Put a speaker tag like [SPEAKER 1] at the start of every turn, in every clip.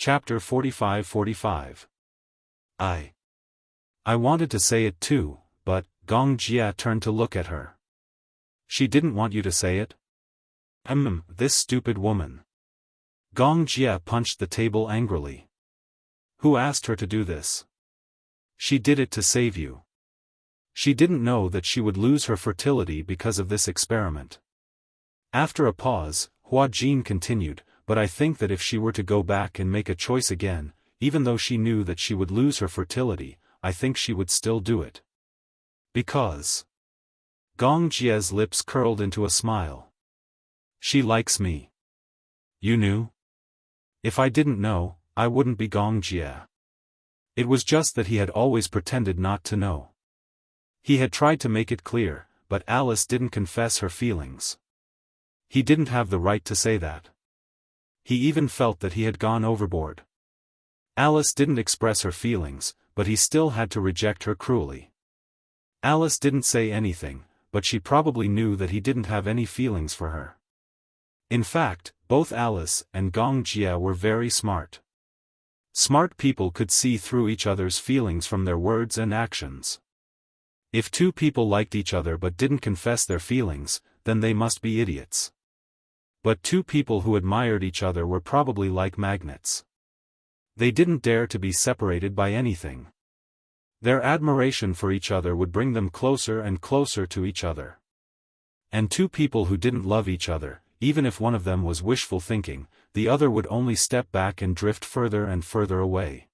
[SPEAKER 1] Chapter 45-45. I wanted to say it too, but, Gong Jia turned to look at her. She didn't want you to say it? This stupid woman. Gong Jia punched the table angrily. Who asked her to do this? She did it to save you. She didn't know that she would lose her fertility because of this experiment. After a pause, Hua Jin continued, but I think that if she were to go back and make a choice again, even though she knew that she would lose her fertility, I think she would still do it. Because. Gong Jia's lips curled into a smile. She likes me. You knew? If I didn't know, I wouldn't be Gong Jia. It was just that he had always pretended not to know. He had tried to make it clear, but Alice didn't confess her feelings. He didn't have the right to say that. He even felt that he had gone overboard. Alice didn't express her feelings, but he still had to reject her cruelly. Alice didn't say anything, but she probably knew that he didn't have any feelings for her. In fact, both Alice and Gong Jia were very smart. Smart people could see through each other's feelings from their words and actions. If two people liked each other but didn't confess their feelings, then they must be idiots. But two people who admired each other were probably like magnets. They didn't dare to be separated by anything. Their admiration for each other would bring them closer and closer to each other. And two people who didn't love each other, even if one of them was wishful thinking, the other would only step back and drift further and further away.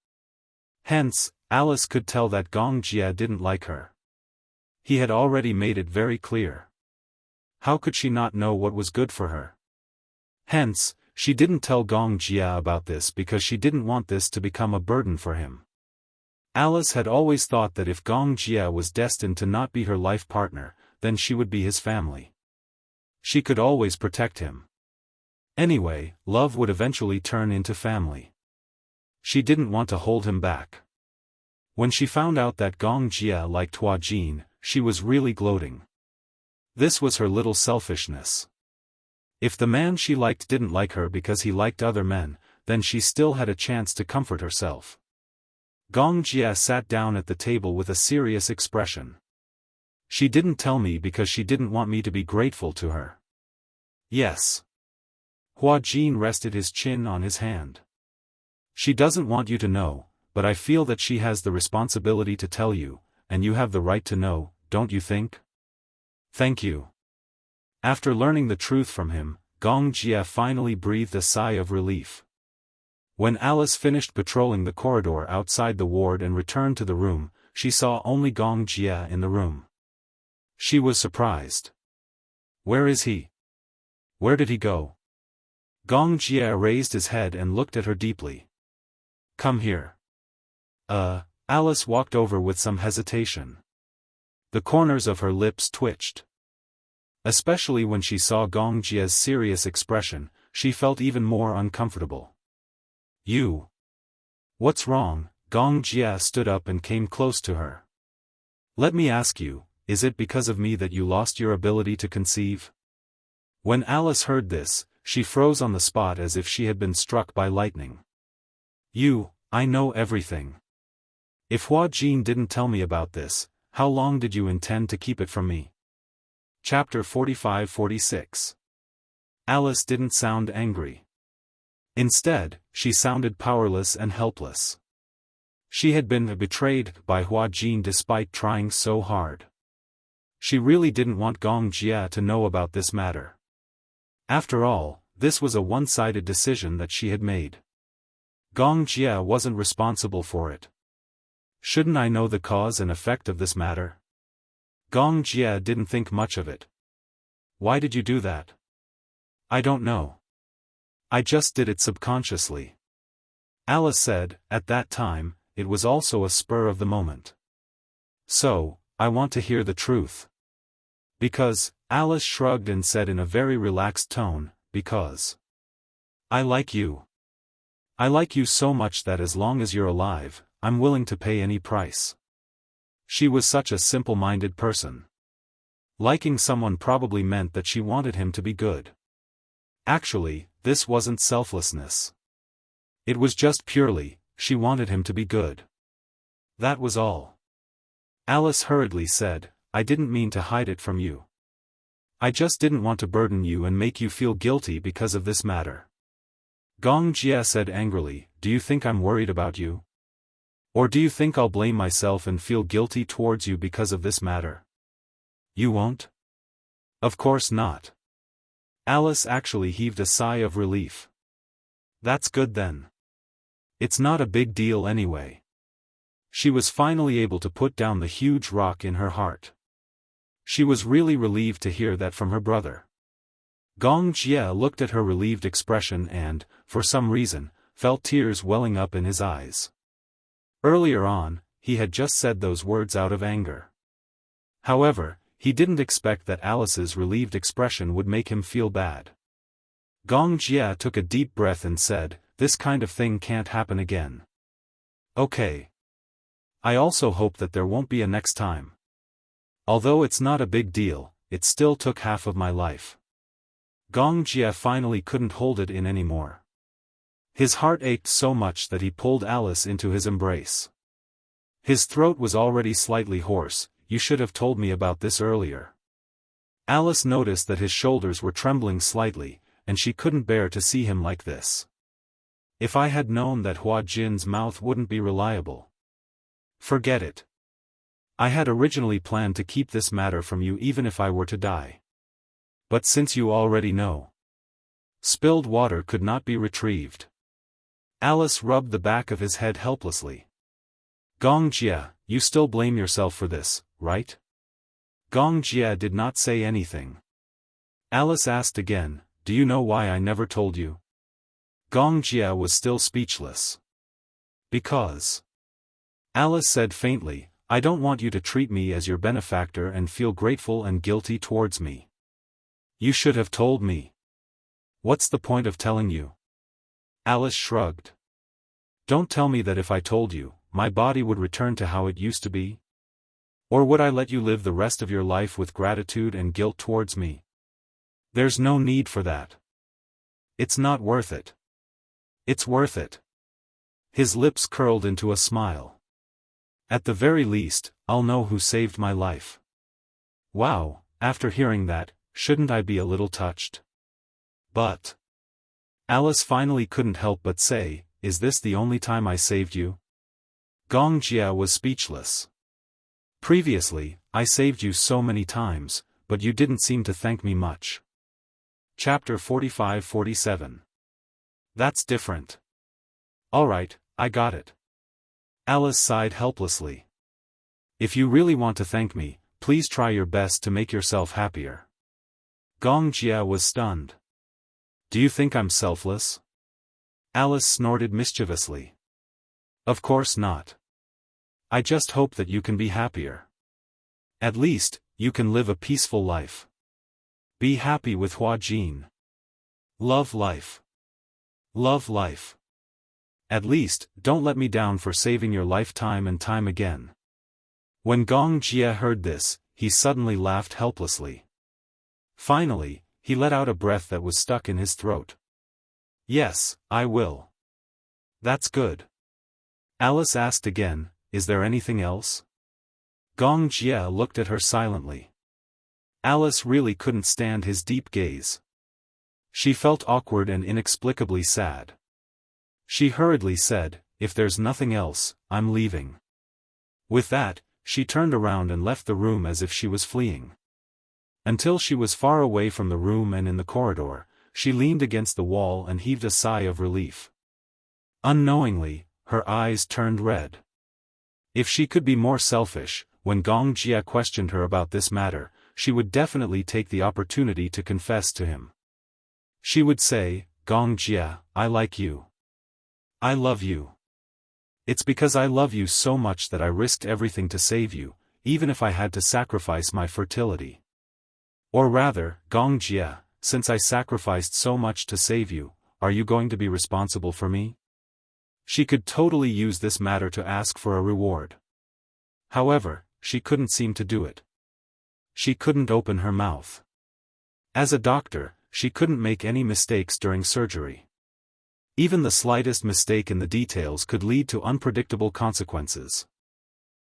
[SPEAKER 1] Hence, Alice could tell that Gong Jia didn't like her. He had already made it very clear. How could she not know what was good for her? Hence, she didn't tell Gong Jia about this because she didn't want this to become a burden for him. Alice had always thought that if Gong Jia was destined to not be her life partner, then she would be his family. She could always protect him. Anyway, love would eventually turn into family. She didn't want to hold him back. When she found out that Gong Jia liked Hua Jin, she was really gloating. This was her little selfishness. If the man she liked didn't like her because he liked other men, then she still had a chance to comfort herself. Gong Jia sat down at the table with a serious expression. She didn't tell me because she didn't want me to be grateful to her. Yes. Hua Jin rested his chin on his hand. She doesn't want you to know, but I feel that she has the responsibility to tell you, and you have the right to know, don't you think? Thank you. After learning the truth from him, Gong Jia finally breathed a sigh of relief. When Alice finished patrolling the corridor outside the ward and returned to the room, she saw only Gong Jia in the room. She was surprised. Where is he? Where did he go? Gong Jia raised his head and looked at her deeply. Come here. Alice walked over with some hesitation. The corners of her lips twitched. Especially when she saw Gong Jia's serious expression, she felt even more uncomfortable. You. What's wrong? Gong Jia stood up and came close to her. Let me ask you, is it because of me that you lost your ability to conceive? When Alice heard this, she froze on the spot as if she had been struck by lightning. I know everything. If Hua Jin didn't tell me about this, how long did you intend to keep it from me? Chapter 45-46. Alice didn't sound angry. Instead, she sounded powerless and helpless. She had been betrayed by Hua Jin despite trying so hard. She really didn't want Gong Jia to know about this matter. After all, this was a one-sided decision that she had made. Gong Jia wasn't responsible for it. Shouldn't I know the cause and effect of this matter? Gong Jia didn't think much of it. Why did you do that? I don't know. I just did it subconsciously. Alice said, at that time, it was also a spur of the moment. So, I want to hear the truth. Because, Alice shrugged and said in a very relaxed tone, because. I like you. I like you so much that as long as you're alive, I'm willing to pay any price. She was such a simple-minded person. Liking someone probably meant that she wanted him to be good. Actually, this wasn't selflessness. It was just purely, she wanted him to be good. That was all. Alice hurriedly said, I didn't mean to hide it from you. I just didn't want to burden you and make you feel guilty because of this matter. Gong Jia said angrily, do you think I'm worried about you? Or do you think I'll blame myself and feel guilty towards you because of this matter? You won't? Of course not. Alice actually heaved a sigh of relief. That's good then. It's not a big deal anyway. She was finally able to put down the huge rock in her heart. She was really relieved to hear that from her brother. Gong Jia looked at her relieved expression and, for some reason, felt tears welling up in his eyes. Earlier on, he had just said those words out of anger. However, he didn't expect that Alice's relieved expression would make him feel bad. Gong Jia took a deep breath and said, this kind of thing can't happen again. Okay. I also hope that there won't be a next time. Although it's not a big deal, it still took half of my life. Gong Jia finally couldn't hold it in anymore. His heart ached so much that he pulled Alice into his embrace. His throat was already slightly hoarse. You should have told me about this earlier. Alice noticed that his shoulders were trembling slightly, and she couldn't bear to see him like this. If I had known that Hua Jin's mouth wouldn't be reliable. Forget it. I had originally planned to keep this matter from you even if I were to die. But since you already know. Spilled water could not be retrieved. Alice rubbed the back of his head helplessly. Gong Jia, you still blame yourself for this, right? Gong Jia did not say anything. Alice asked again, do you know why I never told you? Gong Jia was still speechless. Because. Alice said faintly, I don't want you to treat me as your benefactor and feel grateful and guilty towards me. You should have told me. What's the point of telling you? Alice shrugged. Don't tell me that if I told you, my body would return to how it used to be? Or would I let you live the rest of your life with gratitude and guilt towards me? There's no need for that. It's not worth it. It's worth it. His lips curled into a smile. At the very least, I'll know who saved my life. Wow, after hearing that, shouldn't I be a little touched? But. Alice finally couldn't help but say, is this the only time I saved you? Gong Jia was speechless. Previously, I saved you so many times, but you didn't seem to thank me much. Chapter 45-47. That's different. Alright, I got it. Alice sighed helplessly. If you really want to thank me, please try your best to make yourself happier. Gong Jia was stunned. Do you think I'm selfless? Alice snorted mischievously. Of course not. I just hope that you can be happier. At least, you can live a peaceful life. Be happy with Hua Jin. Love life. Love life. At least, don't let me down for saving your life time and time again. When Gong Jia heard this, he suddenly laughed helplessly. Finally, he let out a breath that was stuck in his throat. Yes, I will. That's good. Alice asked again, is there anything else? Gong Jia looked at her silently. Alice really couldn't stand his deep gaze. She felt awkward and inexplicably sad. She hurriedly said, if there's nothing else, I'm leaving. With that, she turned around and left the room as if she was fleeing. Until she was far away from the room and in the corridor, she leaned against the wall and heaved a sigh of relief. Unknowingly, her eyes turned red. If she could be more selfish, when Gong Jia questioned her about this matter, she would definitely take the opportunity to confess to him. She would say, Gong Jia, I like you. I love you. It's because I love you so much that I risked everything to save you, even if I had to sacrifice my fertility. Or rather, Gong Jia, since I sacrificed so much to save you, are you going to be responsible for me? She could totally use this matter to ask for a reward. However, she couldn't seem to do it. She couldn't open her mouth. As a doctor, she couldn't make any mistakes during surgery. Even the slightest mistake in the details could lead to unpredictable consequences.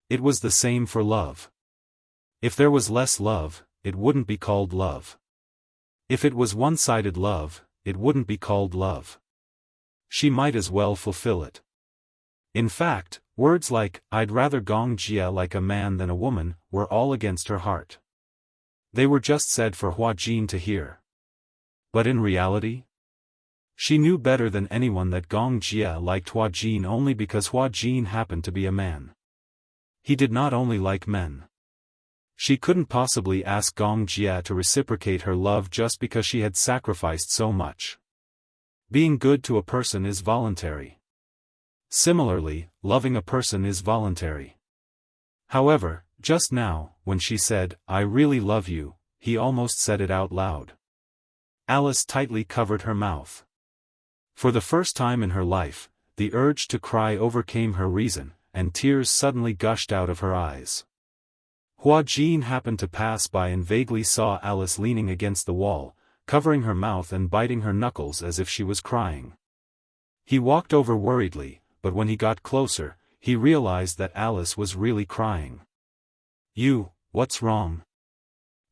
[SPEAKER 1] It was the same for love. If there was less love, it wouldn't be called love. If it was one-sided love, it wouldn't be called love. She might as well fulfill it. In fact, words like, "I'd rather Gong Jia like a man than a woman," were all against her heart. They were just said for Hua Jin to hear. But in reality? She knew better than anyone that Gong Jia liked Hua Jin only because Hua Jin happened to be a man. He did not only like men. She couldn't possibly ask Gong Jia to reciprocate her love just because she had sacrificed so much. Being good to a person is voluntary. Similarly, loving a person is voluntary. However, just now, when she said, "I really love you," he almost said it out loud. Alice tightly covered her mouth. For the first time in her life, the urge to cry overcame her reason, and tears suddenly gushed out of her eyes. Hua Jin happened to pass by and vaguely saw Alice leaning against the wall, covering her mouth and biting her knuckles as if she was crying. He walked over worriedly, but when he got closer, he realized that Alice was really crying. What's wrong?"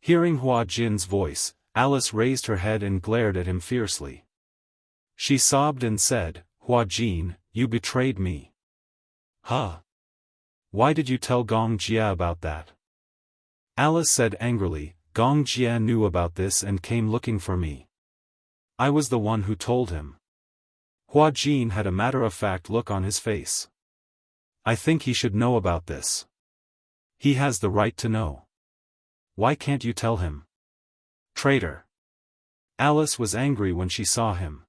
[SPEAKER 1] Hearing Hua Jin's voice, Alice raised her head and glared at him fiercely. She sobbed and said, "Hua Jin, you betrayed me." "Huh? Why did you tell Gong Jia about that?" Alice said angrily, "Gong Jia knew about this and came looking for me. I was the one who told him." Hua Jin had a matter-of-fact look on his face. "I think he should know about this. He has the right to know. Why can't you tell him?" "Traitor." Alice was angry when she saw him.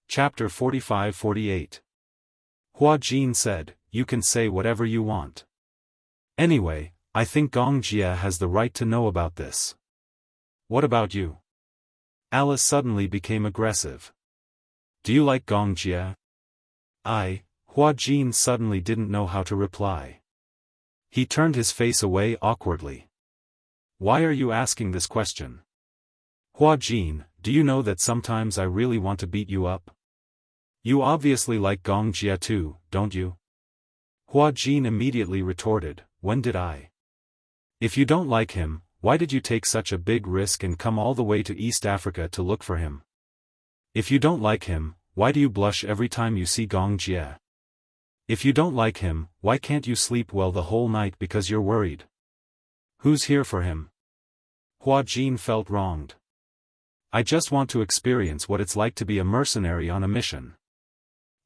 [SPEAKER 1] Chapter 45-48. Hua Jin said, "You can say whatever you want. Anyway, I think Gong Jia has the right to know about this. What about you?" Alice suddenly became aggressive. "Do you like Gong Jia?" Hua Jin suddenly didn't know how to reply. He turned his face away awkwardly. "Why are you asking this question?" "Hua Jin, do you know that sometimes I really want to beat you up? You obviously like Gong Jia too, don't you?" Hua Jin immediately retorted, "When did I? If you don't like him, why did you take such a big risk and come all the way to East Africa to look for him? If you don't like him, why do you blush every time you see Gong Jia? If you don't like him, why can't you sleep well the whole night because you're worried? Who's here for him?" Hua Jin felt wronged. "I just want to experience what it's like to be a mercenary on a mission."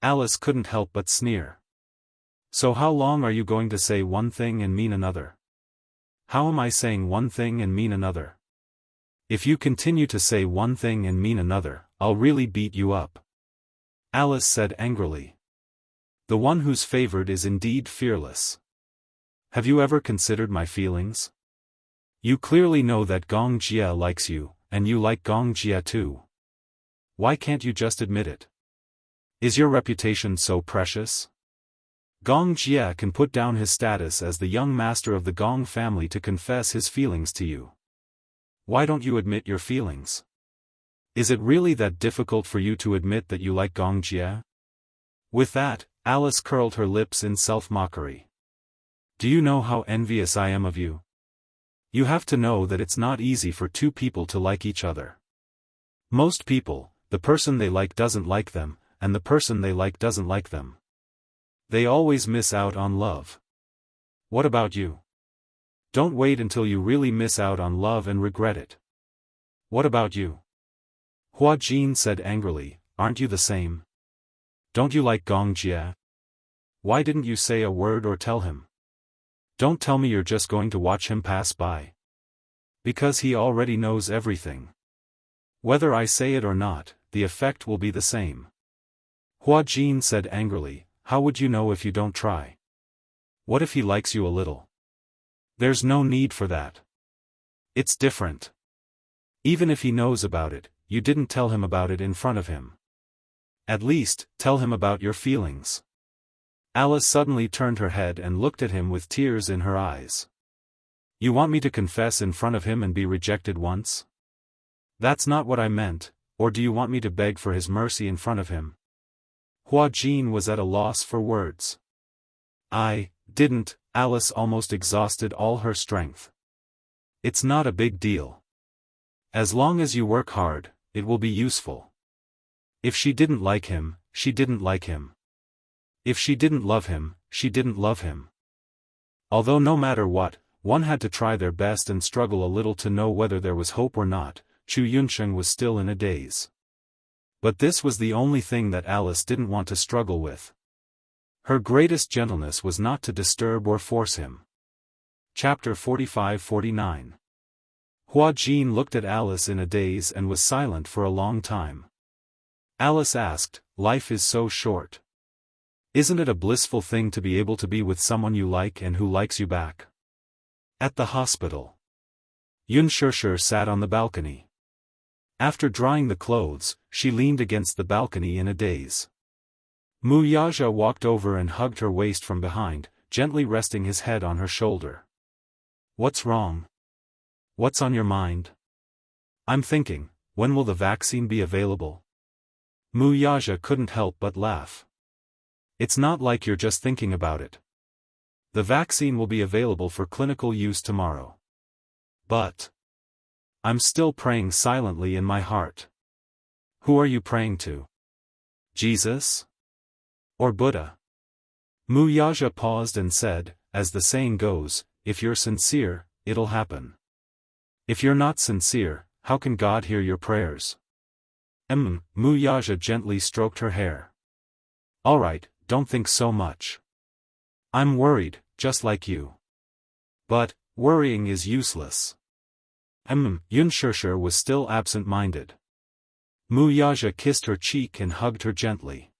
[SPEAKER 1] Alice couldn't help but sneer. "So how long are you going to say one thing and mean another?" "How am I saying one thing and mean another?" "If you continue to say one thing and mean another, I'll really beat you up," Alice said angrily. "The one who's favored is indeed fearless. Have you ever considered my feelings? You clearly know that Gong Jia likes you, and you like Gong Jia too. Why can't you just admit it? Is your reputation so precious? Gong Jia can put down his status as the young master of the Gong family to confess his feelings to you. Why don't you admit your feelings? Is it really that difficult for you to admit that you like Gong Jia?" With that, Alice curled her lips in self-mockery. "Do you know how envious I am of you? You have to know that it's not easy for two people to like each other. Most people, the person they like doesn't like them, and the person they like doesn't like them. They always miss out on love. What about you? Don't wait until you really miss out on love and regret it. What about you?" Hua Jin said angrily, "Aren't you the same? Don't you like Gong Jia? Why didn't you say a word or tell him? Don't tell me you're just going to watch him pass by. Because he already knows everything. Whether I say it or not, the effect will be the same." Hua Jin said angrily, "How would you know if you don't try? What if he likes you a little? There's no need for that. It's different. Even if he knows about it, you didn't tell him about it in front of him. At least, tell him about your feelings." Alice suddenly turned her head and looked at him with tears in her eyes. "You want me to confess in front of him and be rejected once? That's not what I meant, or do you want me to beg for his mercy in front of him? Hua Jin was at a loss for words. I didn't, Alice almost exhausted all her strength. It's not a big deal. As long as you work hard, it will be useful. If she didn't like him, she didn't like him. If she didn't love him, she didn't love him. Although no matter what, one had to try their best and struggle a little to know whether there was hope or not, Chu Yunsheng was still in a daze. But this was the only thing that Alice didn't want to struggle with. Her greatest gentleness was not to disturb or force him. Chapter 45-49. Hua Jin looked at Alice in a daze and was silent for a long time. Alice asked, "Life is so short. Isn't it a blissful thing to be able to be with someone you like and who likes you back?" At the hospital. Yun Shishir sat on the balcony. After drying the clothes, she leaned against the balcony in a daze. Mu Yaja walked over and hugged her waist from behind, gently resting his head on her shoulder. "What's wrong? What's on your mind?" "I'm thinking, when will the vaccine be available?" Mu Yaja couldn't help but laugh. "It's not like you're just thinking about it. The vaccine will be available for clinical use tomorrow. But I'm still praying silently in my heart." "Who are you praying to? Jesus? Or Buddha?" Mu Yaja paused and said, "As the saying goes, if you're sincere, it'll happen. If you're not sincere, how can God hear your prayers?" Mu Yaja gently stroked her hair. "Alright, don't think so much. I'm worried, just like you. But worrying is useless." Yun Shishir was still absent-minded. Mu Yaja kissed her cheek and hugged her gently.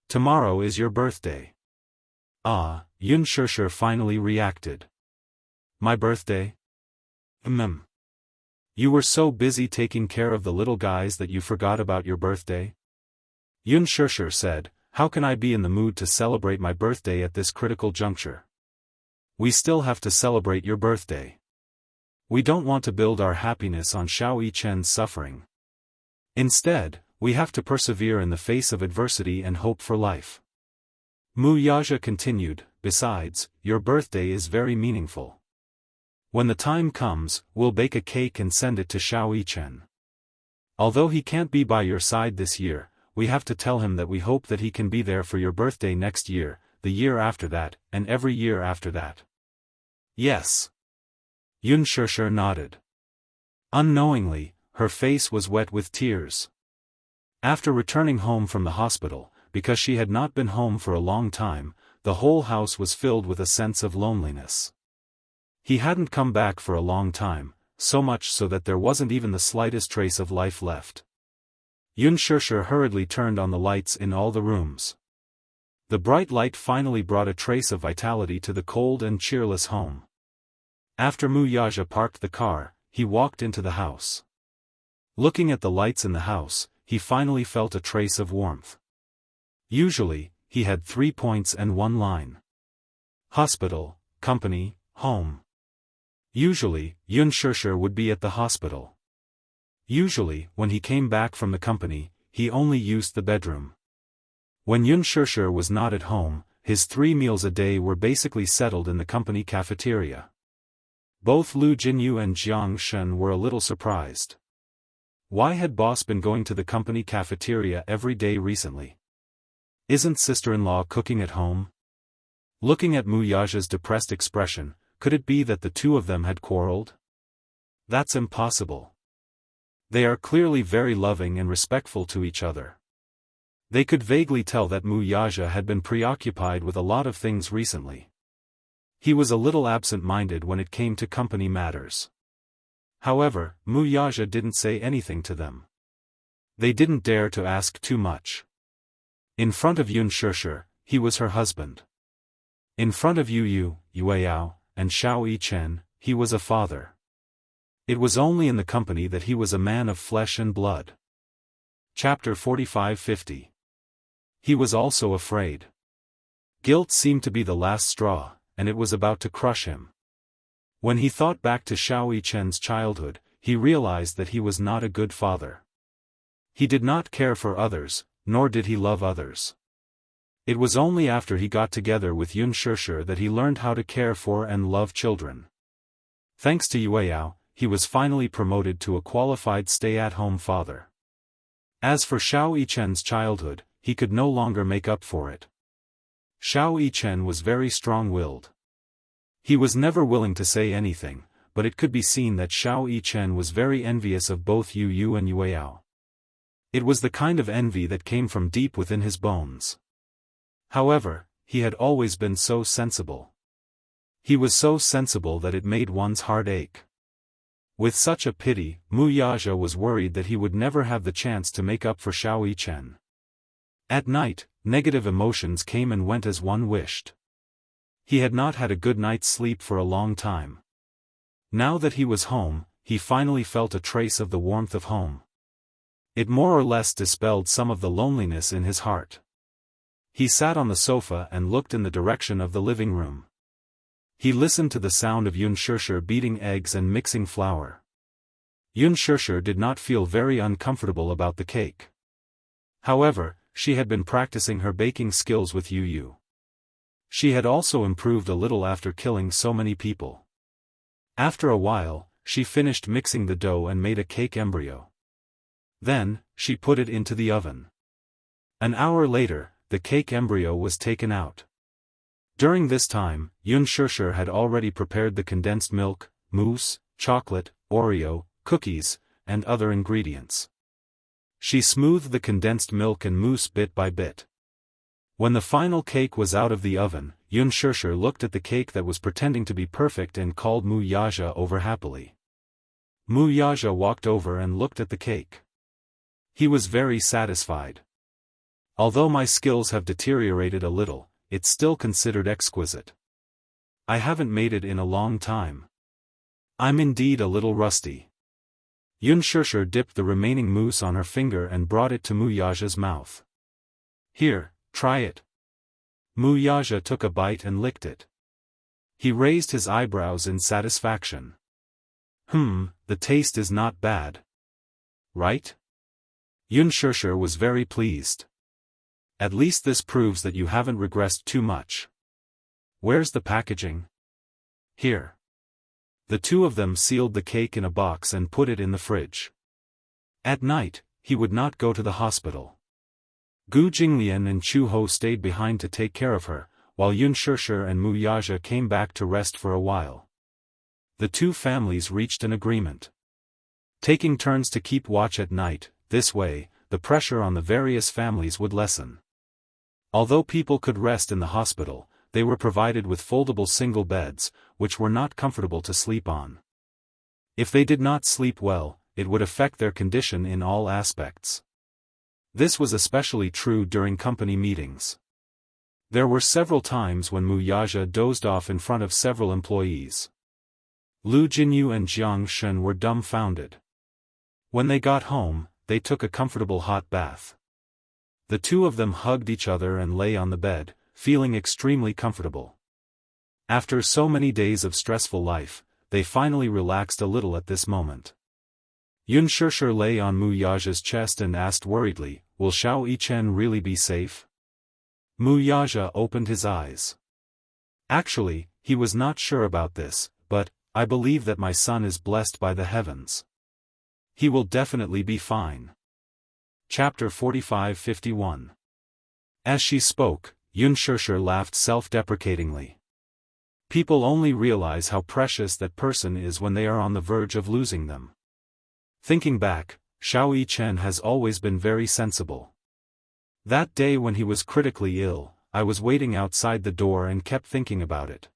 [SPEAKER 1] "Tomorrow is your birthday." "Ah," Yun Shishir finally reacted. "My birthday? You were so busy taking care of the little guys that you forgot about your birthday?" Yun Shishir said, "How can I be in the mood to celebrate my birthday at this critical juncture? We still have to celebrate your birthday. We don't want to build our happiness on Xiao Yichen's suffering. Instead, we have to persevere in the face of adversity and hope for life." Mu Yaja continued, "Besides, your birthday is very meaningful. When the time comes, we'll bake a cake and send it to Xiao Yichen. Although he can't be by your side this year, we have to tell him that we hope that he can be there for your birthday next year, the year after that, and every year after that." "Yes." Yun Shishir nodded. Unknowingly, her face was wet with tears. After returning home from the hospital, because she had not been home for a long time, the whole house was filled with a sense of loneliness. He hadn't come back for a long time, so much so that there wasn't even the slightest trace of life left. Yun Shishir hurriedly turned on the lights in all the rooms. The bright light finally brought a trace of vitality to the cold and cheerless home. After Mu Yaja parked the car, he walked into the house. Looking at the lights in the house, he finally felt a trace of warmth. Usually, he had 3 points and 1 line. Hospital, company, home. Usually, Yun Shishir would be at the hospital. Usually, when he came back from the company, he only used the bedroom. When Yun Shishir was not at home, his 3 meals a day were basically settled in the company cafeteria. Both Lu Jinyu and Jiang Shen were a little surprised. Why had boss been going to the company cafeteria every day recently? Isn't sister-in-law cooking at home? Looking at Mu Yaja's depressed expression, could it be that the two of them had quarreled? That's impossible. They are clearly very loving and respectful to each other. They could vaguely tell that Mu Yaja had been preoccupied with a lot of things recently. He was a little absent-minded when it came to company matters. However, Mu Yaja didn't say anything to them. They didn't dare to ask too much. In front of Yun Shishir, he was her husband. In front of Yu Yao, and Xiao Yichen, he was a father. It was only in the company that he was a man of flesh and blood. Chapter 45-50. He was also afraid. Guilt seemed to be the last straw, and it was about to crush him. When he thought back to Xiao Yichen's childhood, he realized that he was not a good father. He did not care for others, nor did he love others. It was only after he got together with Yunshishir that he learned how to care for and love children. Thanks to Yueyao, he was finally promoted to a qualified stay-at-home father. As for Xiao Yichen's childhood, he could no longer make up for it. Xiao Yichen was very strong-willed. He was never willing to say anything, but it could be seen that Xiao Yichen was very envious of both Yu Yu and Yueyao. It was the kind of envy that came from deep within his bones. However, he had always been so sensible. He was so sensible that it made one's heart ache. With such a pity, Mu Yaja was worried that he would never have the chance to make up for Xiao Yichen. At night, negative emotions came and went as one wished. He had not had a good night's sleep for a long time. Now that he was home, he finally felt a trace of the warmth of home. It more or less dispelled some of the loneliness in his heart. He sat on the sofa and looked in the direction of the living room. He listened to the sound of Yunshishir beating eggs and mixing flour. Yunshishir did not feel very uncomfortable about the cake. However, she had been practicing her baking skills with Yu Yu. She had also improved a little after killing so many people. After a while, she finished mixing the dough and made a cake embryo. Then, she put it into the oven. An hour later, the cake embryo was taken out. During this time, Yunshishir had already prepared the condensed milk, mousse, chocolate, Oreo, cookies, and other ingredients. She smoothed the condensed milk and mousse bit by bit. When the final cake was out of the oven, Yunshishir looked at the cake that was pretending to be perfect and called Mu Yaja over happily. Mu Yaja walked over and looked at the cake. He was very satisfied. Although my skills have deteriorated a little, it's still considered exquisite. I haven't made it in a long time. I'm indeed a little rusty. Yunshishir dipped the remaining mousse on her finger and brought it to Mu Yaja's mouth. Here, try it. Mu Yaja took a bite and licked it. He raised his eyebrows in satisfaction. The taste is not bad. Right? Yunshishir was very pleased. At least this proves that you haven't regressed too much. Where's the packaging? Here. The two of them sealed the cake in a box and put it in the fridge. At night, he would not go to the hospital. Gu Jinglian and Chu Ho stayed behind to take care of her, while Yunshishir and Mu Yaja came back to rest for a while. The two families reached an agreement. Taking turns to keep watch at night, this way, the pressure on the various families would lessen. Although people could rest in the hospital, they were provided with foldable single beds, which were not comfortable to sleep on. If they did not sleep well, it would affect their condition in all aspects. This was especially true during company meetings. There were several times when Mu Yaja dozed off in front of several employees. Lu Jinyu and Jiang Shen were dumbfounded. When they got home, they took a comfortable hot bath. The two of them hugged each other and lay on the bed, feeling extremely comfortable. After so many days of stressful life, they finally relaxed a little at this moment. Yunshishir lay on Mu Yaja's chest and asked worriedly, "Will Xiao Yichen really be safe?" Mu Yaja opened his eyes. Actually, he was not sure about this, but, I believe that my son is blessed by the heavens. He will definitely be fine. Chapter 45-51. As she spoke, Yunshishir laughed self-deprecatingly. People only realize how precious that person is when they are on the verge of losing them. Thinking back, Xiao Yichen has always been very sensible. That day when he was critically ill, I was waiting outside the door and kept thinking about it.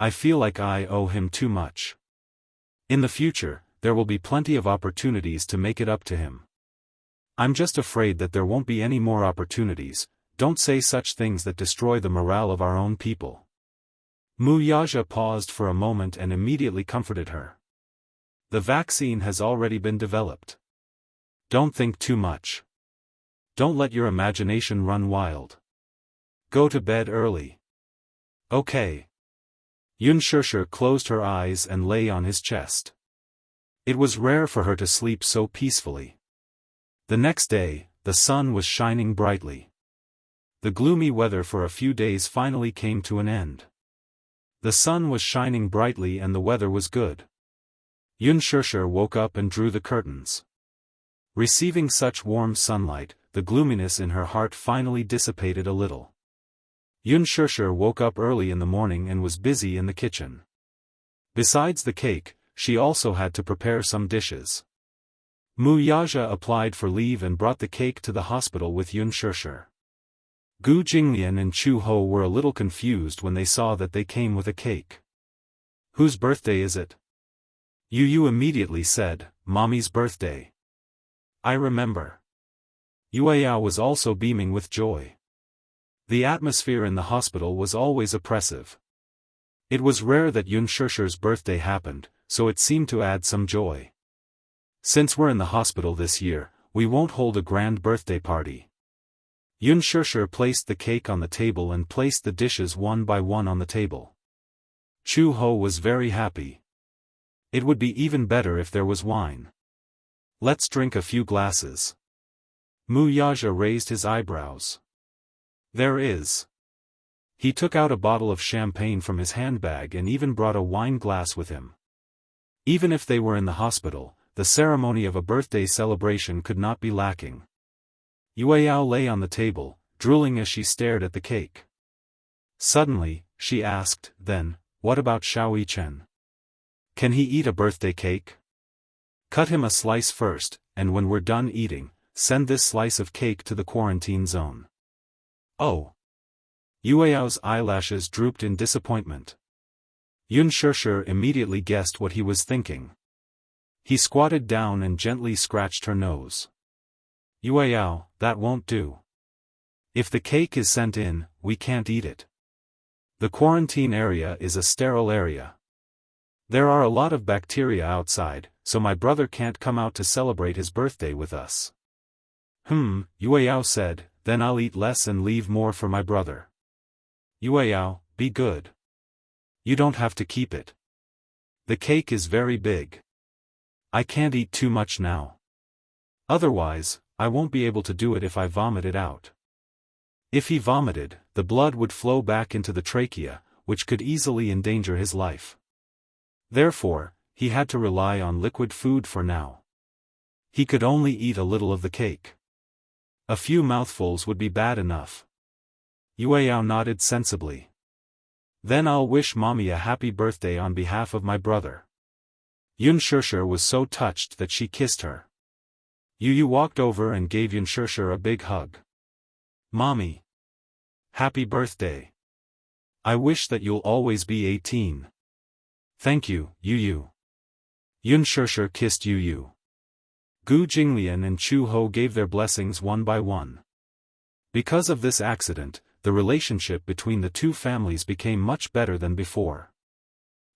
[SPEAKER 1] I feel like I owe him too much. In the future, there will be plenty of opportunities to make it up to him. I'm just afraid that there won't be any more opportunities. Don't say such things that destroy the morale of our own people. Mu Yaja paused for a moment and immediately comforted her. The vaccine has already been developed. Don't think too much. Don't let your imagination run wild. Go to bed early. Okay. Yunshishir closed her eyes and lay on his chest. It was rare for her to sleep so peacefully. The next day, the sun was shining brightly. The gloomy weather for a few days finally came to an end. The sun was shining brightly and the weather was good. Xianxia woke up and drew the curtains. Receiving such warm sunlight, the gloominess in her heart finally dissipated a little. Xianxia woke up early in the morning and was busy in the kitchen. Besides the cake, she also had to prepare some dishes. Wuxia applied for leave and brought the cake to the hospital with Xianxia. Gu Jinglian and Chu Ho were a little confused when they saw that they came with a cake. Whose birthday is it? Yu immediately said, Mommy's birthday. I remember. Yueyao was also beaming with joy. The atmosphere in the hospital was always oppressive. It was rare that Xianxia's birthday happened, so it seemed to add some joy. Since we're in the hospital this year, we won't hold a grand birthday party. Xianxia placed the cake on the table and placed the dishes one by one on the table. Chu Ho was very happy. It would be even better if there was wine. Let's drink a few glasses. Wuxia raised his eyebrows. There is. He took out a bottle of champagne from his handbag and even brought a wine glass with him. Even if they were in the hospital, the ceremony of a birthday celebration could not be lacking. Yueyao lay on the table, drooling as she stared at the cake. Suddenly, she asked, then, what about Xiao Chen? Can he eat a birthday cake? Cut him a slice first, and when we're done eating, send this slice of cake to the quarantine zone. Oh. Yueyao's eyelashes drooped in disappointment. Xianxia immediately guessed what he was thinking. He squatted down and gently scratched her nose. Yueyao, that won't do. If the cake is sent in, we can't eat it. The quarantine area is a sterile area. There are a lot of bacteria outside, so my brother can't come out to celebrate his birthday with us. Yueyao said, then I'll eat less and leave more for my brother. Yueyao, be good. You don't have to keep it. The cake is very big. I can't eat too much now. Otherwise, I won't be able to do it if I vomit it out. If he vomited, the blood would flow back into the trachea, which could easily endanger his life. Therefore, he had to rely on liquid food for now. He could only eat a little of the cake. A few mouthfuls would be bad enough. Yueyao nodded sensibly. Then I'll wish Mommy a happy birthday on behalf of my brother. Xianxia was so touched that she kissed her. Yu walked over and gave Xianxia a big hug. Mommy. Happy birthday. I wish that you'll always be 18. Thank you, Yu. Xianxia kissed Yu. Gu Jinglian and Chu Ho gave their blessings one by one. Because of this accident, the relationship between the two families became much better than before.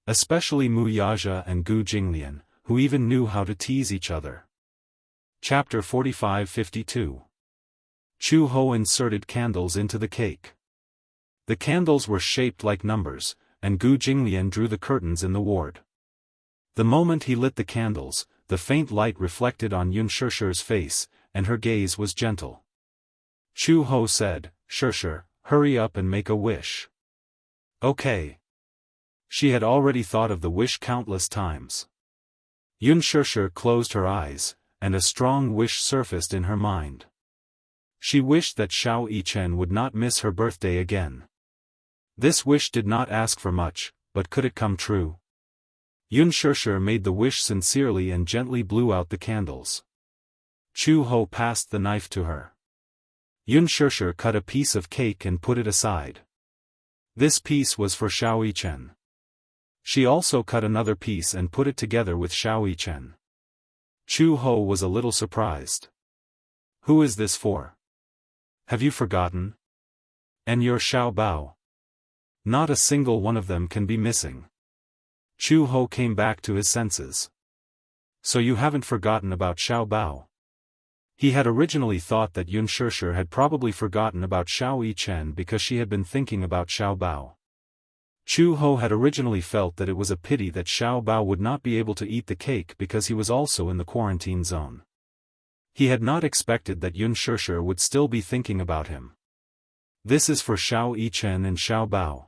[SPEAKER 1] Especially Wuxia and Gu Jinglian, who even knew how to tease each other. Chapter 45-52. Chu Ho inserted candles into the cake. The candles were shaped like numbers, and Gu Jinglian drew the curtains in the ward. The moment he lit the candles, the faint light reflected on Xianxia's face, and her gaze was gentle. Chu Ho said, Xia, hurry up and make a wish. Okay. She had already thought of the wish countless times. Xianxia closed her eyes, and a strong wish surfaced in her mind. She wished that Xiao Chen would not miss her birthday again. This wish did not ask for much, but could it come true? Xianxia made the wish sincerely and gently blew out the candles. Chu Ho passed the knife to her. Xianxia cut a piece of cake and put it aside. This piece was for Xiao Chen. She also cut another piece and put it together with Xiao Chen. Chu Ho was a little surprised. Who is this for? Have you forgotten? And your Xiao Bao? Not a single one of them can be missing. Chu Ho came back to his senses. So you haven't forgotten about Xiao Bao? He had originally thought that Xianxia had probably forgotten about Xiao Chen because she had been thinking about Xiao Bao. Chu Ho had originally felt that it was a pity that Xiao Bao would not be able to eat the cake because he was also in the quarantine zone. He had not expected that Xianxia would still be thinking about him. This is for Xiao Yichen and Xiao Bao.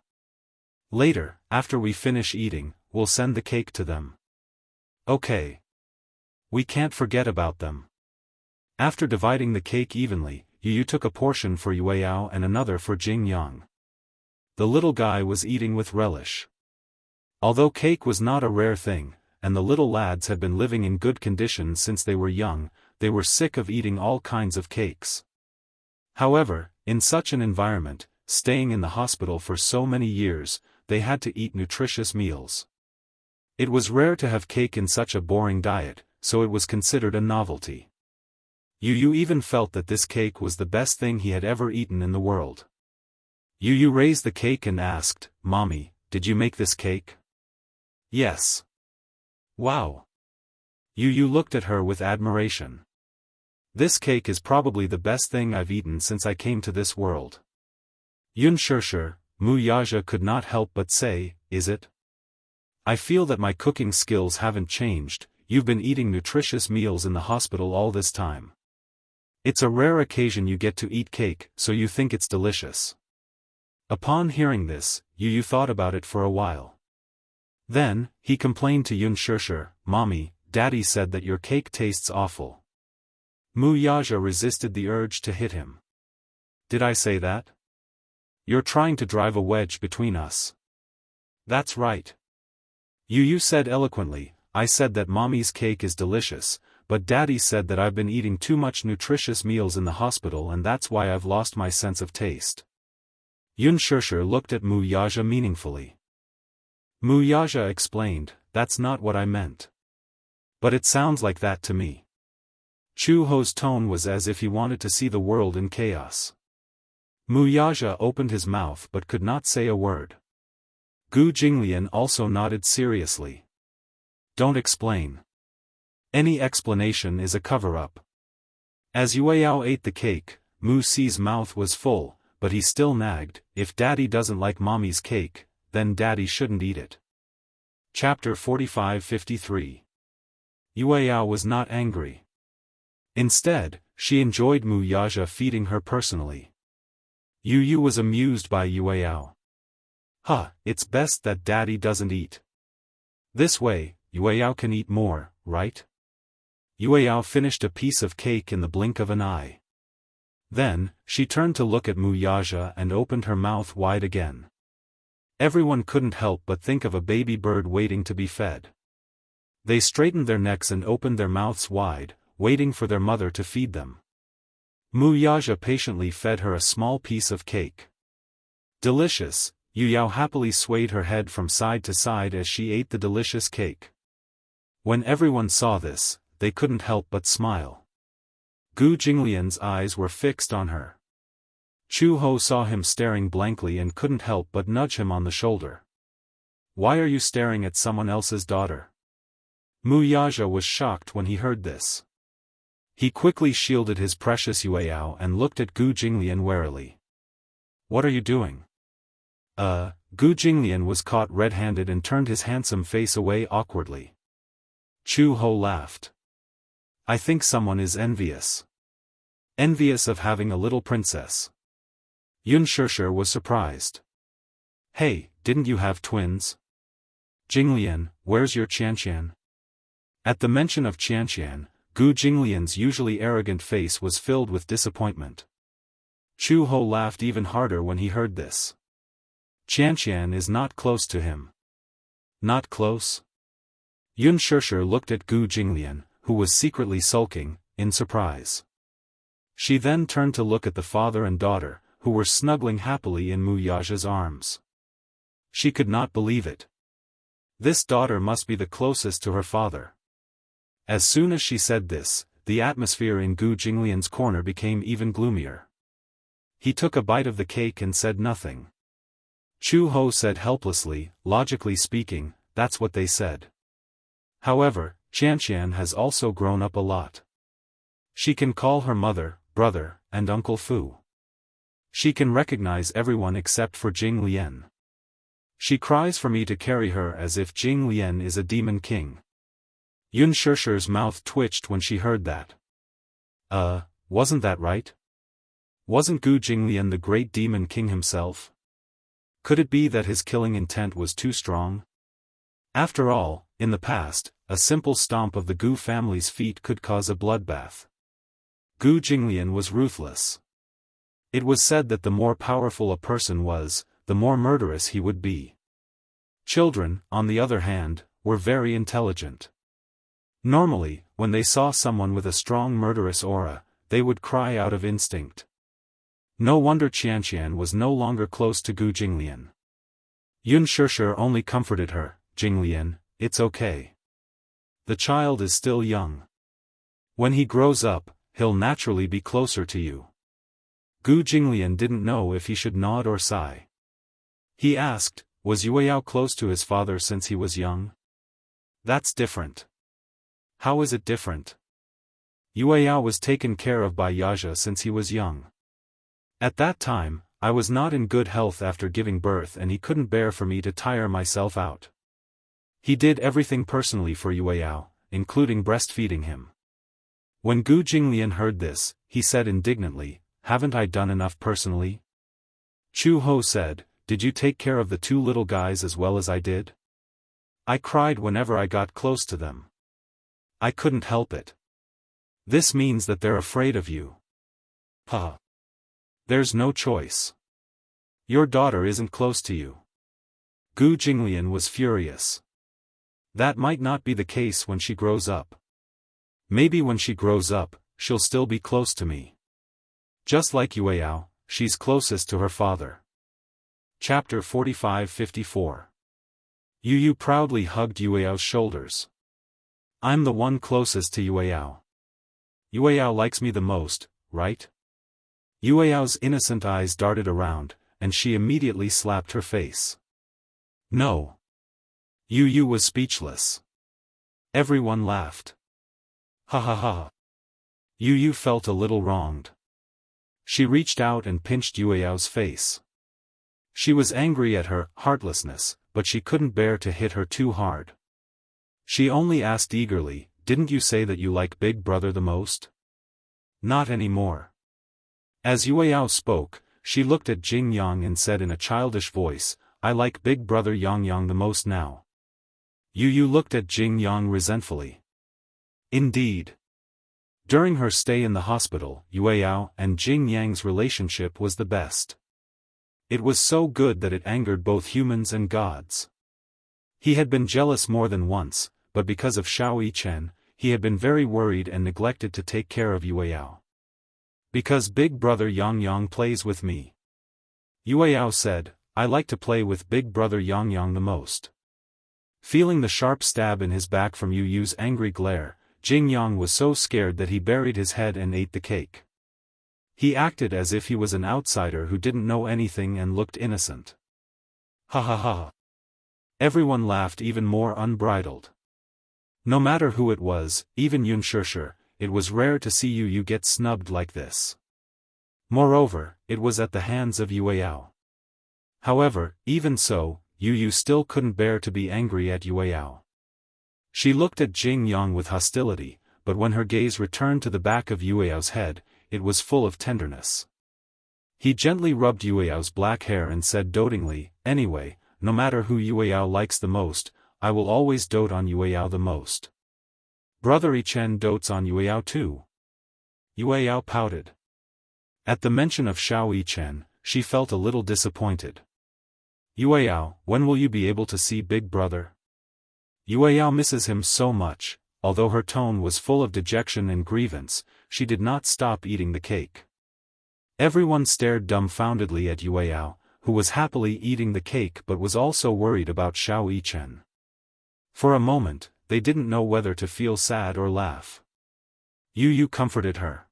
[SPEAKER 1] Later, after we finish eating, we'll send the cake to them. Okay. We can't forget about them. After dividing the cake evenly, Yu took a portion for Yueyao and another for Jing Yang. The little guy was eating with relish. Although cake was not a rare thing, and the little lads had been living in good condition since they were young, they were sick of eating all kinds of cakes. However, in such an environment, staying in the hospital for so many years, they had to eat nutritious meals. It was rare to have cake in such a boring diet, so it was considered a novelty. Yu even felt that this cake was the best thing he had ever eaten in the world. Yu raised the cake and asked, "Mommy, did you make this cake?" "Yes." "Wow." Yu looked at her with admiration. "This cake is probably the best thing I've eaten since I came to this world." "Yunshirsher," Mu Yaja could not help but say, "Is it? I feel that my cooking skills haven't changed. You've been eating nutritious meals in the hospital all this time. It's a rare occasion you get to eat cake, so you think it's delicious." Upon hearing this, Yu thought about it for a while. Then, he complained to Yunshirsher, "Mommy, Daddy said that your cake tastes awful." Mu Yaja resisted the urge to hit him. "Did I say that? You're trying to drive a wedge between us." "That's right." Yu said eloquently, "I said that Mommy's cake is delicious, but Daddy said that I've been eating too much nutritious meals in the hospital and that's why I've lost my sense of taste." Yunshirsher looked at Mu Yaja meaningfully. Mu Yaja explained, "That's not what I meant. But it sounds like that to me." Chu Ho's tone was as if he wanted to see the world in chaos. Mu Yaja opened his mouth but could not say a word. Gu Jinglian also nodded seriously. "Don't explain. Any explanation is a cover-up." As Yueyao ate the cake, Mu Si's mouth was full, but he still nagged, "If Daddy doesn't like Mommy's cake, then Daddy shouldn't eat it." Chapter 45-53. Yueyao was not angry. Instead, she enjoyed Mu Yaja feeding her personally. Yu was amused by Yueyao. It's best that Daddy doesn't eat. This way, Yueyao can eat more, right?" Yueyao finished a piece of cake in the blink of an eye. Then, she turned to look at Mu Yaja and opened her mouth wide again. Everyone couldn't help but think of a baby bird waiting to be fed. They straightened their necks and opened their mouths wide, waiting for their mother to feed them. Mu Yaja patiently fed her a small piece of cake. "Delicious," Yuyao happily swayed her head from side to side as she ate the delicious cake. When everyone saw this, they couldn't help but smile. Gu Jinglian's eyes were fixed on her. Chu Ho saw him staring blankly and couldn't help but nudge him on the shoulder. "Why are you staring at someone else's daughter?" Mu Yaja was shocked when he heard this. He quickly shielded his precious Yueyao and looked at Gu Jinglian warily. "What are you doing?" Gu Jinglian was caught red-handed and turned his handsome face away awkwardly. Chu Ho laughed. "I think someone is envious. Envious of having a little princess." Yunshirsher was surprised. "Hey, didn't you have twins?" "Jinglian, where's your Xianxian?" At the mention of Xianxian, Gu Jinglian's usually arrogant face was filled with disappointment. Chu Ho laughed even harder when he heard this. "Xianxian is not close to him." "Not close?" Yunshirsher looked at Gu Jinglian, who was secretly sulking, in surprise. She then turned to look at the father and daughter, who were snuggling happily in Mu Yaja's arms. She could not believe it. This daughter must be the closest to her father. As soon as she said this, the atmosphere in Gu Jinglian's corner became even gloomier. He took a bite of the cake and said nothing. Chu Ho said helplessly, "Logically speaking, that's what they said. However, Xianxian has also grown up a lot. She can call her mother, brother, and Uncle Fu. She can recognize everyone except for Jing Lian. She cries for me to carry her as if Jing Lian is a demon king." Yunshirsher's mouth twitched when she heard that. Wasn't that right? Wasn't Gu Jinglian the great demon king himself? Could it be that his killing intent was too strong? After all, in the past, a simple stomp of the Gu family's feet could cause a bloodbath. Gu Jinglian was ruthless. It was said that the more powerful a person was, the more murderous he would be. Children, on the other hand, were very intelligent. Normally, when they saw someone with a strong murderous aura, they would cry out of instinct. No wonder Qianqian was no longer close to Gu Jinglian. Yun Shishir only comforted her, "Jinglian, it's okay. The child is still young. When he grows up, he'll naturally be closer to you." Gu Jinglian didn't know if he should nod or sigh. He asked, was Yueyao close to his father since he was young? That's different. How is it different? Yueyao was taken care of by Yaja since he was young. At that time, I was not in good health after giving birth and he couldn't bear for me to tire myself out. He did everything personally for Yueyao, including breastfeeding him. When Gu Jinglian heard this, he said indignantly, haven't I done enough personally? Chu Ho said, did you take care of the two little guys as well as I did? I cried whenever I got close to them. I couldn't help it. This means that they're afraid of you. Huh. There's no choice. Your daughter isn't close to you. Gu Jinglian was furious. That might not be the case when she grows up. Maybe when she grows up, she'll still be close to me. Just like Yueyao, she's closest to her father. Chapter 45-54. Yu proudly hugged Yueyao's shoulders. I'm the one closest to Yueyao. Yueyao likes me the most, right? Yueyao's innocent eyes darted around, and she immediately slapped her face. No. Yu was speechless. Everyone laughed. Ha ha ha. Yu felt a little wronged. She reached out and pinched Yueyao's face. She was angry at her heartlessness, but she couldn't bear to hit her too hard. She only asked eagerly, didn't you say that you like Big Brother the most? Not anymore. As Yueyao spoke, she looked at Jing Yang and said in a childish voice, I like Big Brother Yang the most now. Yu looked at Jing Yang resentfully. Indeed. During her stay in the hospital, Yueyao and Jing Yang's relationship was the best. It was so good that it angered both humans and gods. He had been jealous more than once, but because of Xiao Yichen, he had been very worried and neglected to take care of Yueyao. Because Big Brother Yang plays with me. Yueyao said, I like to play with Big Brother Yang the most. Feeling the sharp stab in his back from Yu's angry glare, Jing Yang was so scared that he buried his head and ate the cake. He acted as if he was an outsider who didn't know anything and looked innocent. Ha ha ha. Everyone laughed even more unbridled. No matter who it was, even Yun Shishir, it was rare to see Yu get snubbed like this. Moreover, it was at the hands of Yueyao. However, even so, Yu still couldn't bear to be angry at Yueyao. She looked at Jing Yang with hostility, but when her gaze returned to the back of Yueyao's head, it was full of tenderness. He gently rubbed Yueyao's black hair and said dotingly, anyway, no matter who Yueyao likes the most, I will always dote on Yueyao the most. Brother Yichen dotes on Yueyao too. Yueyao pouted. At the mention of Xiao Yichen, she felt a little disappointed. Yueyao, when will you be able to see Big Brother? Yueyao misses him so much. Although her tone was full of dejection and grievance, she did not stop eating the cake. Everyone stared dumbfoundedly at Yueyao, who was happily eating the cake but was also worried about Xiao Yichen. For a moment, they didn't know whether to feel sad or laugh. Yu comforted her.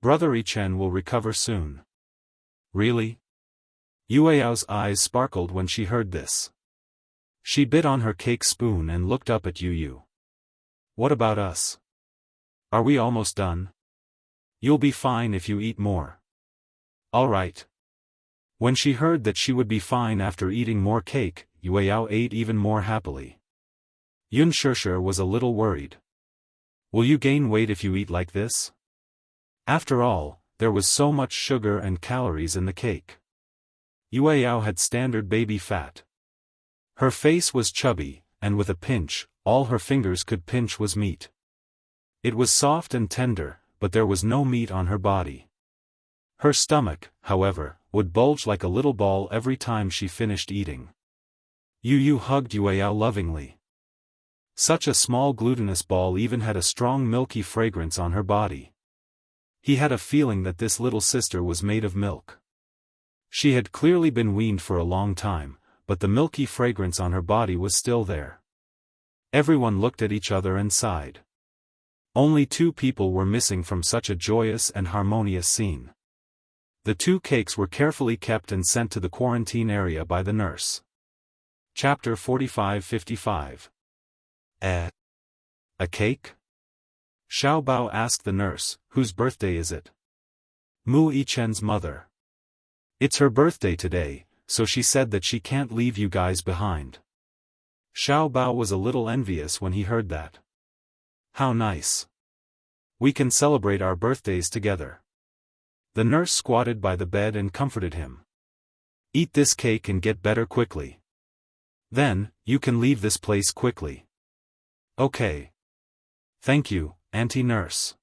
[SPEAKER 1] Brother Yichen will recover soon. Really? Yueyao's eyes sparkled when she heard this. She bit on her cake spoon and looked up at Yu. What about us? Are we almost done? You'll be fine if you eat more. All right. When she heard that she would be fine after eating more cake, Yueyao ate even more happily. Yun Shishir was a little worried. Will you gain weight if you eat like this? After all, there was so much sugar and calories in the cake. Yueyao had standard baby fat. Her face was chubby, and with a pinch, all her fingers could pinch was meat. It was soft and tender, but there was no meat on her body. Her stomach, however, would bulge like a little ball every time she finished eating. Yu hugged Yueyao lovingly. Such a small glutinous ball even had a strong milky fragrance on her body. He had a feeling that this little sister was made of milk. She had clearly been weaned for a long time, but the milky fragrance on her body was still there. Everyone looked at each other and sighed. Only 2 people were missing from such a joyous and harmonious scene. The 2 cakes were carefully kept and sent to the quarantine area by the nurse. Chapter 45-55. A cake? Xiao Bao asked the nurse, whose birthday is it? Mu Yichen's mother. It's her birthday today, so she said that she can't leave you guys behind. Xiao Bao was a little envious when he heard that. How nice. We can celebrate our birthdays together. The nurse squatted by the bed and comforted him. Eat this cake and get better quickly. Then, you can leave this place quickly. Okay. Thank you, Auntie Nurse.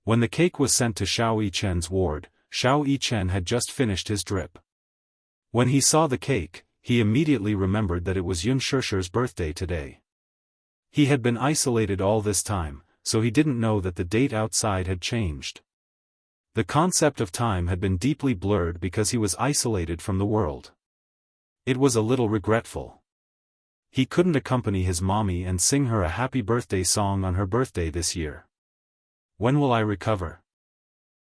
[SPEAKER 1] When the cake was sent to Xiao Yichen's ward, Xiao Yichen had just finished his drip. When he saw the cake, he immediately remembered that it was Yunshishir's birthday today. He had been isolated all this time, so he didn't know that the date outside had changed. The concept of time had been deeply blurred because he was isolated from the world. It was a little regretful. He couldn't accompany his mommy and sing her a happy birthday song on her birthday this year. When will I recover?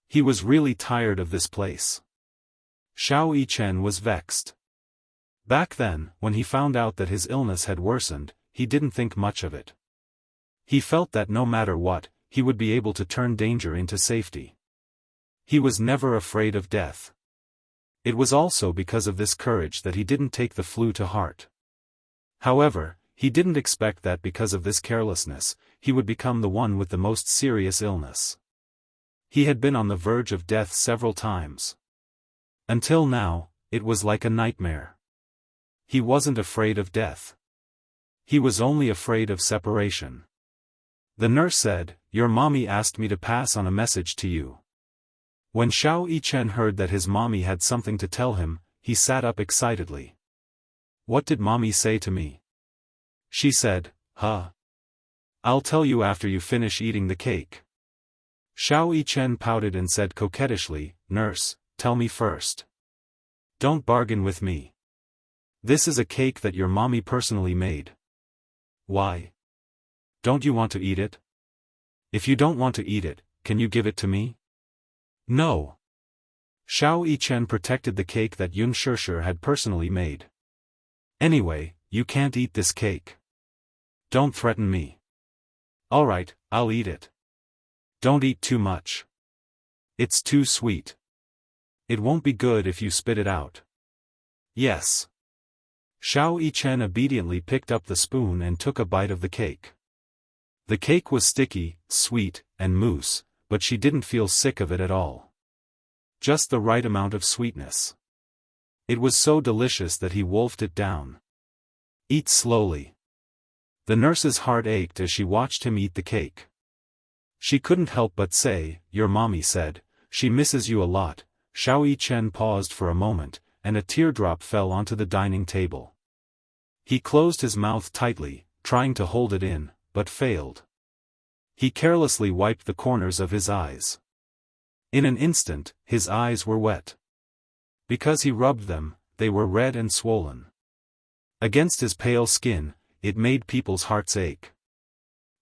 [SPEAKER 1] He was really tired of this place. Xiao Yichen was vexed. Back then, when he found out that his illness had worsened, he didn't think much of it. He felt that no matter what, he would be able to turn danger into safety. He was never afraid of death. It was also because of this courage that he didn't take the flu to heart. However, he didn't expect that because of this carelessness, he would become the one with the most serious illness. He had been on the verge of death several times. Until now, it was like a nightmare. He wasn't afraid of death. He was only afraid of separation. The nurse said, "Your mommy asked me to pass on a message to you." When Xiao Yichen heard that his mommy had something to tell him, he sat up excitedly. "What did mommy say to me?" She said, I'll tell you after you finish eating the cake." Xiao Yichen pouted and said coquettishly, "Nurse, tell me first. Don't bargain with me. This is a cake that your mommy personally made." "Why? Don't you want to eat it? If you don't want to eat it, can you give it to me?" "No." Xiao Yichen protected the cake that Yunshishir had personally made. "Anyway, you can't eat this cake. Don't threaten me." "Alright, I'll eat it. Don't eat too much. It's too sweet. It won't be good if you spit it out." "Yes." Xiao Yichen obediently picked up the spoon and took a bite of the cake. The cake was sticky, sweet, and mousse, but she didn't feel sick of it at all. Just the right amount of sweetness. It was so delicious that he wolfed it down. "Eat slowly." The nurse's heart ached as she watched him eat the cake. She couldn't help but say, "Your mommy said, she misses you a lot." Xiao Yichen paused for a moment, and a teardrop fell onto the dining table. He closed his mouth tightly, trying to hold it in, but failed. He carelessly wiped the corners of his eyes. In an instant, his eyes were wet. Because he rubbed them, they were red and swollen. Against his pale skin, it made people's hearts ache.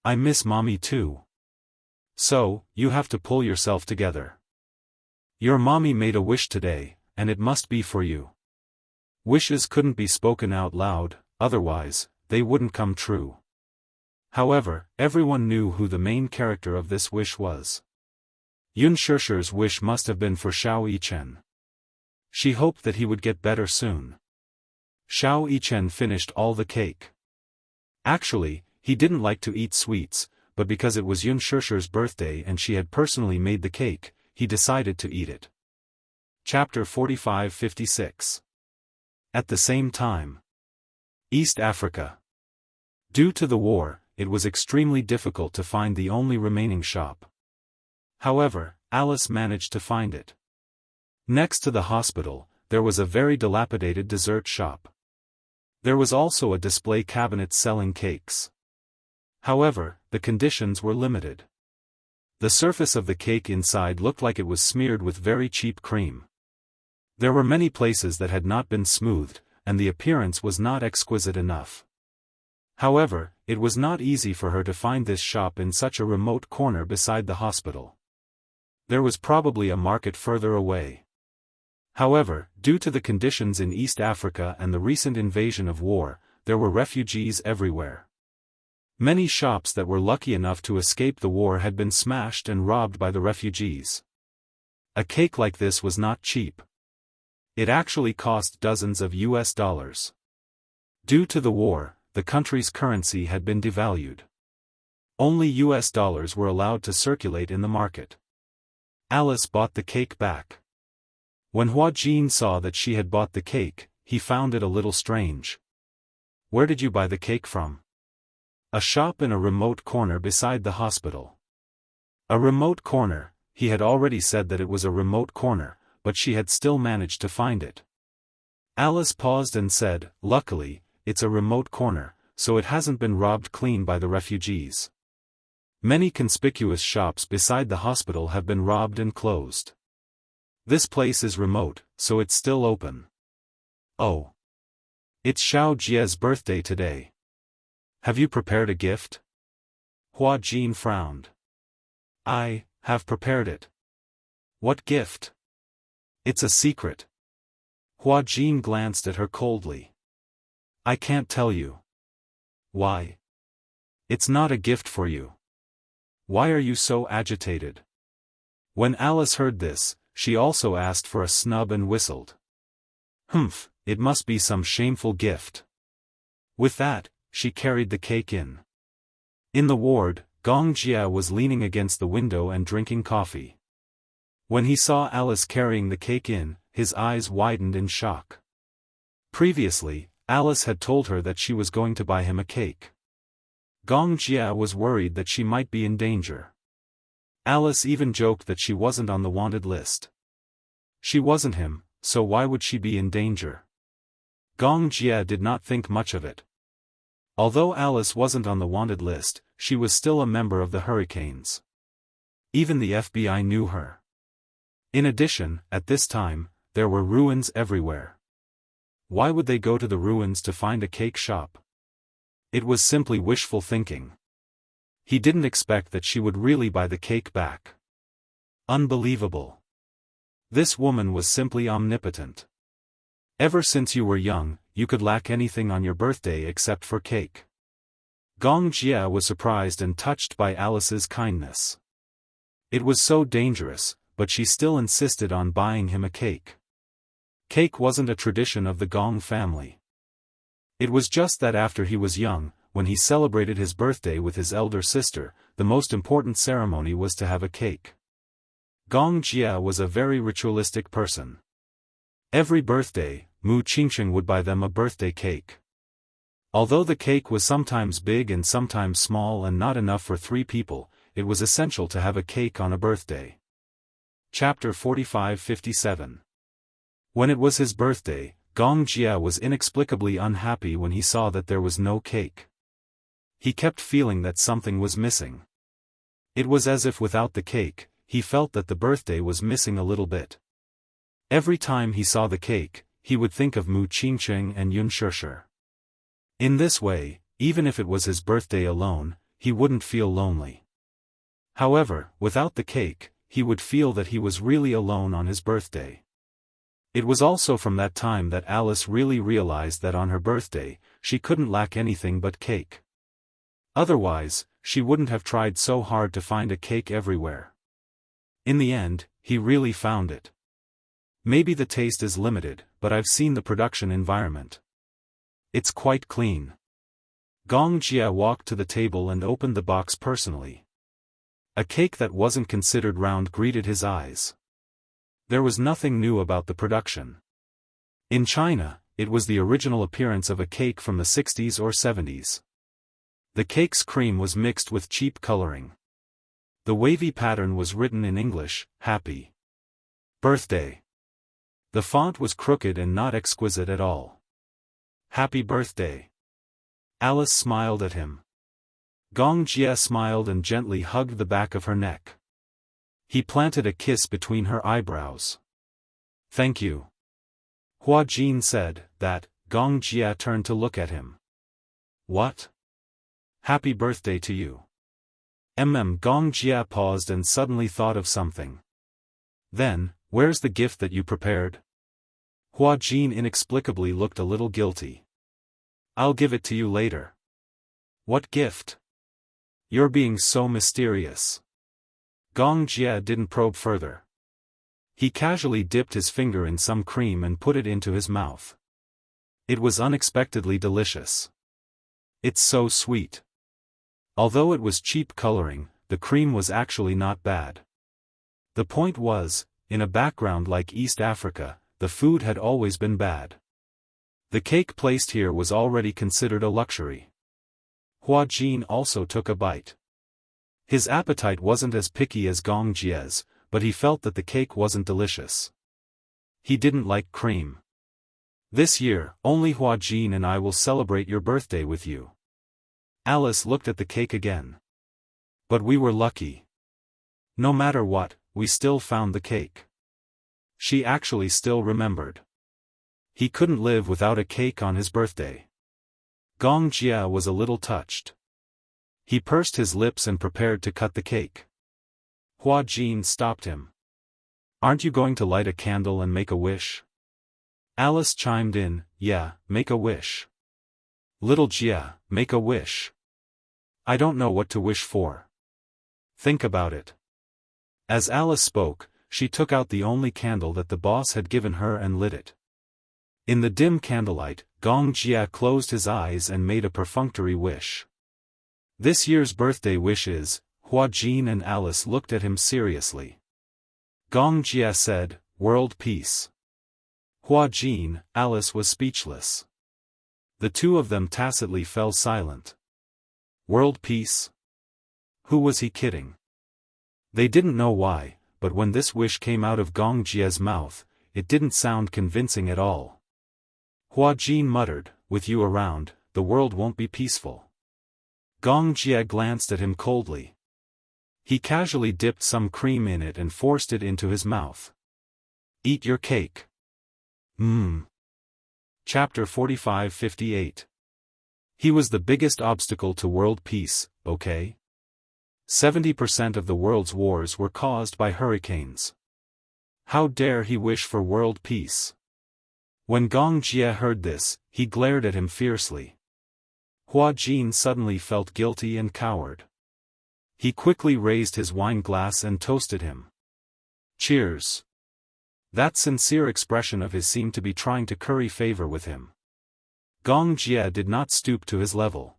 [SPEAKER 1] "I miss mommy too. So, you have to pull yourself together. Your mommy made a wish today, and it must be for you." Wishes couldn't be spoken out loud, otherwise, they wouldn't come true. However, everyone knew who the main character of this wish was. Yunshishir's wish must have been for Xiao Yichen. She hoped that he would get better soon. Xiao Yichen finished all the cake. Actually, he didn't like to eat sweets, but because it was Yunshishir's birthday and she had personally made the cake, he decided to eat it. Chapter 45-56. At the same time. East Africa. Due to the war, it was extremely difficult to find the only remaining shop. However, Alice managed to find it. Next to the hospital, there was a very dilapidated dessert shop. There was also a display cabinet selling cakes. However, the conditions were limited. The surface of the cake inside looked like it was smeared with very cheap cream. There were many places that had not been smoothed, and the appearance was not exquisite enough. However, it was not easy for her to find this shop in such a remote corner beside the hospital. There was probably a market further away. However, due to the conditions in East Africa and the recent invasion of war, there were refugees everywhere. Many shops that were lucky enough to escape the war had been smashed and robbed by the refugees. A cake like this was not cheap. It actually cost dozens of US dollars. Due to the war, the country's currency had been devalued. Only US dollars were allowed to circulate in the market. Alice bought the cake back. When Hua Jin saw that she had bought the cake, he found it a little strange. "Where did you buy the cake from?" "A shop in a remote corner beside the hospital." A remote corner, he had already said that it was a remote corner, but she had still managed to find it. Alice paused and said, "Luckily, it's a remote corner, so it hasn't been robbed clean by the refugees. Many conspicuous shops beside the hospital have been robbed and closed. This place is remote, so it's still open." "Oh. It's Xiao Jie's birthday today. Have you prepared a gift?" Hua Jin frowned. "I have prepared it." "What gift?" "It's a secret." Hua Jin glanced at her coldly. "I can't tell you." "Why?" "It's not a gift for you." "Why are you so agitated?" When Alice heard this, she also asked for a snub and whistled. "Humph, it must be some shameful gift." With that, she carried the cake in. In the ward, Gong Jia was leaning against the window and drinking coffee. When he saw Alice carrying the cake in, his eyes widened in shock. Previously, Alice had told her that she was going to buy him a cake. Gong Jia was worried that she might be in danger. Alice even joked that she wasn't on the wanted list. She wasn't him, so why would she be in danger? Gong Jia did not think much of it. Although Alice wasn't on the wanted list, she was still a member of the Hurricanes. Even the FBI knew her. In addition, at this time, there were ruins everywhere. Why would they go to the ruins to find a cake shop? It was simply wishful thinking. He didn't expect that she would really buy the cake back. Unbelievable. This woman was simply omnipotent. Ever since you were young, you could lack anything on your birthday except for cake. Gong Jia was surprised and touched by Alice's kindness. It was so dangerous, but she still insisted on buying him a cake. Cake wasn't a tradition of the Gong family. It was just that after he was young, when he celebrated his birthday with his elder sister, the most important ceremony was to have a cake. Gong Jia was a very ritualistic person. Every birthday, Mu Qingsheng would buy them a birthday cake. Although the cake was sometimes big and sometimes small and not enough for 3 people, it was essential to have a cake on a birthday. Chapter 45-57. When it was his birthday, Gong Jia was inexplicably unhappy when he saw that there was no cake. He kept feeling that something was missing. It was as if without the cake, he felt that the birthday was missing a little bit. Every time he saw the cake, he would think of Mu Qingsheng and Yun Shishir. In this way, even if it was his birthday alone, he wouldn't feel lonely. However, without the cake, he would feel that he was really alone on his birthday. It was also from that time that Alice really realized that on her birthday, she couldn't lack anything but cake. Otherwise, she wouldn't have tried so hard to find a cake everywhere. In the end, he really found it. Maybe the taste is limited, but I've seen the production environment. It's quite clean. Gong Jia walked to the table and opened the box personally. A cake that wasn't considered round greeted his eyes. There was nothing new about the production. In China, it was the original appearance of a cake from the 60s or 70s. The cake's cream was mixed with cheap coloring. The wavy pattern was written in English, Happy Birthday. The font was crooked and not exquisite at all. Happy birthday. Alice smiled at him. Gong Jia smiled and gently hugged the back of her neck. He planted a kiss between her eyebrows. Thank you. Hua Jin said that. Gong Jia turned to look at him. What? Happy birthday to you. Gong Jia paused and suddenly thought of something. Then, where's the gift that you prepared? Hua Jin inexplicably looked a little guilty. I'll give it to you later. What gift? You're being so mysterious. Gong Jia didn't probe further. He casually dipped his finger in some cream and put it into his mouth. It was unexpectedly delicious. It's so sweet. Although it was cheap coloring, the cream was actually not bad. The point was, in a background like East Africa, the food had always been bad. The cake placed here was already considered a luxury. Hua Jin also took a bite. His appetite wasn't as picky as Gong Jia's, but he felt that the cake wasn't delicious. He didn't like cream. This year, only Hua Jin and I will celebrate your birthday with you. Alice looked at the cake again. But we were lucky. No matter what, we still found the cake. She actually still remembered. He couldn't live without a cake on his birthday. Gong Jia was a little touched. He pursed his lips and prepared to cut the cake. Hua Jin stopped him. Aren't you going to light a candle and make a wish? Alice chimed in, yeah, make a wish. Little Jia, make a wish. I don't know what to wish for. Think about it. As Alice spoke, she took out the only candle that the boss had given her and lit it. In the dim candlelight, Gong Jia closed his eyes and made a perfunctory wish. This year's birthday wish is. Hua Jin and Alice looked at him seriously. Gong Jia said, world peace. Hua Jin, Alice was speechless. The two of them tacitly fell silent. World peace? Who was he kidding? They didn't know why, but when this wish came out of Gong Jia's mouth, it didn't sound convincing at all. Hua Jin muttered, with you around, the world won't be peaceful. Gong Jia glanced at him coldly. He casually dipped some cream in it and forced it into his mouth. Eat your cake. Chapter 45-58. He was the biggest obstacle to world peace, okay? 70% of the world's wars were caused by hurricanes. How dare he wish for world peace? When Gong Jia heard this, he glared at him fiercely. Hua Jin suddenly felt guilty and cowered. He quickly raised his wine glass and toasted him. Cheers. That sincere expression of his seemed to be trying to curry favor with him. Gong Jia did not stoop to his level.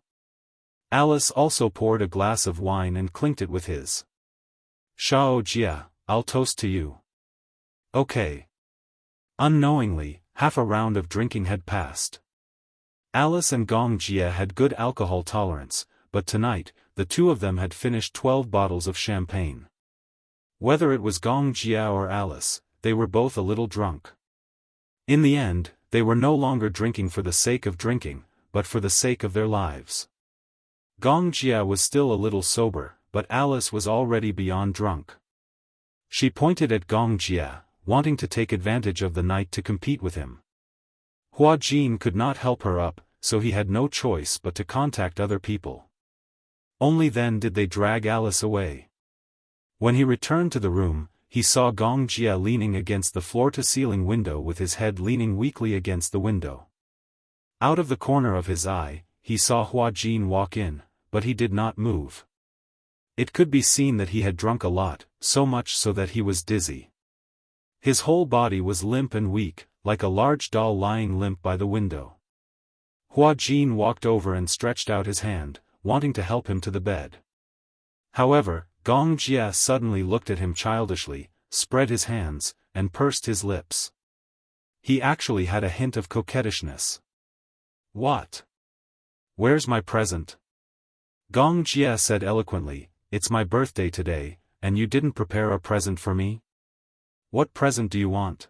[SPEAKER 1] Alice also poured a glass of wine and clinked it with his. Shao Jia, I'll toast to you. Okay. Unknowingly, half a round of drinking had passed. Alice and Gong Jia had good alcohol tolerance, but tonight, the two of them had finished 12 bottles of champagne. Whether it was Gong Jia or Alice, they were both a little drunk. In the end, they were no longer drinking for the sake of drinking, but for the sake of their lives. Gong Jia was still a little sober, but Alice was already beyond drunk. She pointed at Gong Jia, wanting to take advantage of the night to compete with him. Hua Jin could not help her up, so he had no choice but to contact other people. Only then did they drag Alice away. When he returned to the room, he saw Gong Jia leaning against the floor-to-ceiling window with his head leaning weakly against the window. Out of the corner of his eye, he saw Hua Jin walk in, but he did not move. It could be seen that he had drunk a lot, so much so that he was dizzy. His whole body was limp and weak, like a large doll lying limp by the window. Hua Jin walked over and stretched out his hand, wanting to help him to the bed. However, Gong Jia suddenly looked at him childishly, spread his hands, and pursed his lips. He actually had a hint of coquettishness. What? Where's my present? Gong Jia said eloquently, it's my birthday today, and you didn't prepare a present for me? What present do you want?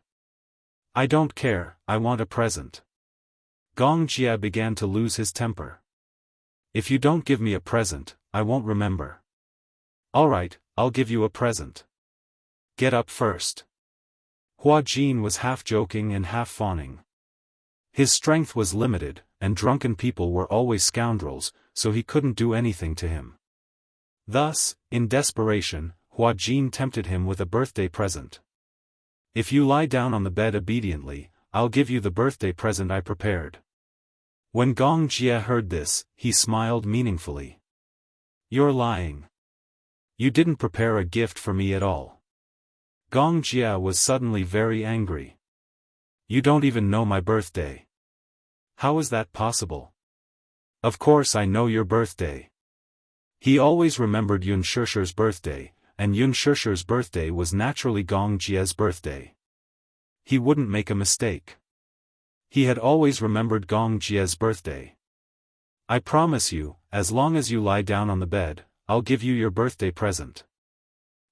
[SPEAKER 1] I don't care, I want a present. Gong Jia began to lose his temper. If you don't give me a present, I won't remember. Alright, I'll give you a present. Get up first. Hua Jin was half joking and half fawning. His strength was limited, and drunken people were always scoundrels, so he couldn't do anything to him. Thus, in desperation, Hua Jin tempted him with a birthday present. If you lie down on the bed obediently, I'll give you the birthday present I prepared. When Gong Jia heard this, he smiled meaningfully. You're lying. You didn't prepare a gift for me at all. Gong Jia was suddenly very angry. You don't even know my birthday. How is that possible? Of course I know your birthday. He always remembered Yun Shishir's birthday, and Yun Shishir's birthday was naturally Gong Jia's birthday. He wouldn't make a mistake. He had always remembered Gong Jia's birthday. I promise you, as long as you lie down on the bed, I'll give you your birthday present.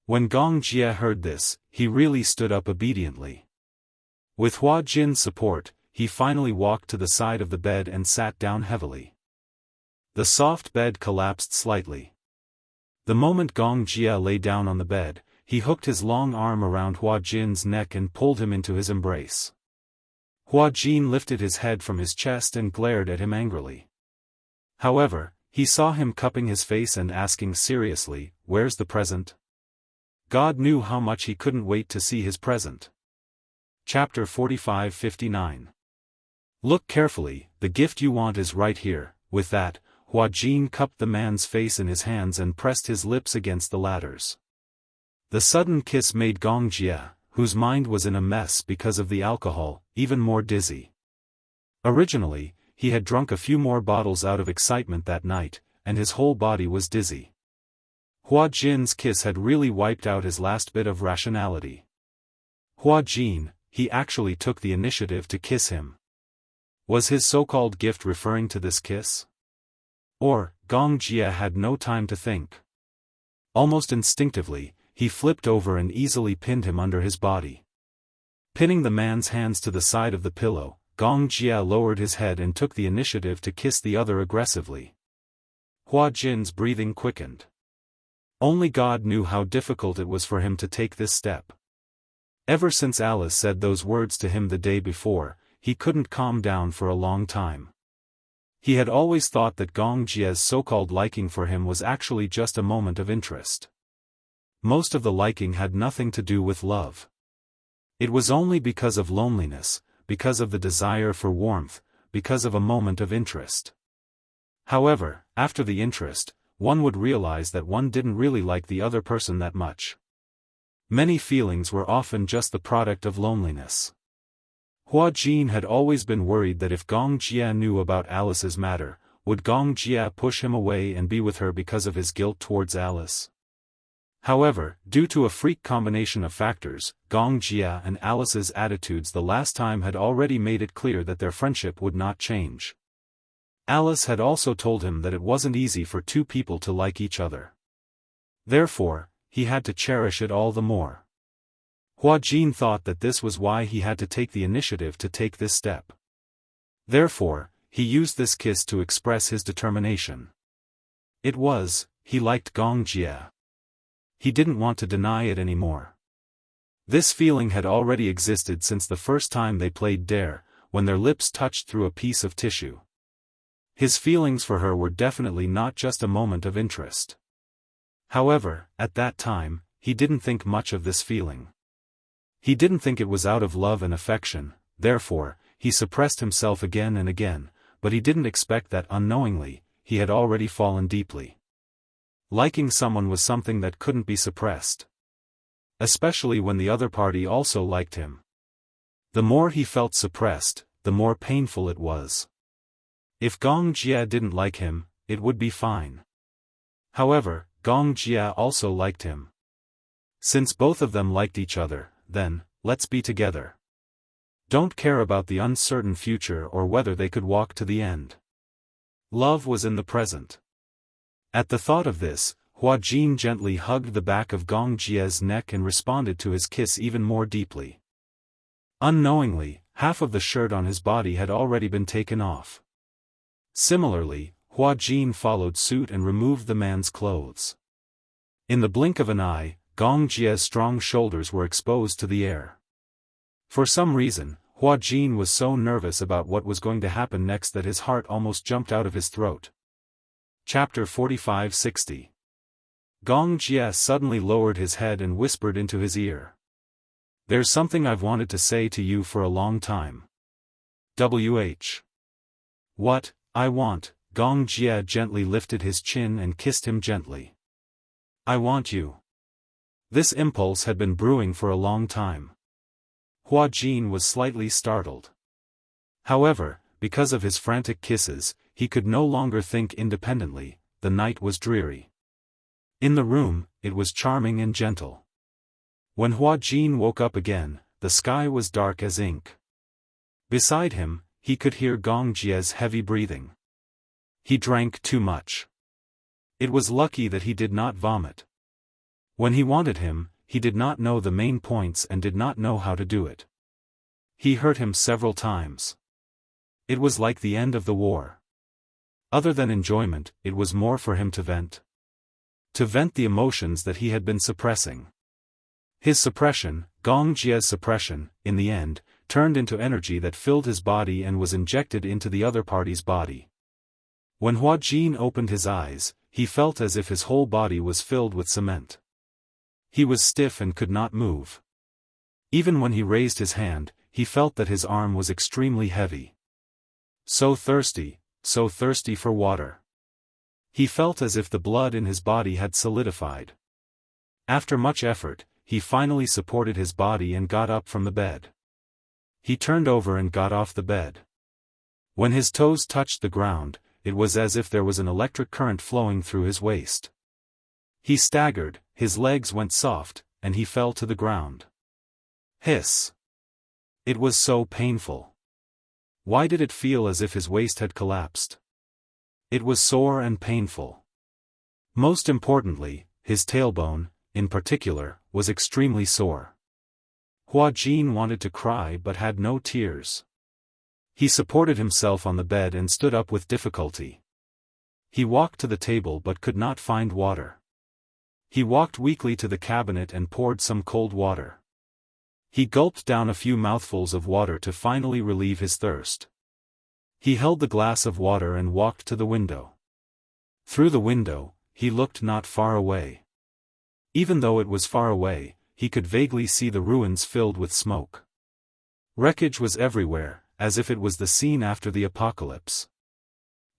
[SPEAKER 1] When Gong Jia heard this, he really stood up obediently. With Hua Jin's support, he finally walked to the side of the bed and sat down heavily. The soft bed collapsed slightly. The moment Gong Jia lay down on the bed, he hooked his long arm around Hua Jin's neck and pulled him into his embrace. Hua Jin lifted his head from his chest and glared at him angrily. However, he saw him cupping his face and asking seriously, "Where's the present?" God knew how much he couldn't wait to see his present. Chapter 45-59. Look carefully, the gift you want is right here. With that, Hua Jin cupped the man's face in his hands and pressed his lips against the latter's. The sudden kiss made Gong Jia, whose mind was in a mess because of the alcohol, even more dizzy. Originally, he had drunk a few more bottles out of excitement that night, and his whole body was dizzy. Hua Jin's kiss had really wiped out his last bit of rationality. Hua Jin, he actually took the initiative to kiss him. Was his so-called gift referring to this kiss? Or, Gong Jia had no time to think. Almost instinctively, he flipped over and easily pinned him under his body. Pinning the man's hands to the side of the pillow, Gong Jia lowered his head and took the initiative to kiss the other aggressively. Hua Jin's breathing quickened. Only God knew how difficult it was for him to take this step. Ever since Alice said those words to him the day before, he couldn't calm down for a long time. He had always thought that Gong Jia's so-called liking for him was actually just a moment of interest. Most of the liking had nothing to do with love. It was only because of loneliness, because of the desire for warmth, because of a moment of interest. However, after the interest, one would realize that one didn't really like the other person that much. Many feelings were often just the product of loneliness. Hua Jin had always been worried that if Gong Jia knew about Alice's matter, would Gong Jia push him away and be with her because of his guilt towards Alice. However, due to a freak combination of factors, Gong Jia and Alice's attitudes the last time had already made it clear that their friendship would not change. Alice had also told him that it wasn't easy for two people to like each other. Therefore, he had to cherish it all the more. Hua Jin thought that this was why he had to take the initiative to take this step. Therefore, he used this kiss to express his determination. He liked Gong Jia. He didn't want to deny it anymore. This feeling had already existed since the first time they played Dare, when their lips touched through a piece of tissue. His feelings for her were definitely not just a moment of interest. However, at that time, he didn't think much of this feeling. He didn't think it was out of love and affection, therefore, he suppressed himself again and again, but he didn't expect that unknowingly, he had already fallen deeply. Liking someone was something that couldn't be suppressed. Especially when the other party also liked him. The more he felt suppressed, the more painful it was. If Gong Jia didn't like him, it would be fine. However, Gong Jia also liked him. Since both of them liked each other, then, let's be together. Don't care about the uncertain future or whether they could walk to the end. Love was in the present. At the thought of this, Hua Jin gently hugged the back of Gong Jia's neck and responded to his kiss even more deeply. Unknowingly, half of the shirt on his body had already been taken off. Similarly, Hua Jin followed suit and removed the man's clothes. In the blink of an eye, Gong Jia's strong shoulders were exposed to the air. For some reason, Hua Jin was so nervous about what was going to happen next that his heart almost jumped out of his throat. Chapter 45-60. Gong Jia suddenly lowered his head and whispered into his ear. There's something I've wanted to say to you for a long time. What, I want, Gong Jia gently lifted his chin and kissed him gently. I want you. This impulse had been brewing for a long time. Hua Jin was slightly startled. However, because of his frantic kisses, he could no longer think independently. The night was dreary. In the room, it was charming and gentle. When Hua Jin woke up again, the sky was dark as ink. Beside him, he could hear Gong Jia's heavy breathing. He drank too much. It was lucky that he did not vomit. When he wanted him, he did not know the main points and did not know how to do it. He hurt him several times. It was like the end of the war. Other than enjoyment, it was more for him to vent. To vent the emotions that he had been suppressing. His suppression, Gong Jia's suppression, in the end, turned into energy that filled his body and was injected into the other party's body. When Hua Jin opened his eyes, he felt as if his whole body was filled with cement. He was stiff and could not move. Even when he raised his hand, he felt that his arm was extremely heavy. So thirsty for water. He felt as if the blood in his body had solidified. After much effort, he finally supported his body and got up from the bed. He turned over and got off the bed. When his toes touched the ground, it was as if there was an electric current flowing through his waist. He staggered, his legs went soft, and he fell to the ground. Hiss! It was so painful. Why did it feel as if his waist had collapsed? It was sore and painful. Most importantly, his tailbone, in particular, was extremely sore. Hua Jin wanted to cry but had no tears. He supported himself on the bed and stood up with difficulty. He walked to the table but could not find water. He walked weakly to the cabinet and poured some cold water. He gulped down a few mouthfuls of water to finally relieve his thirst. He held the glass of water and walked to the window. Through the window, he looked not far away. Even though it was far away, he could vaguely see the ruins filled with smoke. Wreckage was everywhere, as if it was the scene after the apocalypse.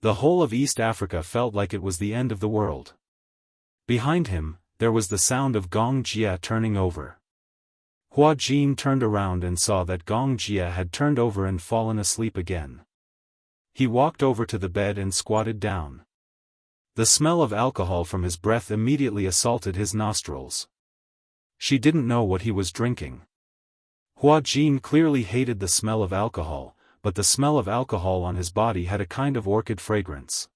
[SPEAKER 1] The whole of East Africa felt like it was the end of the world. Behind him, there was the sound of Gong Jia turning over. Hua Jin turned around and saw that Gong Jia had turned over and fallen asleep again. He walked over to the bed and squatted down. The smell of alcohol from his breath immediately assaulted his nostrils. She didn't know what he was drinking. Hua Jin clearly hated the smell of alcohol, but the smell of alcohol on his body had a kind of orchid fragrance.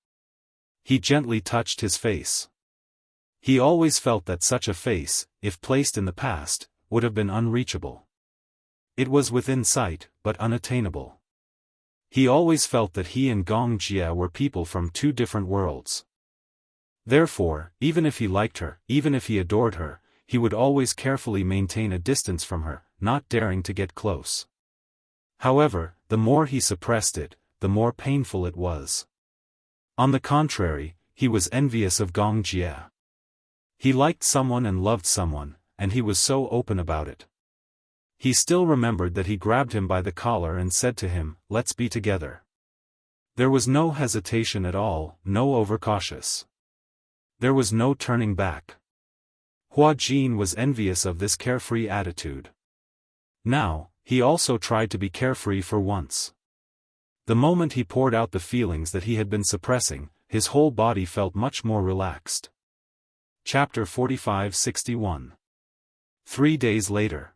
[SPEAKER 1] He gently touched his face. He always felt that such a face, if placed in the past, would have been unreachable. It was within sight, but unattainable. He always felt that he and Gong Jia were people from two different worlds. Therefore, even if he liked her, even if he adored her, he would always carefully maintain a distance from her, not daring to get close. However, the more he suppressed it, the more painful it was. On the contrary, he was envious of Gong Jia. He liked someone and loved someone, and he was so open about it. He still remembered that he grabbed him by the collar and said to him, "Let's be together." There was no hesitation at all, no overcautious. There was no turning back. Hua Jin was envious of this carefree attitude. Now, he also tried to be carefree for once. The moment he poured out the feelings that he had been suppressing, his whole body felt much more relaxed. Chapter 45-61. 3 days later.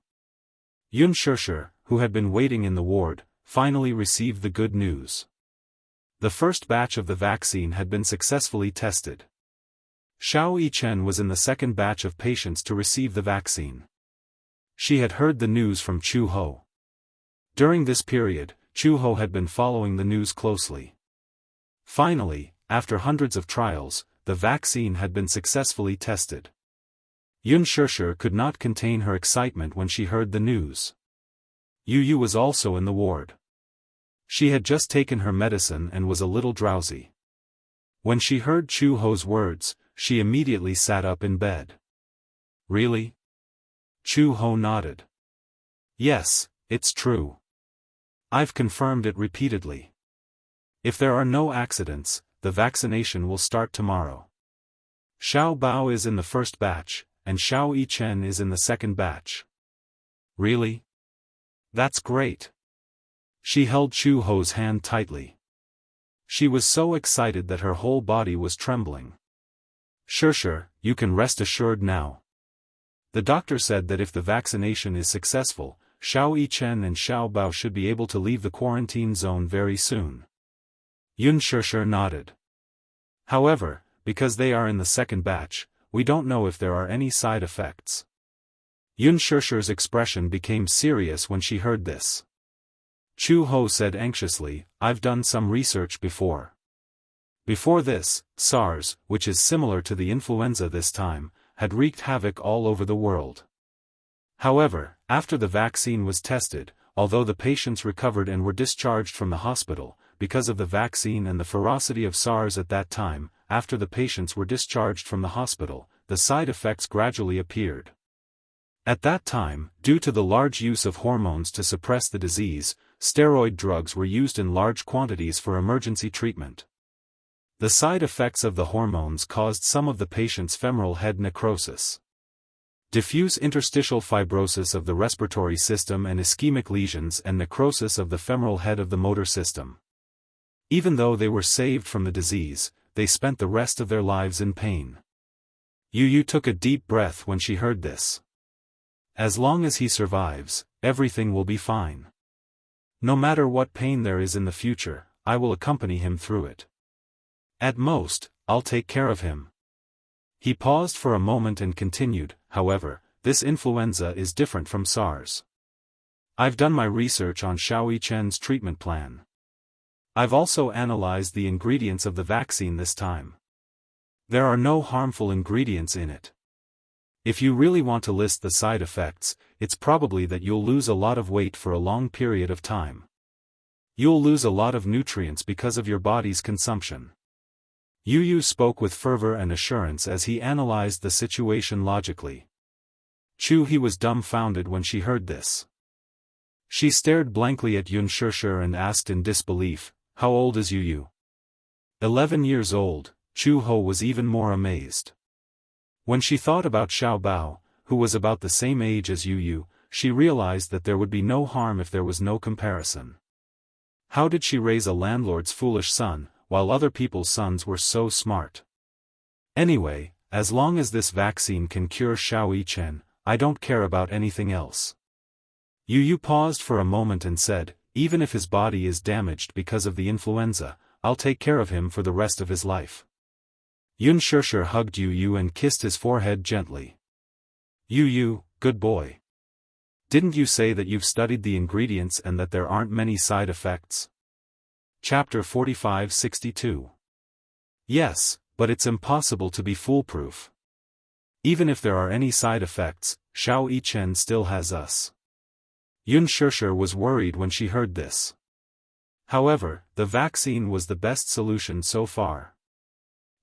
[SPEAKER 1] Xianxia, who had been waiting in the ward, finally received the good news. The first batch of the vaccine had been successfully tested. Xiao Yichen was in the second batch of patients to receive the vaccine. She had heard the news from Chu Ho. During this period, Chu Ho had been following the news closely. Finally, after hundreds of trials, the vaccine had been successfully tested. Xianxia could not contain her excitement when she heard the news. Yu was also in the ward. She had just taken her medicine and was a little drowsy. When she heard Chu Ho's words, she immediately sat up in bed. Really? Chu Ho nodded. Yes, it's true. I've confirmed it repeatedly. If there are no accidents, the vaccination will start tomorrow. Xiao Bao is in the first batch, and Xiao Yichen is in the second batch. Really? That's great. She held Chu Ho's hand tightly. She was so excited that her whole body was trembling. Xianxia, you can rest assured now. The doctor said that if the vaccination is successful, Xiao Yichen and Xiao Bao should be able to leave the quarantine zone very soon. Xianxia nodded. However, because they are in the second batch, we don't know if there are any side effects. Xianxia's expression became serious when she heard this. Chu Ho said anxiously, I've done some research before. Before this, SARS, which is similar to the influenza this time, had wreaked havoc all over the world. However, after the vaccine was tested, although the patients recovered and were discharged from the hospital, because of the vaccine and the ferocity of SARS at that time, after the patients were discharged from the hospital, the side effects gradually appeared. At that time, due to the large use of hormones to suppress the disease, steroid drugs were used in large quantities for emergency treatment. The side effects of the hormones caused some of the patients' femoral head necrosis, diffuse interstitial fibrosis of the respiratory system and ischemic lesions and necrosis of the femoral head of the motor system. Even though they were saved from the disease, they spent the rest of their lives in pain. Yu took a deep breath when she heard this. As long as he survives, everything will be fine. No matter what pain there is in the future, I will accompany him through it. At most, I'll take care of him. He paused for a moment and continued, however, this influenza is different from SARS. I've done my research on Xiao Yichen's treatment plan. I've also analyzed the ingredients of the vaccine this time. There are no harmful ingredients in it. If you really want to list the side effects, it's probably that you'll lose a lot of weight for a long period of time. You'll lose a lot of nutrients because of your body's consumption. Yu spoke with fervor and assurance as he analyzed the situation logically. He was dumbfounded when she heard this. She stared blankly at Xianxia and asked in disbelief, how old is Yu? 11 years old. Chu Ho was even more amazed. When she thought about Xiao Bao, who was about the same age as Yu, she realized that there would be no harm if there was no comparison. How did she raise a landlord's foolish son, while other people's sons were so smart? Anyway, as long as this vaccine can cure Xiao Yichen, I don't care about anything else. Yu paused for a moment and said, even if his body is damaged because of the influenza, I'll take care of him for the rest of his life. Xianxia hugged Yu and kissed his forehead gently. Yu, good boy. Didn't you say that you've studied the ingredients and that there aren't many side effects? Chapter 45-62. Yes, but it's impossible to be foolproof. Even if there are any side effects, Xiao Yichen still has us. Xianxia was worried when she heard this. However, the vaccine was the best solution so far.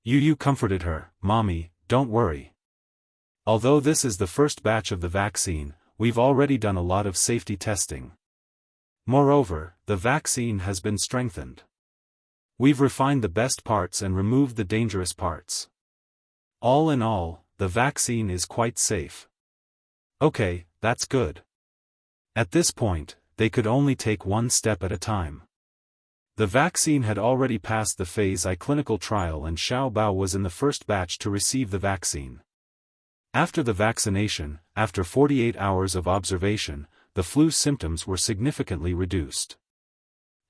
[SPEAKER 1] Yu comforted her, Mommy, don't worry. Although this is the first batch of the vaccine, we've already done a lot of safety testing. Moreover, the vaccine has been strengthened. We've refined the best parts and removed the dangerous parts. All in all, the vaccine is quite safe. Okay, that's good. At this point, they could only take one step at a time. The vaccine had already passed the phase I clinical trial and Xiao Bao was in the first batch to receive the vaccine. After the vaccination, after 48 hours of observation, the flu symptoms were significantly reduced.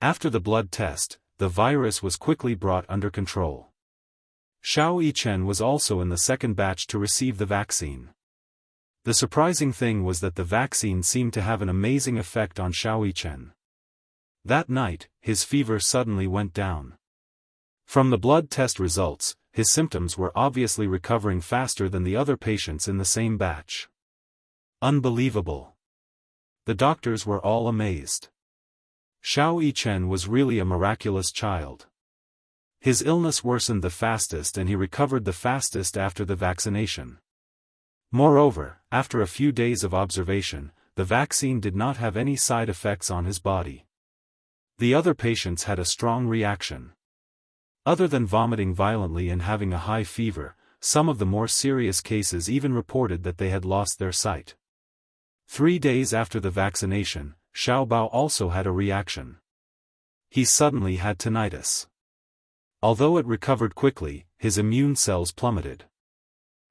[SPEAKER 1] After the blood test, the virus was quickly brought under control. Xiao Yichen was also in the second batch to receive the vaccine. The surprising thing was that the vaccine seemed to have an amazing effect on Xiao Yichen. That night, his fever suddenly went down. From the blood test results, his symptoms were obviously recovering faster than the other patients in the same batch. Unbelievable. The doctors were all amazed. Xiao Yichen was really a miraculous child. His illness worsened the fastest and he recovered the fastest after the vaccination. Moreover, after a few days of observation, the vaccine did not have any side effects on his body. The other patients had a strong reaction. Other than vomiting violently and having a high fever, some of the more serious cases even reported that they had lost their sight. 3 days after the vaccination, Xiao Bao also had a reaction. He suddenly had tinnitus. Although it recovered quickly, his immune cells plummeted.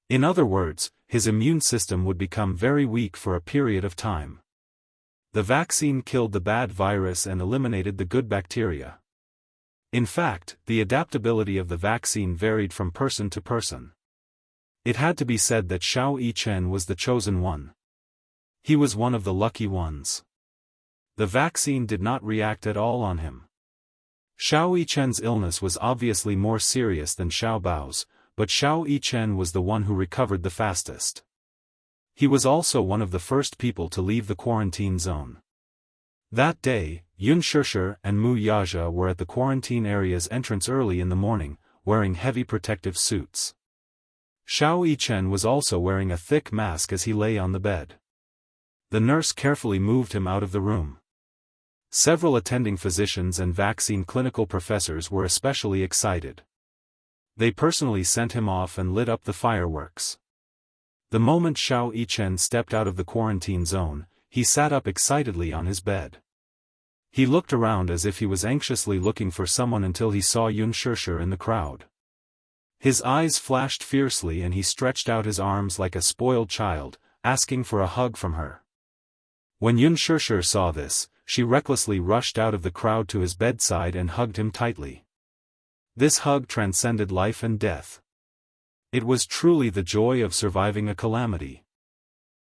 [SPEAKER 1] In other words, his immune system would become very weak for a period of time. The vaccine killed the bad virus and eliminated the good bacteria. In fact, the adaptability of the vaccine varied from person to person. It had to be said that Xiao Yichen was the chosen one. He was one of the lucky ones. The vaccine did not react at all on him. Xiao Yichen's illness was obviously more serious than Xiao Bao's, but Xiao Yichen was the one who recovered the fastest. He was also one of the first people to leave the quarantine zone. That day, Yun Shishir and Mu Yaja were at the quarantine area's entrance early in the morning, wearing heavy protective suits. Xiao Yichen was also wearing a thick mask as he lay on the bed. The nurse carefully moved him out of the room. Several attending physicians and vaccine clinical professors were especially excited. They personally sent him off and lit up the fireworks. The moment Xiao Yichen stepped out of the quarantine zone, he sat up excitedly on his bed. He looked around as if he was anxiously looking for someone until he saw Yun Shishir in the crowd. His eyes flashed fiercely and he stretched out his arms like a spoiled child, asking for a hug from her. When Yun Shishir saw this, she recklessly rushed out of the crowd to his bedside and hugged him tightly. This hug transcended life and death. It was truly the joy of surviving a calamity.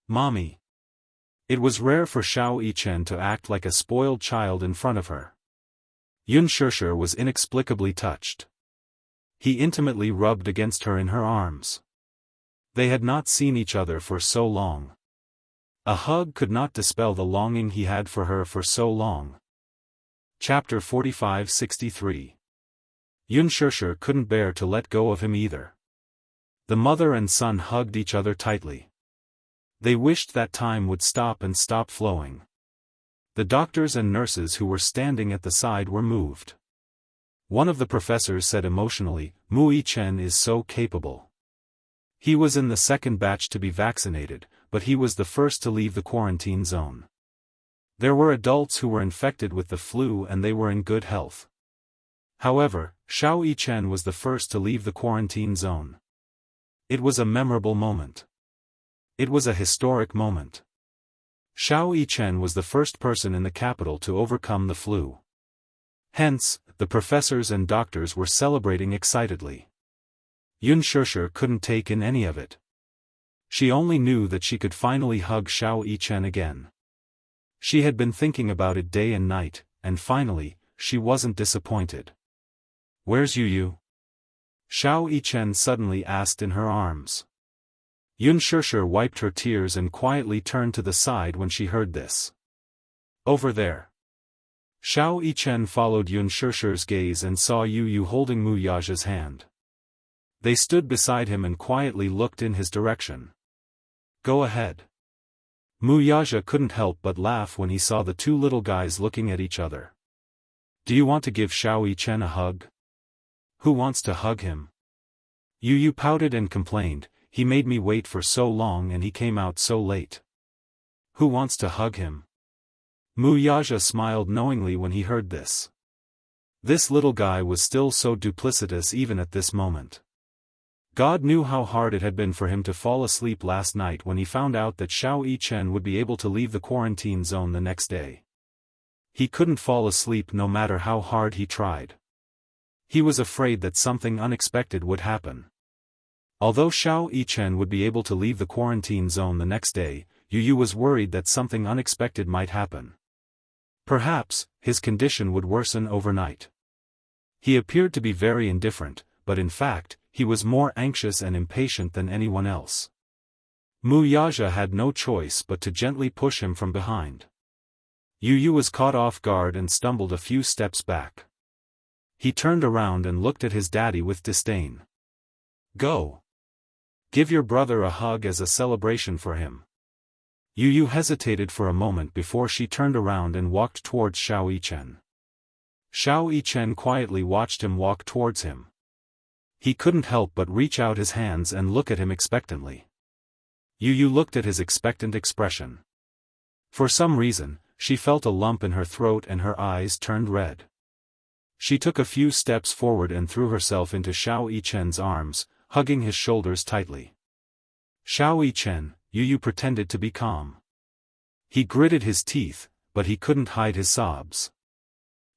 [SPEAKER 1] Mommy. It was rare for Xiao Yichen to act like a spoiled child in front of her. Yun Shishir was inexplicably touched. He intimately rubbed against her in her arms. They had not seen each other for so long. A hug could not dispel the longing he had for her for so long. Chapter 45-63. Yun Shishir couldn't bear to let go of him either. The mother and son hugged each other tightly. They wished that time would stop and stop flowing. The doctors and nurses who were standing at the side were moved. One of the professors said emotionally, "Mu Yichen is so capable. He was in the second batch to be vaccinated, but he was the first to leave the quarantine zone. There were adults who were infected with the flu and they were in good health. However, Xiao Yichen was the first to leave the quarantine zone." It was a memorable moment. It was a historic moment. Xiao Yichen was the first person in the capital to overcome the flu. Hence, the professors and doctors were celebrating excitedly. Yun Shishir couldn't take in any of it. She only knew that she could finally hug Xiao Yichen again. She had been thinking about it day and night, and finally, she wasn't disappointed. "Where's Yu?" Xiao Yichen suddenly asked in her arms. Yun Shishir wiped her tears and quietly turned to the side when she heard this. "Over there." Xiao Yichen followed Yun Shishir's gaze and saw Yu holding Mu Yaja's hand. They stood beside him and quietly looked in his direction. "Go ahead." Mu Yaja couldn't help but laugh when he saw the two little guys looking at each other. "Do you want to give Xiao Yichen a hug?" "Who wants to hug him?" Yu pouted and complained, "He made me wait for so long and he came out so late." "Who wants to hug him?" Mu Yaja smiled knowingly when he heard this. This little guy was still so duplicitous even at this moment. God knew how hard it had been for him to fall asleep last night when he found out that Xiao Yichen would be able to leave the quarantine zone the next day. He couldn't fall asleep no matter how hard he tried. He was afraid that something unexpected would happen. Although Xiao Yichen would be able to leave the quarantine zone the next day, Yu was worried that something unexpected might happen. Perhaps, his condition would worsen overnight. He appeared to be very indifferent, but in fact, he was more anxious and impatient than anyone else. Mu Yaja had no choice but to gently push him from behind. Yu was caught off guard and stumbled a few steps back. He turned around and looked at his daddy with disdain. Go. Give your brother a hug as a celebration for him. Yu hesitated for a moment before she turned around and walked towards Xiao Yichen. Xiao Yichen quietly watched him walk towards him. He couldn't help but reach out his hands and look at him expectantly. Yu looked at his expectant expression. For some reason, she felt a lump in her throat and her eyes turned red. She took a few steps forward and threw herself into Xiao Yichen's arms, hugging his shoulders tightly. Xiao Yichen, Yu pretended to be calm. He gritted his teeth, but he couldn't hide his sobs.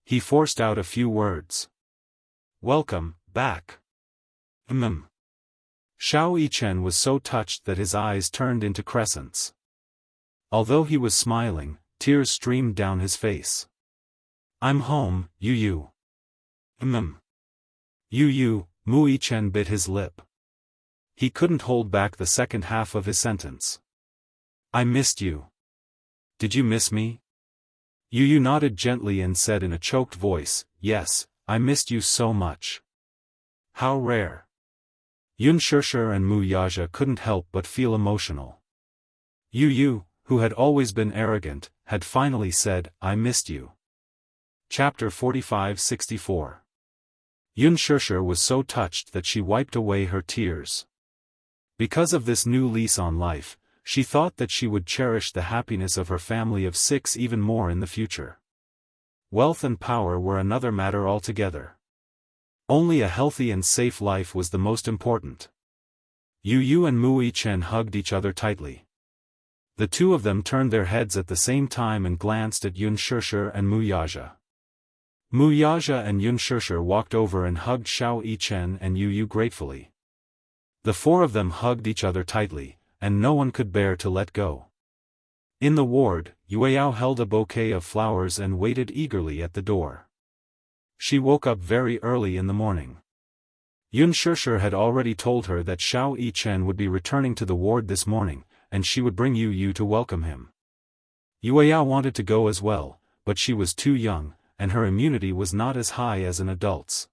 [SPEAKER 1] He forced out a few words. Welcome, back. Xiao Yichen was so touched that his eyes turned into crescents. Although he was smiling, tears streamed down his face. I'm home, Yu. Yu, Mu Yichen bit his lip. He couldn't hold back the second half of his sentence. I missed you. Did you miss me? Yu nodded gently and said in a choked voice, yes, I missed you so much. How rare. Unspoken and Mu Yaja couldn't help but feel emotional. Yu, who had always been arrogant, had finally said, I missed you. Chapter 45-64. Unspoken was so touched that she wiped away her tears. Because of this new lease on life, she thought that she would cherish the happiness of her family of 6 even more in the future. Wealth and power were another matter altogether. Only a healthy and safe life was the most important. Yu and Mu Yichen hugged each other tightly. The two of them turned their heads at the same time and glanced at Unspoken and Mu Yaja. Mu Yaja and Unspoken walked over and hugged Xiao Yichen and Yu gratefully. The 4 of them hugged each other tightly, and no one could bear to let go. In the ward, Yueyao held a bouquet of flowers and waited eagerly at the door. She woke up very early in the morning. Unspoken had already told her that Xiao Yichen would be returning to the ward this morning, and she would bring Yu to welcome him. Yueyao wanted to go as well, but she was too young, and her immunity was not as high as an adult's.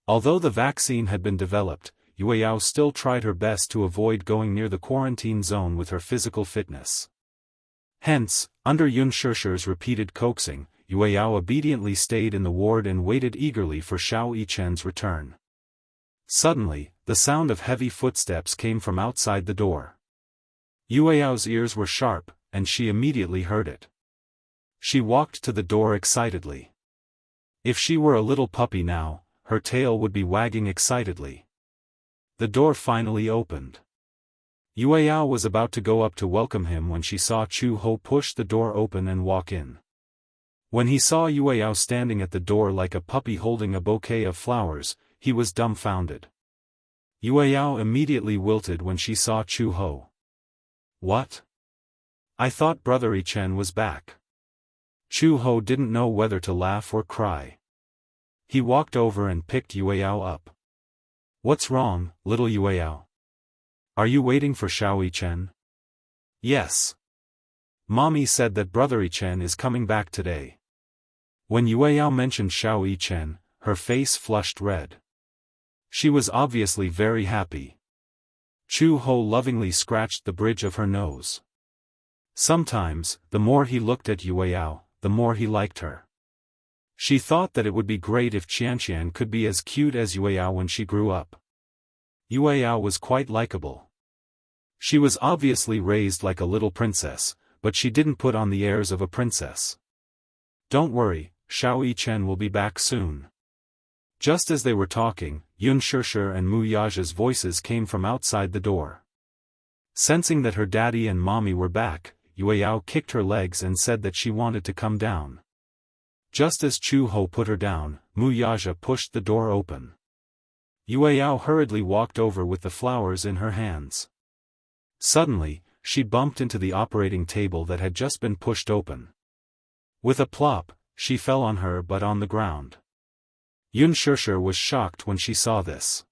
[SPEAKER 1] Although the vaccine had been developed, Yueyao still tried her best to avoid going near the quarantine zone with her physical fitness. Hence, under Unspoken's repeated coaxing, Yueyao obediently stayed in the ward and waited eagerly for Xiao Yichen's return. Suddenly, the sound of heavy footsteps came from outside the door. Yueyao's ears were sharp, and she immediately heard it. She walked to the door excitedly. If she were a little puppy now, her tail would be wagging excitedly. The door finally opened. Yueyao was about to go up to welcome him when she saw Chu Ho push the door open and walk in. When he saw Yueyao standing at the door like a puppy holding a bouquet of flowers, he was dumbfounded. Yueyao immediately wilted when she saw Chu Ho. What? I thought Brother Yichen was back. Chu Ho didn't know whether to laugh or cry. He walked over and picked Yueyao up. What's wrong, little Yueyao? Are you waiting for Xiao Yichen? Yes. Mommy said that Brother Yichen is coming back today. When Yueyao mentioned Xiao Yichen, her face flushed red. She was obviously very happy. Chu Ho lovingly scratched the bridge of her nose. Sometimes, the more he looked at Yueyao, the more he liked her. She thought that it would be great if Xianxian could be as cute as Yueyao when she grew up. Yueyao was quite likable. She was obviously raised like a little princess, but she didn't put on the airs of a princess. Don't worry, Xiao Yichen will be back soon. Just as they were talking, Xianxia and Wuxia's voices came from outside the door. Sensing that her daddy and mommy were back, Yueyao kicked her legs and said that she wanted to come down. Just as Chu Ho put her down, Wuxia pushed the door open. Yueyao hurriedly walked over with the flowers in her hands. Suddenly, she bumped into the operating table that had just been pushed open. With a plop, she fell on her but on the ground. Xianxia was shocked when she saw this.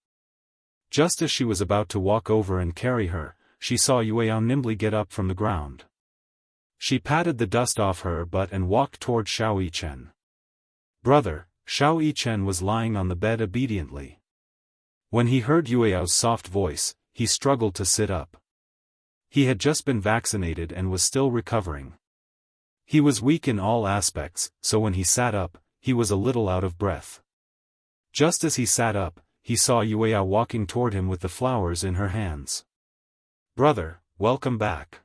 [SPEAKER 1] Just as she was about to walk over and carry her, she saw Yueyao nimbly get up from the ground. She patted the dust off her butt and walked toward Xiao Yichen. Brother, Xiao Yichen was lying on the bed obediently. When he heard Yueyao's soft voice, he struggled to sit up. He had just been vaccinated and was still recovering. He was weak in all aspects, so when he sat up, he was a little out of breath. Just as he sat up, he saw Yueyao walking toward him with the flowers in her hands. Brother, welcome back.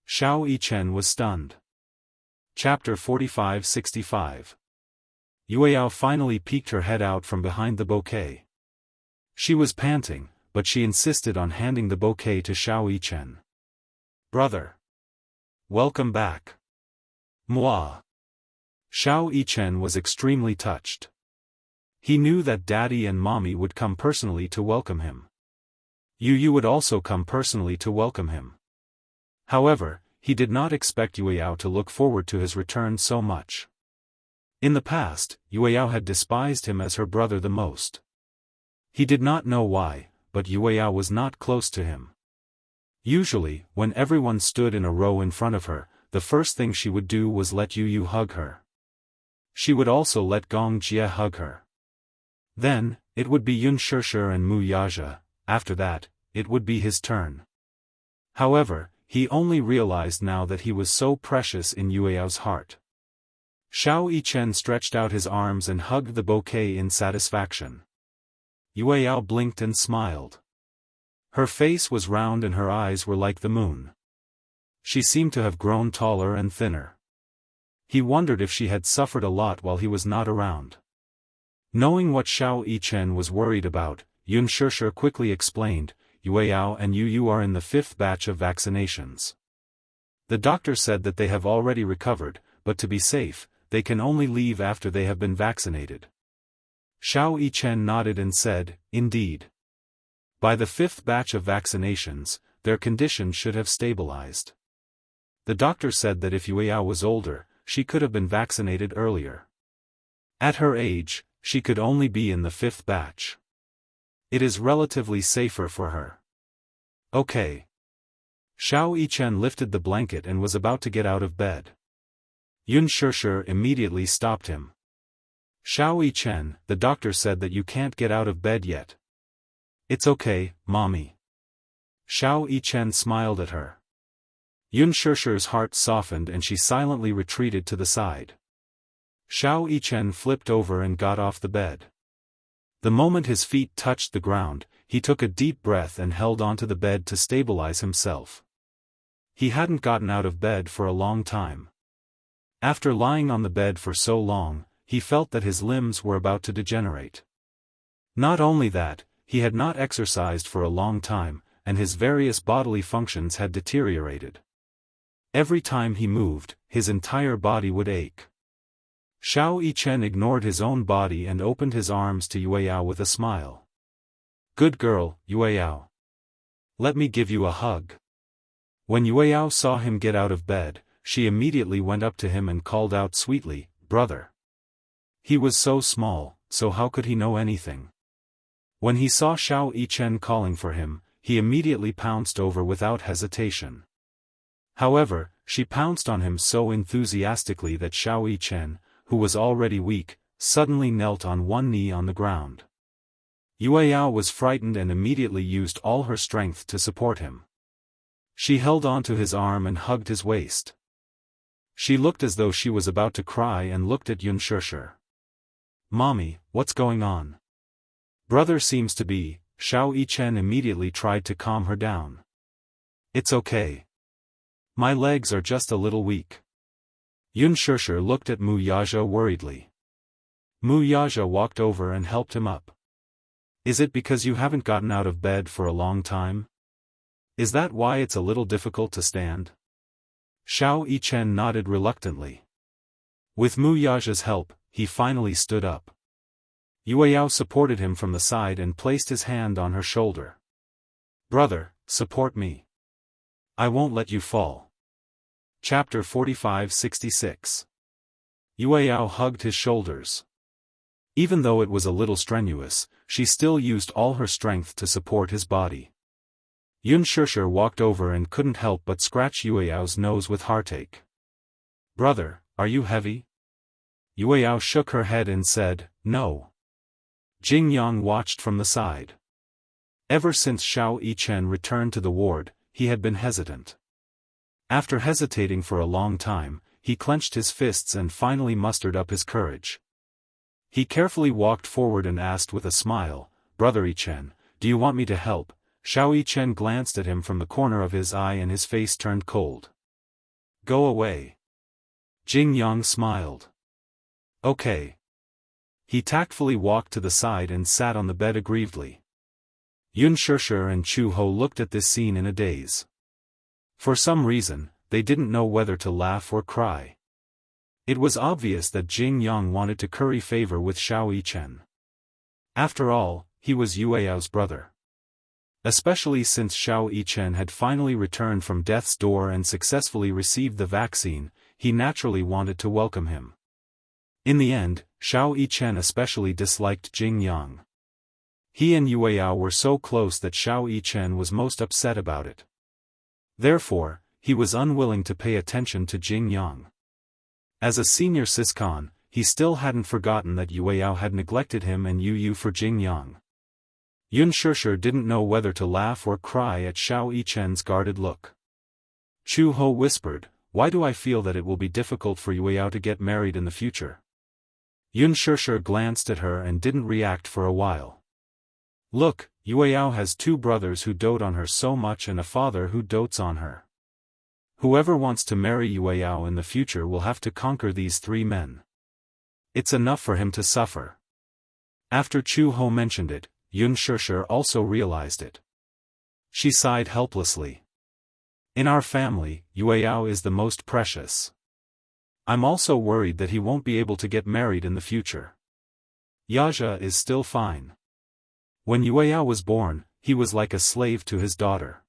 [SPEAKER 1] Xiao Yichen was stunned. Chapter 45-65. Yueyao finally peeked her head out from behind the bouquet. She was panting, but she insisted on handing the bouquet to Xiao Yichen. Brother. Welcome back. Moi. Xiao Yichen was extremely touched. He knew that Daddy and Mommy would come personally to welcome him. Yu would also come personally to welcome him. However, he did not expect Yueyao to look forward to his return so much. In the past, Yueyao had despised him as her brother the most. He did not know why, but Yueyao was not close to him. Usually, when everyone stood in a row in front of her, the first thing she would do was let Yu hug her. She would also let Gong Jia hug her. Then, it would be Xianxia and Wuxia. After that, it would be his turn. However, he only realized now that he was so precious in Yueyao's heart. Xiao Yichen stretched out his arms and hugged the bouquet in satisfaction. Yueyao blinked and smiled. Her face was round and her eyes were like the moon. She seemed to have grown taller and thinner. He wondered if she had suffered a lot while he was not around. Knowing what Xiao Yichen was worried about, Xianxia quickly explained, Yueyao and Yu are in the 5th batch of vaccinations. The doctor said that they have already recovered, but to be safe, they can only leave after they have been vaccinated. Xiao Yichen nodded and said, indeed. By the 5th batch of vaccinations, their condition should have stabilized. The doctor said that if Yueyao was older, she could have been vaccinated earlier. At her age, she could only be in the 5th batch. It is relatively safer for her. Okay. Xiao Yichen lifted the blanket and was about to get out of bed. Xianxia immediately stopped him. Xiao Yichen, the doctor said that you can't get out of bed yet. It's okay, Mommy. Xiao Yichen smiled at her. Xianxia's heart softened and she silently retreated to the side. Xiao Yichen flipped over and got off the bed. The moment his feet touched the ground, he took a deep breath and held onto the bed to stabilize himself. He hadn't gotten out of bed for a long time. After lying on the bed for so long, he felt that his limbs were about to degenerate. Not only that, he had not exercised for a long time, and his various bodily functions had deteriorated. Every time he moved, his entire body would ache. Xiao Yichen ignored his own body and opened his arms to Yueyao with a smile. Good girl, Yueyao. Let me give you a hug. When Yueyao saw him get out of bed, she immediately went up to him and called out sweetly, brother. He was so small, so how could he know anything? When he saw Xiao Yichen calling for him, he immediately pounced over without hesitation. However, she pounced on him so enthusiastically that Xiao Yichen, who was already weak, suddenly knelt on one knee on the ground. Yueyao was frightened and immediately used all her strength to support him. She held onto his arm and hugged his waist. She looked as though she was about to cry and looked at Xianxia. Mommy, what's going on? Brother seems to be. Xiao Yichen immediately tried to calm her down. It's okay. My legs are just a little weak. Xianxia looked at Wuxia worriedly. Wuxia walked over and helped him up. Is it because you haven't gotten out of bed for a long time? Is that why it's a little difficult to stand? Xiao Yichen nodded reluctantly. With Mu Yaja's help, he finally stood up. Yueyao supported him from the side and placed his hand on her shoulder. Brother, support me. I won't let you fall. Chapter 45-66. Yueyao hugged his shoulders. Even though it was a little strenuous, she still used all her strength to support his body. Yun Shishir walked over and couldn't help but scratch Yueyao's nose with heartache. Brother, are you heavy? Yueyao shook her head and said, no. Jing Yang watched from the side. Ever since Xiao Yichen returned to the ward, he had been hesitant. After hesitating for a long time, he clenched his fists and finally mustered up his courage. He carefully walked forward and asked with a smile, Brother Yichen, do you want me to help? Xiao Yichen glanced at him from the corner of his eye and his face turned cold. Go away. Jing Yang smiled. Okay. He tactfully walked to the side and sat on the bed aggrievedly. Yun Shishir and Chu Ho looked at this scene in a daze. For some reason, they didn't know whether to laugh or cry. It was obvious that Jing Yang wanted to curry favor with Xiao Yichen. After all, he was Yueyao's brother. Especially since Xiao Yichen had finally returned from death's door and successfully received the vaccine, he naturally wanted to welcome him. In the end, Xiao Yichen especially disliked Jing Yang. He and Yueyao were so close that Xiao Yichen was most upset about it. Therefore, he was unwilling to pay attention to Jing Yang. As a senior Siscon, he still hadn't forgotten that Yueyao had neglected him and Yu for Jing Yang. Yun Shishir didn't know whether to laugh or cry at Xiao Yichen's guarded look. Chu Ho whispered, why do I feel that it will be difficult for Yueyao to get married in the future? Yun Shishir glanced at her and didn't react for a while. Look, Yueyao has two brothers who dote on her so much and a father who dotes on her. Whoever wants to marry Yueyao in the future will have to conquer these three men. It's enough for him to suffer. After Chu Ho mentioned it, Yun Shishir also realized it. She sighed helplessly. In our family, Yueyao is the most precious. I'm also worried that he won't be able to get married in the future. Yaja is still fine. When Yueyao was born, he was like a slave to his daughter.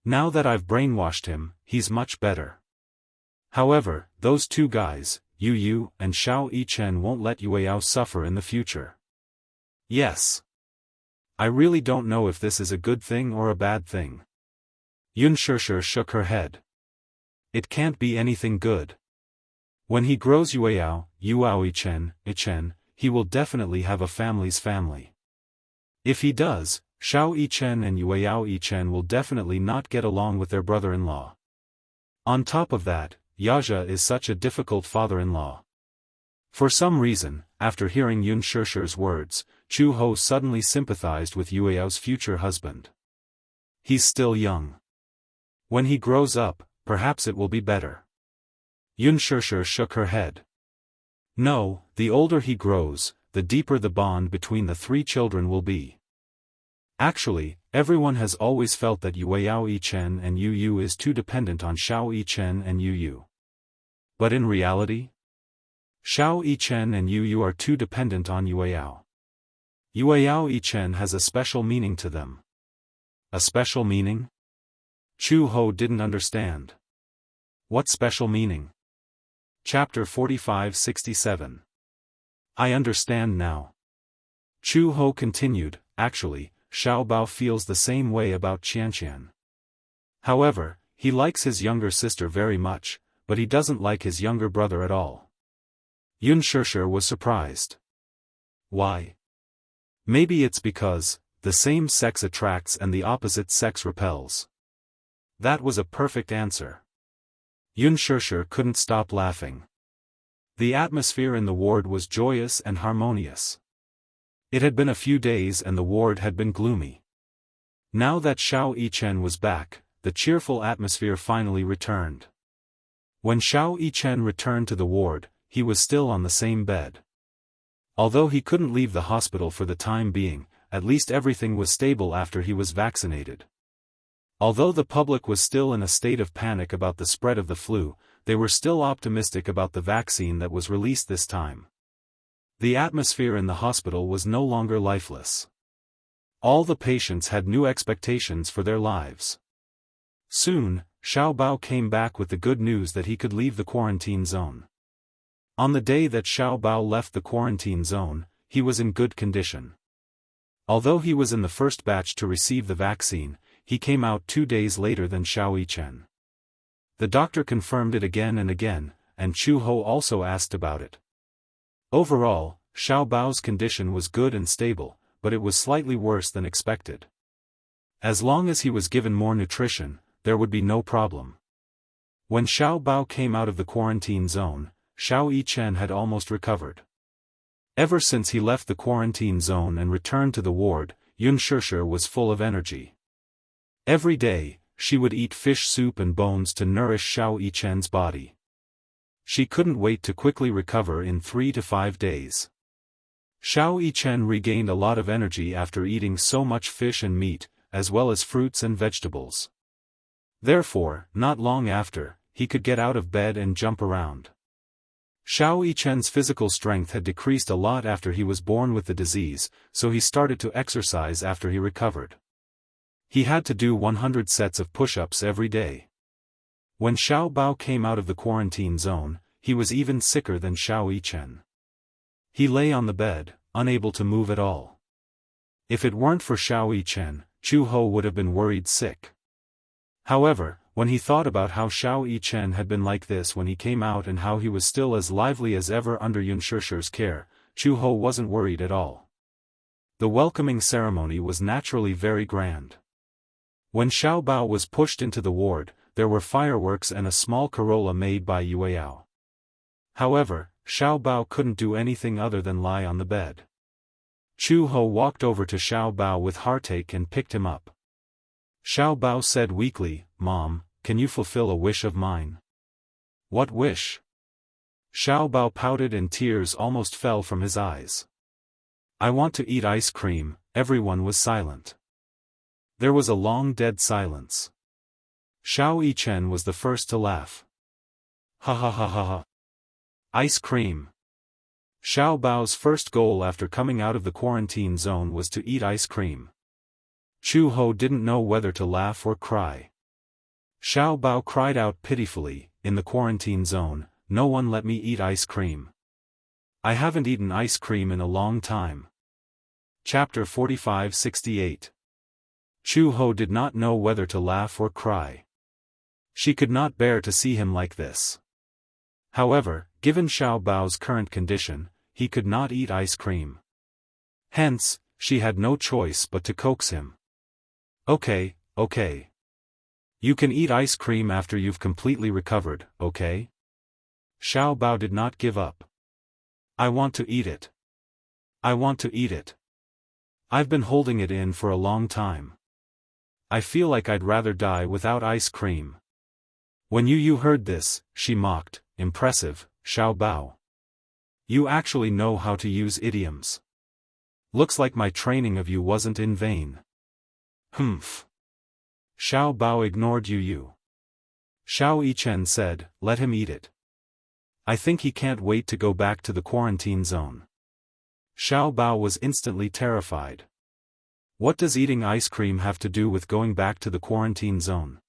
[SPEAKER 1] Now that I've brainwashed him, he's much better. However, those two guys, Yu and Xiao Yichen won't let Yueyao suffer in the future. Yes. I really don't know if this is a good thing or a bad thing. Yun Shishir shook her head. It can't be anything good. When he grows Yueyao, Yichen, he will definitely have a family's family. If he does, Xiao Yichen and Yueyao Yichen will definitely not get along with their brother-in-law. On top of that, Yaja is such a difficult father-in-law. For some reason, after hearing Yun Shishir's words, Chu Ho suddenly sympathized with Yueyao's future husband. He's still young. When he grows up, perhaps it will be better. Yun Shishir shook her head. No, the older he grows, the deeper the bond between the three children will be. Actually, everyone has always felt that Yueyao Yichen and Yu is too dependent on Xiao Yichen and Yu. But in reality, Xiao Yichen and Yu are too dependent on Yueyao. Yueyao Yichen has a special meaning to them. A special meaning? Chu Ho didn't understand. What special meaning? Chapter 45-67. I understand now. Chu Ho continued, actually, Xiao Bao feels the same way about Qianqian. However, he likes his younger sister very much, but he doesn't like his younger brother at all. Yun Shishir was surprised. Why? Maybe it's because, the same sex attracts and the opposite sex repels. That was a perfect answer. Yun Shishir couldn't stop laughing. The atmosphere in the ward was joyous and harmonious. It had been a few days and the ward had been gloomy. Now that Xiao Yichen was back, the cheerful atmosphere finally returned. When Xiao Yichen returned to the ward, he was still on the same bed. Although he couldn't leave the hospital for the time being, at least everything was stable after he was vaccinated. Although the public was still in a state of panic about the spread of the flu, they were still optimistic about the vaccine that was released this time. The atmosphere in the hospital was no longer lifeless. All the patients had new expectations for their lives. Soon, Xiao Bao came back with the good news that he could leave the quarantine zone. On the day that Xiao Bao left the quarantine zone, he was in good condition. Although he was in the first batch to receive the vaccine, he came out 2 days later than Xiao Yichen. The doctor confirmed it again and again, and Chu Ho also asked about it. Overall, Xiao Bao's condition was good and stable, but it was slightly worse than expected. As long as he was given more nutrition, there would be no problem. When Xiao Bao came out of the quarantine zone, Xiao Yichen had almost recovered. Ever since he left the quarantine zone and returned to the ward, Yunshishir was full of energy. Every day, she would eat fish soup and bones to nourish Xiao Yichen's body. She couldn't wait to quickly recover in 3 to 5 days. Xiao Yichen regained a lot of energy after eating so much fish and meat, as well as fruits and vegetables. Therefore, not long after, he could get out of bed and jump around. Xiao Yichen's physical strength had decreased a lot after he was born with the disease, so he started to exercise after he recovered. He had to do 100 sets of push-ups every day. When Xiao Bao came out of the quarantine zone, he was even sicker than Xiao Yichen. He lay on the bed, unable to move at all. If it weren't for Xiao Yichen, Chu Ho would have been worried sick. However, when he thought about how Xiao Yichen had been like this when he came out and how he was still as lively as ever under Yunshishir's care, Chu Ho wasn't worried at all. The welcoming ceremony was naturally very grand. When Xiao Bao was pushed into the ward, there were fireworks and a small Corolla made by Yueyao. However, Xiao Bao couldn't do anything other than lie on the bed. Chu Ho walked over to Xiao Bao with heartache and picked him up. Xiao Bao said weakly, "Mom, can you fulfill a wish of mine?" "What wish?" Xiao Bao pouted and tears almost fell from his eyes. "I want to eat ice cream." Everyone was silent. There was a long dead silence. Xiao Yichen was the first to laugh. "Ha ha ha ha ha. Ice cream." Xiao Bao's first goal after coming out of the quarantine zone was to eat ice cream. Chu Ho didn't know whether to laugh or cry. Xiao Bao cried out pitifully, "In the quarantine zone, no one let me eat ice cream. I haven't eaten ice cream in a long time." Chapter 45-68. Chu Ho did not know whether to laugh or cry. She could not bear to see him like this. However, given Xiao Bao's current condition, he could not eat ice cream. Hence, she had no choice but to coax him. Okay. You can eat ice cream after you've completely recovered, okay?" Xiao Bao did not give up. "I want to eat it. I want to eat it. I've been holding it in for a long time. I feel like I'd rather die without ice cream." When you heard this, she mocked, "Impressive, Xiao Bao. You actually know how to use idioms. Looks like my training of you wasn't in vain." "Humph." Xiao Bao ignored you. Xiao Yichen said, "Let him eat it. I think he can't wait to go back to the quarantine zone." Xiao Bao was instantly terrified. What does eating ice cream have to do with going back to the quarantine zone?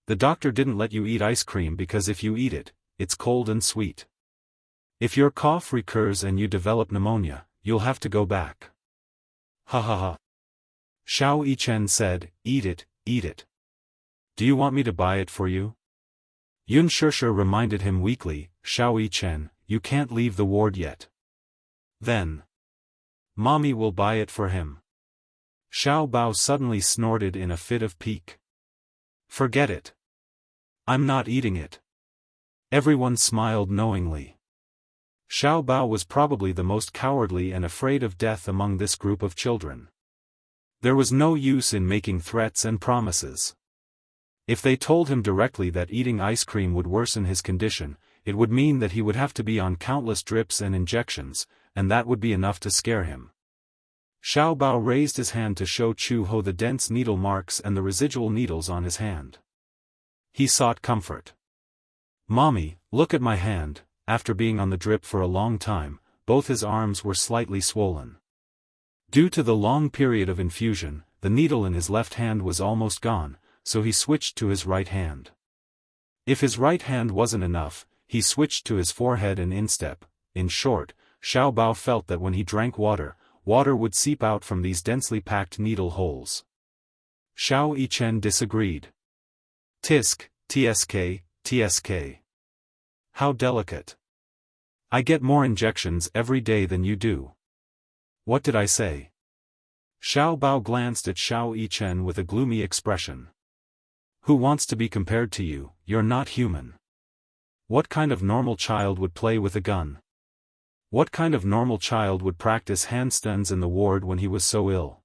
[SPEAKER 1] The doctor didn't let you eat ice cream because if you eat it, it's cold and sweet. If your cough recurs and you develop pneumonia, you'll have to go back. Ha ha ha. Xiao Yichen said, eat it. Do you want me to buy it for you?" Yunshishir reminded him weakly, "Xiao Yichen, you can't leave the ward yet." "Then Mommy will buy it for him." Xiao Bao suddenly snorted in a fit of pique. "Forget it. I'm not eating it." Everyone smiled knowingly. Xiao Bao was probably the most cowardly and afraid of death among this group of children. There was no use in making threats and promises. If they told him directly that eating ice cream would worsen his condition, it would mean that he would have to be on countless drips and injections, and that would be enough to scare him. Xiao Bao raised his hand to show Chu Ho the dense needle marks and the residual needles on his hand. He sought comfort. "Mommy, look at my hand." After being on the drip for a long time, both his arms were slightly swollen. Due to the long period of infusion, the needle in his left hand was almost gone, so he switched to his right hand. If his right hand wasn't enough, he switched to his forehead and instep. In short, Xiao Bao felt that when he drank water, water would seep out from these densely packed needle holes. Xiao Yichen disagreed. "Tisk, tsk, tsk. How delicate. I get more injections every day than you do." "What did I say?" Xiao Bao glanced at Xiao Yichen with a gloomy expression. "Who wants to be compared to you? You're not human. What kind of normal child would play with a gun? What kind of normal child would practice handstands in the ward when he was so ill?"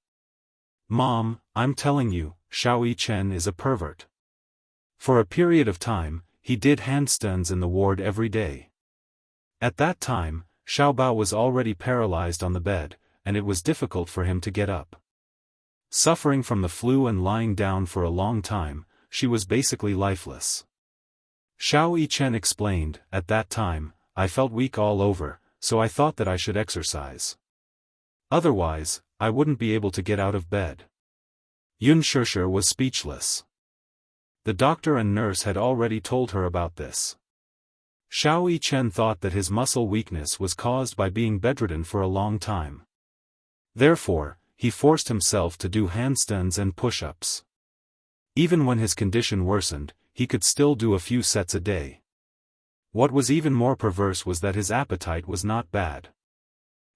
[SPEAKER 1] "Mom, I'm telling you, Xiao Yichen is a pervert. For a period of time, he did handstands in the ward every day. At that time, Xiao Bao was already paralyzed on the bed, and it was difficult for him to get up. Suffering from the flu and lying down for a long time, she was basically lifeless." Xiao Yichen explained, "At that time, I felt weak all over, so I thought that I should exercise. Otherwise, I wouldn't be able to get out of bed." Yun Shishir was speechless. The doctor and nurse had already told her about this. Xiao Yichen thought that his muscle weakness was caused by being bedridden for a long time. Therefore, he forced himself to do handstands and push-ups. Even when his condition worsened, he could still do a few sets a day. What was even more perverse was that his appetite was not bad.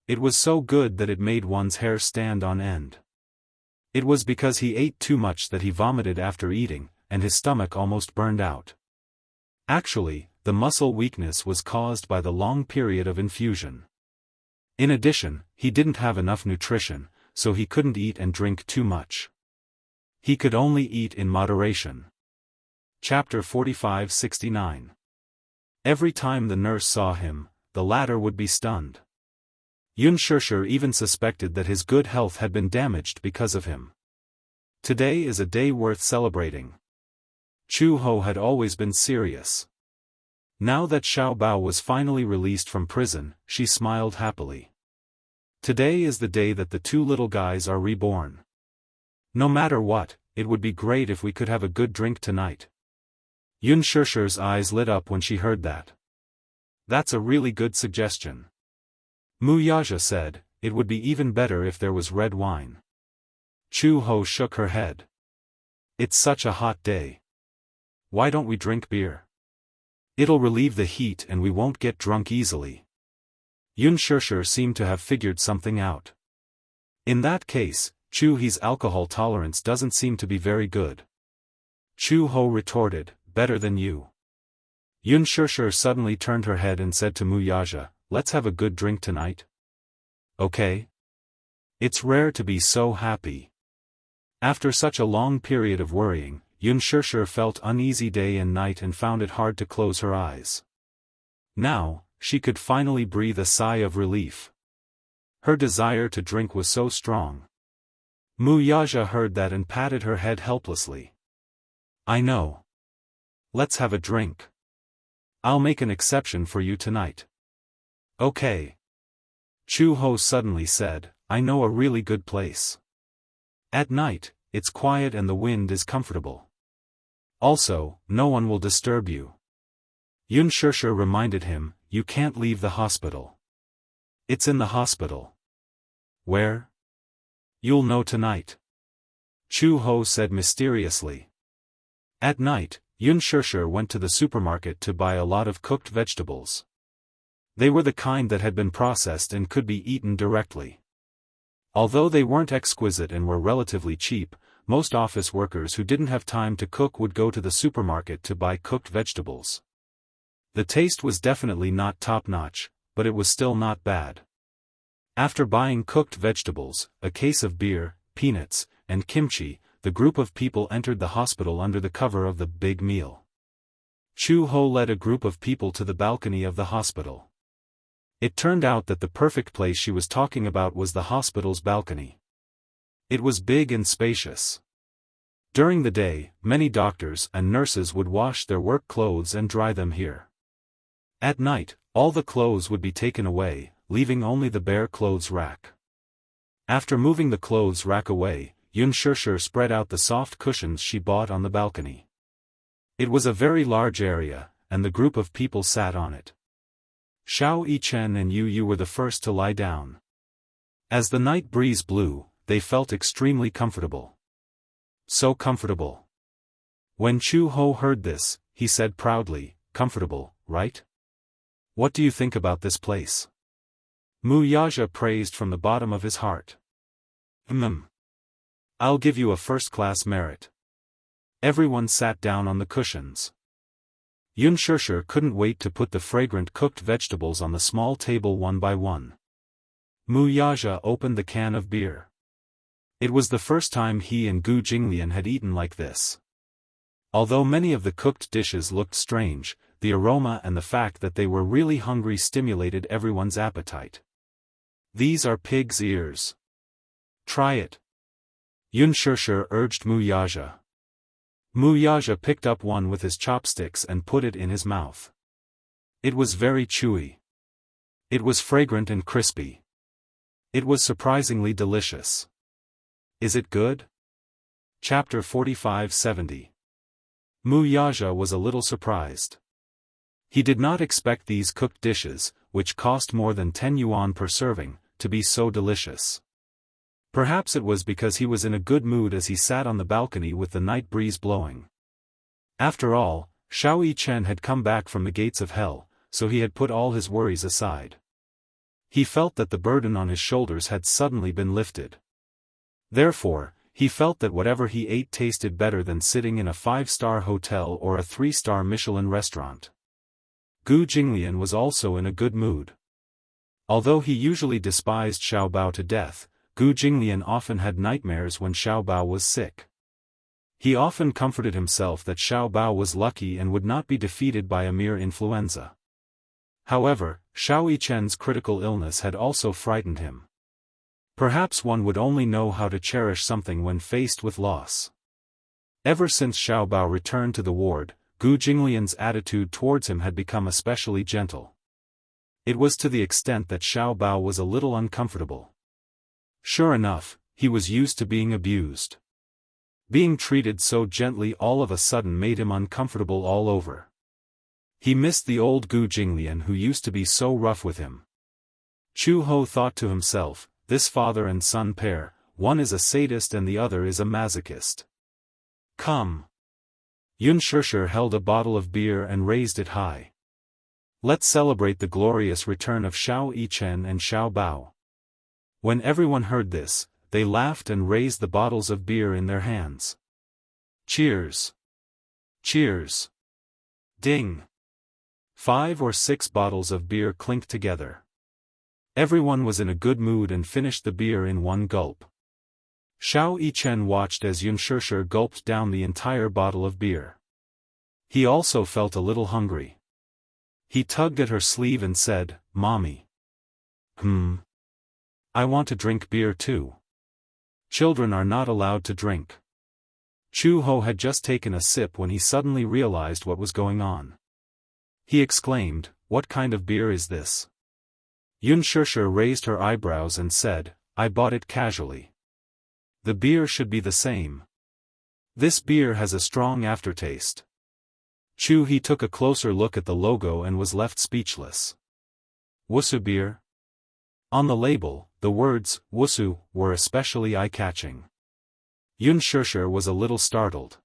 [SPEAKER 1] It was so good that it made one's hair stand on end. It was because he ate too much that he vomited after eating, and his stomach almost burned out. Actually, the muscle weakness was caused by the long period of infusion. In addition, he didn't have enough nutrition, so he couldn't eat and drink too much. He could only eat in moderation. Chapter 45-69. Every time the nurse saw him, the latter would be stunned. Yun Shishir even suspected that his good health had been damaged because of him. Today is a day worth celebrating. Chu Ho had always been serious. Now that Xiao Bao was finally released from prison, she smiled happily. Today is the day that the two little guys are reborn. No matter what, it would be great if we could have a good drink tonight. Yun Shishir's eyes lit up when she heard that. "That's a really good suggestion." Mu Yaja said, "It would be even better if there was red wine." Chu Ho shook her head. "It's such a hot day. Why don't we drink beer? It'll relieve the heat and we won't get drunk easily." Yun Shishir seemed to have figured something out. In that case, Chu He's alcohol tolerance doesn't seem to be very good. Chu Ho retorted, "Better than you." Yun Shishir suddenly turned her head and said to Mu Yaja, "Let's have a good drink tonight." "Okay." It's rare to be so happy. After such a long period of worrying, Yun Shishir felt uneasy day and night and found it hard to close her eyes. Now, she could finally breathe a sigh of relief. Her desire to drink was so strong. Mu Yaja heard that and patted her head helplessly. "I know. Let's have a drink. I'll make an exception for you tonight." "Okay." Chu Ho suddenly said, "I know a really good place. At night, it's quiet and the wind is comfortable. Also, no one will disturb you." Yun Shishir reminded him, "You can't leave the hospital." "It's in the hospital." "Where?" "You'll know tonight." Chu Ho said mysteriously. At night, Yun Shishir went to the supermarket to buy a lot of cooked vegetables. They were the kind that had been processed and could be eaten directly. Although they weren't exquisite and were relatively cheap, most office workers who didn't have time to cook would go to the supermarket to buy cooked vegetables. The taste was definitely not top-notch, but it was still not bad. After buying cooked vegetables, a case of beer, peanuts, and kimchi, the group of people entered the hospital under the cover of the big meal. Chu Ho led a group of people to the balcony of the hospital. It turned out that the perfect place she was talking about was the hospital's balcony. It was big and spacious. During the day, many doctors and nurses would wash their work clothes and dry them here. At night, all the clothes would be taken away, leaving only the bare clothes rack. After moving the clothes rack away, Xianxia spread out the soft cushions she bought on the balcony. It was a very large area, and the group of people sat on it. Xiao Yichen and Yu were the first to lie down. As the night breeze blew, they felt extremely comfortable. So comfortable. When Chu Ho heard this, he said proudly, "Comfortable, right? What do you think about this place?" Mu Yaja praised from the bottom of his heart. I'll give you a first-class merit." Everyone sat down on the cushions. Xianxia couldn't wait to put the fragrant cooked vegetables on the small table one by one. Mu Yaja opened the can of beer. It was the first time he and Gu Jinglian had eaten like this. Although many of the cooked dishes looked strange, the aroma and the fact that they were really hungry stimulated everyone's appetite. "These are pig's ears. Try it," Xianxia urged Mu Yaja. Mu Yaja picked up one with his chopsticks and put it in his mouth. It was very chewy. It was fragrant and crispy. It was surprisingly delicious. "Is it good?" Chapter 45-70. Mu Yaja was a little surprised. He did not expect these cooked dishes, which cost more than 10 yuan per serving, to be so delicious. Perhaps it was because he was in a good mood as he sat on the balcony with the night breeze blowing. After all, Xiao Yichen had come back from the gates of hell, so he had put all his worries aside. He felt that the burden on his shoulders had suddenly been lifted. Therefore, he felt that whatever he ate tasted better than sitting in a 5-star hotel or a 3-star Michelin restaurant. Gu Jinglian was also in a good mood. Although he usually despised Xiao Bao to death, Gu Jinglian often had nightmares when Xiao Bao was sick. He often comforted himself that Xiao Bao was lucky and would not be defeated by a mere influenza. However, Xiao Yichen's critical illness had also frightened him. Perhaps one would only know how to cherish something when faced with loss. Ever since Xiao Bao returned to the ward, Gu Jinglian's attitude towards him had become especially gentle. It was to the extent that Xiao Bao was a little uncomfortable. Sure enough, he was used to being abused. Being treated so gently all of a sudden made him uncomfortable all over. He missed the old Gu Jinglian who used to be so rough with him. Chu Ho thought to himself, this father and son pair, one is a sadist and the other is a masochist. Come. Xianxia held a bottle of beer and raised it high. Let's celebrate the glorious return of Xiao Yichen and Xiao Bao. When everyone heard this, they laughed and raised the bottles of beer in their hands. Cheers! Cheers! Ding! 5 or 6 bottles of beer clinked together. Everyone was in a good mood and finished the beer in one gulp. Xiao Yichen watched as Xianxia gulped down the entire bottle of beer. He also felt a little hungry. He tugged at her sleeve and said, "Mommy. I want to drink beer too." Children are not allowed to drink. Chu Ho had just taken a sip when he suddenly realized what was going on. He exclaimed, "What kind of beer is this?" Xianxia raised her eyebrows and said, "I bought it casually. The beer should be the same. This beer has a strong aftertaste." He took a closer look at the logo and was left speechless. Wusu beer? On the label, the words, Wusu, were especially eye-catching. Xianxia was a little startled.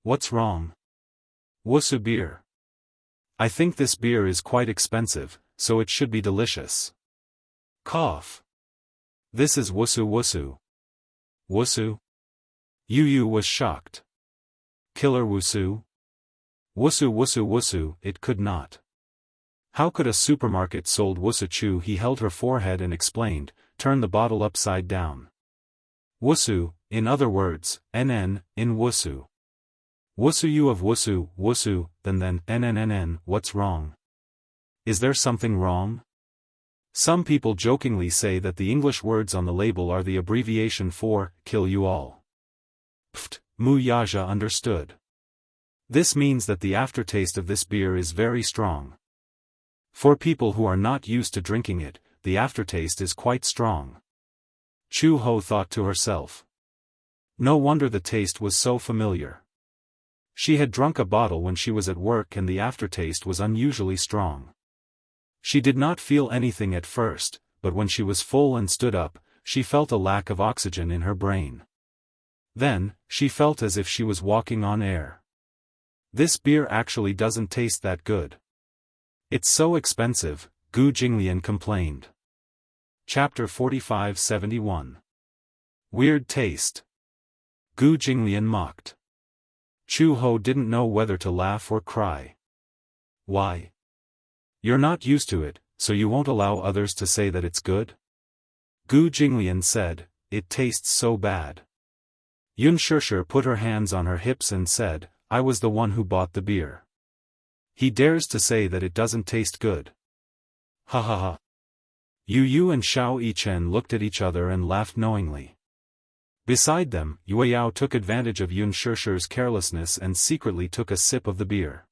[SPEAKER 1] What's wrong? Wusu beer. I think this beer is quite expensive, so it should be delicious. Cough. This is Wusu Wusu. Wusu? Yu was shocked. Killer Wusu? Wusu Wusu Wusu, it could not. How could a supermarket sold Wusu Chu? He held her forehead and explained, turn the bottle upside down. Wusu, in other words, NN, in Wusu. Wusu you of Wusu, Wusu, then NNNN, what's wrong? Is there something wrong? Some people jokingly say that the English words on the label are the abbreviation for, kill you all. Pft, Wuxia understood. This means that the aftertaste of this beer is very strong. For people who are not used to drinking it, the aftertaste is quite strong. Chu Ho thought to herself. No wonder the taste was so familiar. She had drunk a bottle when she was at work and the aftertaste was unusually strong. She did not feel anything at first, but when she was full and stood up, she felt a lack of oxygen in her brain. Then, she felt as if she was walking on air. This beer actually doesn't taste that good. It's so expensive, Gu Jinglian complained. Chapter 45-71. Weird taste. Gu Jinglian mocked. Chu Ho didn't know whether to laugh or cry. Why? You're not used to it, so you won't allow others to say that it's good? Gu Jinglian said, it tastes so bad. Xianxia put her hands on her hips and said, I was the one who bought the beer. He dares to say that it doesn't taste good. Ha ha ha. Yu and Xiao Yichen looked at each other and laughed knowingly. Beside them, Yao took advantage of Xianxia's carelessness and secretly took a sip of the beer.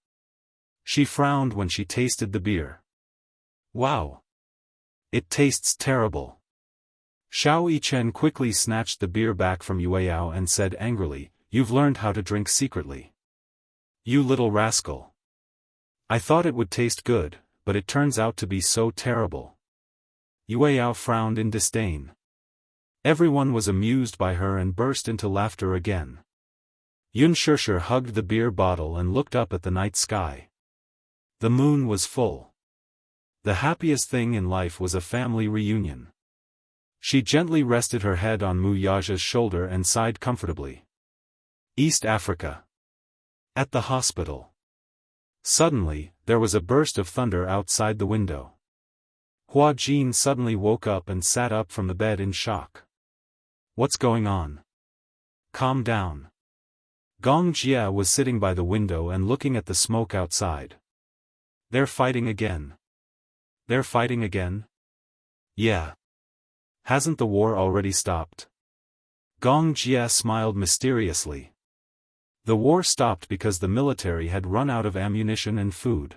[SPEAKER 1] She frowned when she tasted the beer. Wow! It tastes terrible. Xiao Yichen quickly snatched the beer back from Yao and said angrily, You've learned how to drink secretly. You little rascal. I thought it would taste good, but it turns out to be so terrible. Yao frowned in disdain. Everyone was amused by her and burst into laughter again. Xianxia hugged the beer bottle and looked up at the night sky. The moon was full. The happiest thing in life was a family reunion. She gently rested her head on Wuxia's shoulder and sighed comfortably. East Africa. At the hospital. Suddenly, there was a burst of thunder outside the window. Hua Jin suddenly woke up and sat up from the bed in shock. What's going on? Calm down. Gong Jia was sitting by the window and looking at the smoke outside. They're fighting again. They're fighting again? Yeah. Hasn't the war already stopped? Gong Jia smiled mysteriously. The war stopped because the military had run out of ammunition and food.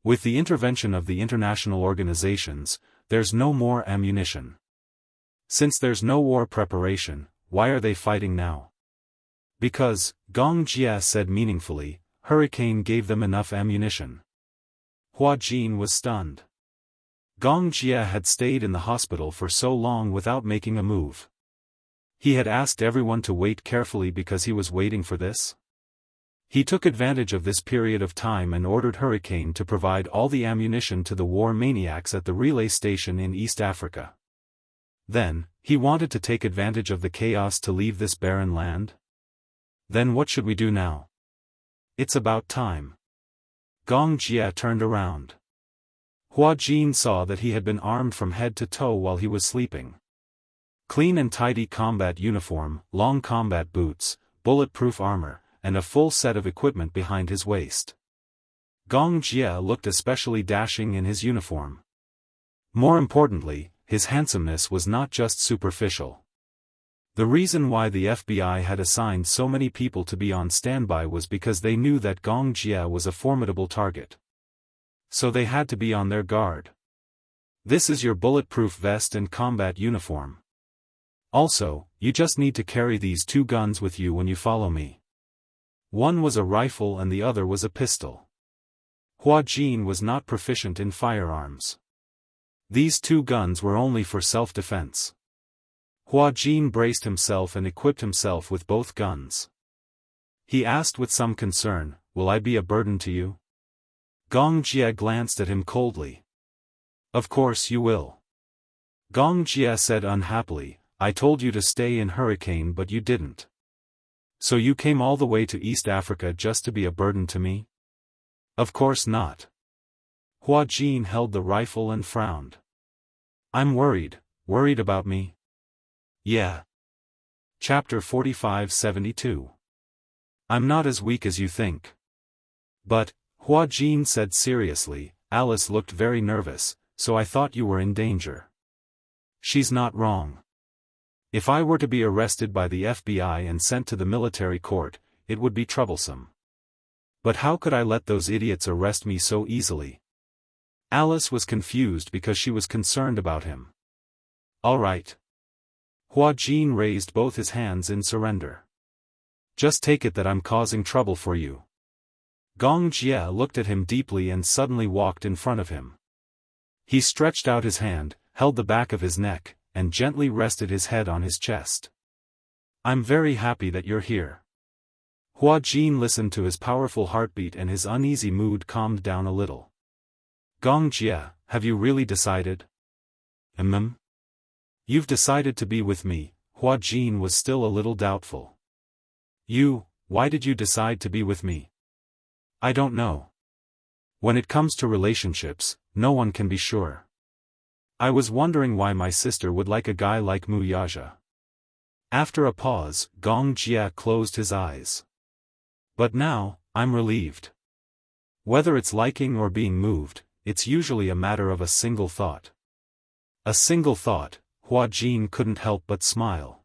[SPEAKER 1] With the intervention of the international organizations, there's no more ammunition. Since there's no war preparation, why are they fighting now? Because, Gong Jia said meaningfully, Hurricane gave them enough ammunition. Hua Jin was stunned. Gong Jia had stayed in the hospital for so long without making a move. He had asked everyone to wait carefully because he was waiting for this. He took advantage of this period of time and ordered Hurricane to provide all the ammunition to the war maniacs at the relay station in East Africa. Then, he wanted to take advantage of the chaos to leave this barren land? Then what should we do now? It's about time. Gong Jia turned around. Hua Jin saw that he had been armed from head to toe while he was sleeping. Clean and tidy combat uniform, long combat boots, bulletproof armor, and a full set of equipment behind his waist. Gong Jia looked especially dashing in his uniform. More importantly, his handsomeness was not just superficial. The reason why the FBI had assigned so many people to be on standby was because they knew that Gong Jia was a formidable target. So they had to be on their guard. This is your bulletproof vest and combat uniform. Also, you just need to carry these two guns with you when you follow me. One was a rifle and the other was a pistol. Hua Jin was not proficient in firearms. These two guns were only for self-defense. Hua Jin braced himself and equipped himself with both guns. He asked with some concern, "Will I be a burden to you?" Gong Jia glanced at him coldly. "Of course you will." Gong Jia said unhappily, "I told you to stay in Hurricane but you didn't. So you came all the way to East Africa just to be a burden to me?" "Of course not." Hua Jin held the rifle and frowned. "I'm worried about me?" "Yeah." Chapter 45-72. I'm not as weak as you think. But, Hua Jin said seriously, Alice looked very nervous, so I thought you were in danger. She's not wrong. If I were to be arrested by the FBI and sent to the military court, it would be troublesome. But how could I let those idiots arrest me so easily? Alice was confused because she was concerned about him. All right. Hua Jin raised both his hands in surrender. Just take it that I'm causing trouble for you. Gong Jia looked at him deeply and suddenly walked in front of him. He stretched out his hand, held the back of his neck, and gently rested his head on his chest. I'm very happy that you're here. Hua Jin listened to his powerful heartbeat and his uneasy mood calmed down a little. Gong Jia, have you really decided? You've decided to be with me. Hua Jin was still a little doubtful. Why did you decide to be with me? I don't know. When it comes to relationships, no one can be sure. I was wondering why my sister would like a guy like Mu Yaja. After a pause, Gong Jia closed his eyes. But now, I'm relieved. Whether it's liking or being moved, it's usually a matter of a single thought. A single thought. Hua Jin couldn't help but smile.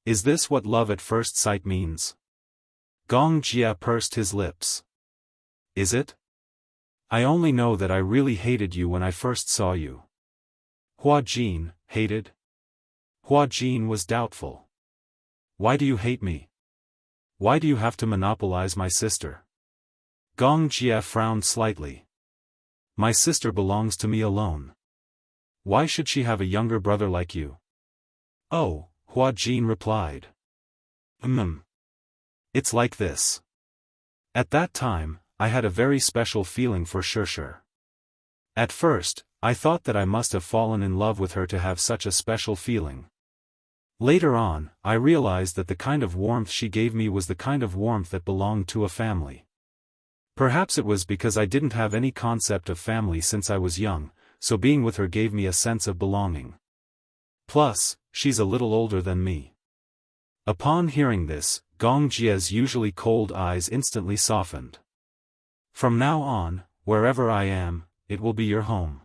[SPEAKER 1] Is this what love at first sight means? Gong Jia pursed his lips. Is it? I only know that I really hated you when I first saw you. Hua Jin, hated? Hua Jin was doubtful. Why do you hate me? Why do you have to monopolize my sister? Gong Jia frowned slightly. My sister belongs to me alone. Why should she have a younger brother like you? Oh, Hua Jin replied. It's like this. At that time, I had a very special feeling for Shishir. At first, I thought that I must have fallen in love with her to have such a special feeling. Later on, I realized that the kind of warmth she gave me was the kind of warmth that belonged to a family. Perhaps it was because I didn't have any concept of family since I was young, so being with her gave me a sense of belonging. Plus, she's a little older than me. Upon hearing this, Gong Jia's usually cold eyes instantly softened. From now on, wherever I am, it will be your home.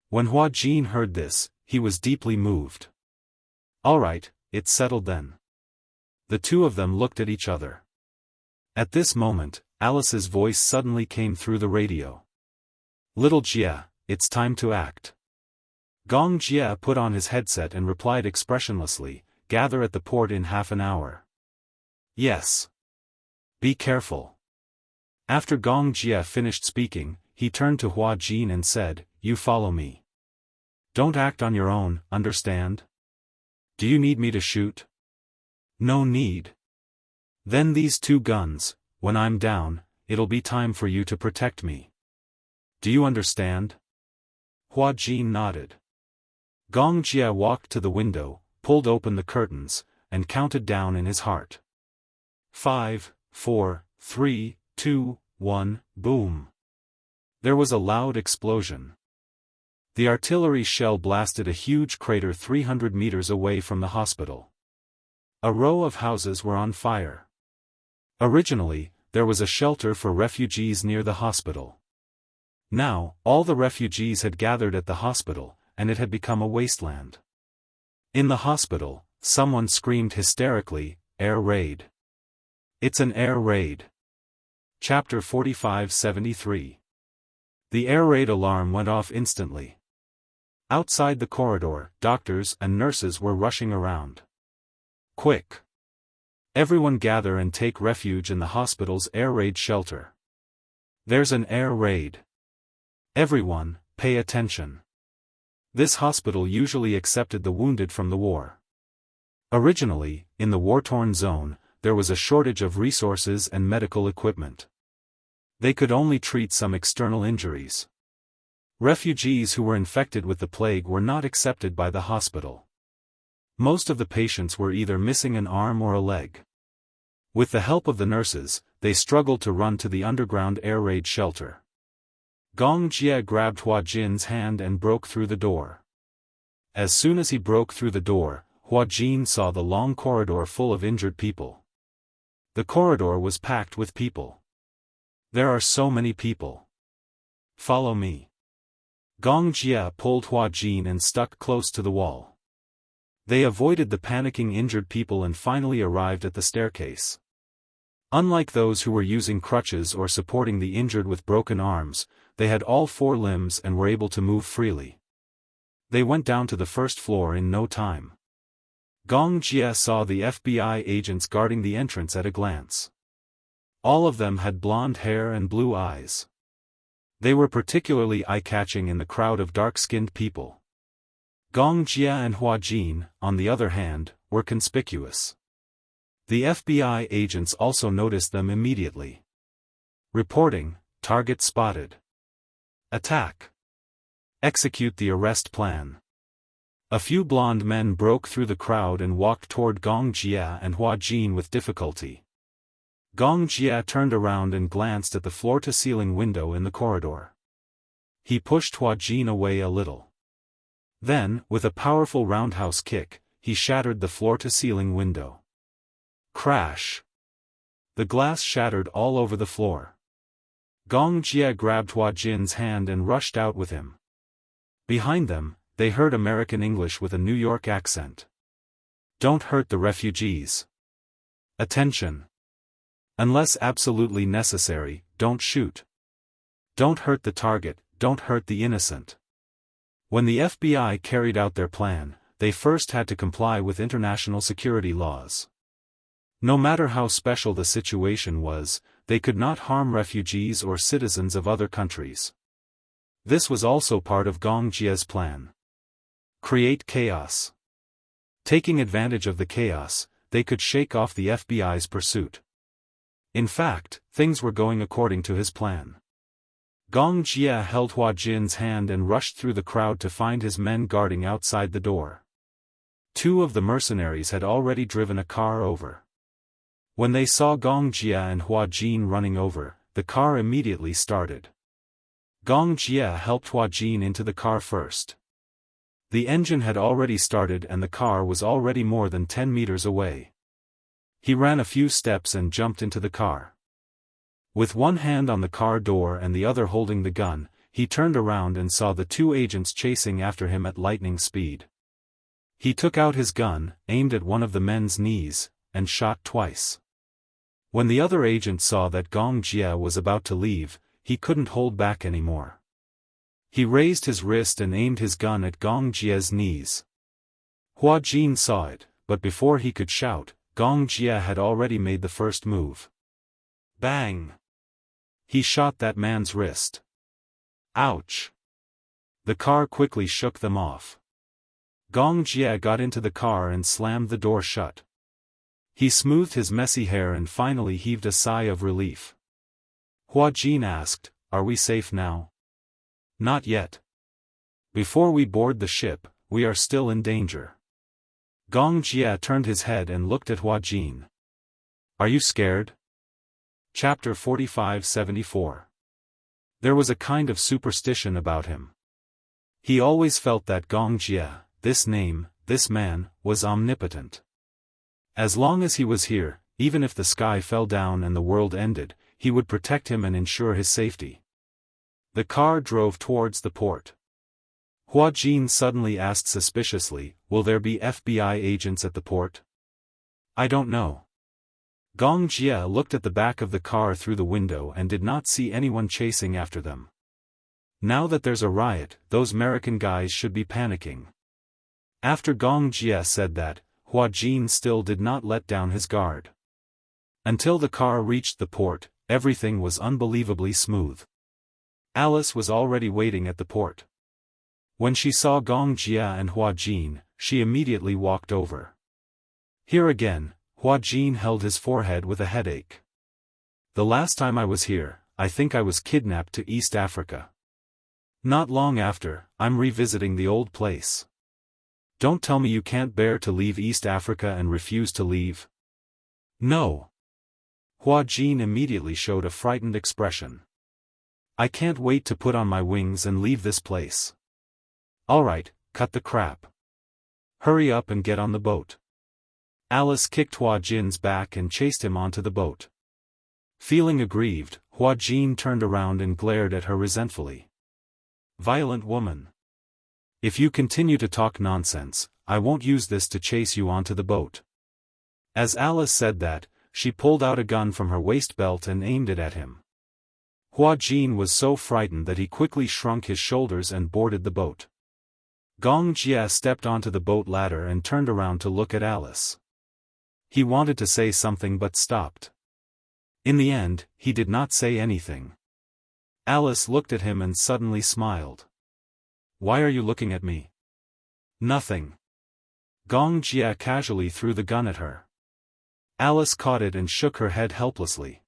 [SPEAKER 1] When Hua Jin heard this, he was deeply moved. All right, it's settled then. The two of them looked at each other. At this moment, Alice's voice suddenly came through the radio. Little Jia, it's time to act. Gong Jia put on his headset and replied expressionlessly, gather at the port in half an hour. Yes. Be careful. After Gong Jia finished speaking, he turned to Hua Jin and said, you follow me. Don't act on your own, understand? Do you need me to shoot? No need. Then these two guns, when I'm down, it'll be time for you to protect me. Do you understand? Hua Jin nodded. Gong Jia walked to the window, pulled open the curtains, and counted down in his heart. 5, 4, 3, 2, 1, boom. There was a loud explosion. The artillery shell blasted a huge crater 300 meters away from the hospital. A row of houses were on fire. Originally, there was a shelter for refugees near the hospital. Now, all the refugees had gathered at the hospital, and it had become a wasteland. In the hospital, someone screamed hysterically, air raid. It's an air raid. Chapter 45-73. The air raid alarm went off instantly. Outside the corridor, doctors and nurses were rushing around. Quick! Everyone gather and take refuge in the hospital's air raid shelter. There's an air raid. Everyone, pay attention. This hospital usually accepted the wounded from the war. Originally, in the war-torn zone, there was a shortage of resources and medical equipment. They could only treat some external injuries. Refugees who were infected with the plague were not accepted by the hospital. Most of the patients were either missing an arm or a leg. With the help of the nurses, they struggled to run to the underground air raid shelter. Gong Jia grabbed Hua Jin's hand and broke through the door. As soon as he broke through the door, Hua Jin saw the long corridor full of injured people. The corridor was packed with people. There are so many people. Follow me. Gong Jia pulled Hua Jin and stuck close to the wall. They avoided the panicking injured people and finally arrived at the staircase. Unlike those who were using crutches or supporting the injured with broken arms, they had all four limbs and were able to move freely. They went down to the first floor in no time. Gong Jia saw the FBI agents guarding the entrance at a glance. All of them had blonde hair and blue eyes. They were particularly eye-catching in the crowd of dark-skinned people. Gong Jia and Hua Jin, on the other hand, were conspicuous. The FBI agents also noticed them immediately. Reporting, target spotted. Attack. Execute the arrest plan. A few blonde men broke through the crowd and walked toward Gong Jia and Hua Jin with difficulty. Gong Jia turned around and glanced at the floor-to-ceiling window in the corridor. He pushed Hua Jin away a little. Then, with a powerful roundhouse kick, he shattered the floor-to-ceiling window. Crash! The glass shattered all over the floor. Gong Jia grabbed Hua Jin's hand and rushed out with him. Behind them, they heard American English with a New York accent. Don't hurt the refugees. Attention! Unless absolutely necessary, don't shoot. Don't hurt the target, don't hurt the innocent. When the FBI carried out their plan, they first had to comply with international security laws. No matter how special the situation was, they could not harm refugees or citizens of other countries. This was also part of Gong Jia's plan. Create chaos. Taking advantage of the chaos, they could shake off the FBI's pursuit. In fact, things were going according to his plan. Gong Jia held Hua Jin's hand and rushed through the crowd to find his men guarding outside the door. Two of the mercenaries had already driven a car over. When they saw Gong Jia and Hua Jin running over, the car immediately started. Gong Jia helped Hua Jin into the car first. The engine had already started and the car was already more than 10 meters away. He ran a few steps and jumped into the car. With one hand on the car door and the other holding the gun, he turned around and saw the two agents chasing after him at lightning speed. He took out his gun, aimed at one of the men's knees, and shot twice. When the other agent saw that Gong Jia was about to leave, he couldn't hold back anymore. He raised his wrist and aimed his gun at Gong Jia's knees. Hua Jin saw it, but before he could shout, Gong Jia had already made the first move. Bang! He shot that man's wrist. Ouch! The car quickly shook them off. Gong Jia got into the car and slammed the door shut. He smoothed his messy hair and finally heaved a sigh of relief. Hua Jin asked, "Are we safe now?" "Not yet. Before we board the ship, we are still in danger." Gong Jia turned his head and looked at Hua Jin. "Are you scared?" Chapter 45-74. There was a kind of superstition about him. He always felt that Gong Jia, this name, this man, was omnipotent. As long as he was here, even if the sky fell down and the world ended, he would protect him and ensure his safety. The car drove towards the port. Hua Jin suddenly asked suspiciously, "Will there be FBI agents at the port?" "I don't know." Gong Jia looked at the back of the car through the window and did not see anyone chasing after them. Now that there's a riot, those American guys should be panicking. After Gong Jia said that, Hua Jin still did not let down his guard. Until the car reached the port, everything was unbelievably smooth. Alice was already waiting at the port. When she saw Gong Jia and Hua Jin, she immediately walked over. Here again, Hua Jin held his forehead with a headache. "The last time I was here, I think I was kidnapped to East Africa. Not long after, I'm revisiting the old place. Don't tell me you can't bear to leave East Africa and refuse to leave." "No." Hua Jin immediately showed a frightened expression. "I can't wait to put on my wings and leave this place." "Alright, cut the crap. Hurry up and get on the boat." Alice kicked Hua Jin's back and chased him onto the boat. Feeling aggrieved, Hua Jin turned around and glared at her resentfully. Violent woman. If you continue to talk nonsense, I won't use this to chase you onto the boat. As Alice said that, she pulled out a gun from her waist belt and aimed it at him. Hua Jin was so frightened that he quickly shrunk his shoulders and boarded the boat. Gong Jia stepped onto the boat ladder and turned around to look at Alice. He wanted to say something but stopped. In the end, he did not say anything. Alice looked at him and suddenly smiled. Why are you looking at me? Nothing. Gong Jia casually threw the gun at her. Alice caught it and shook her head helplessly.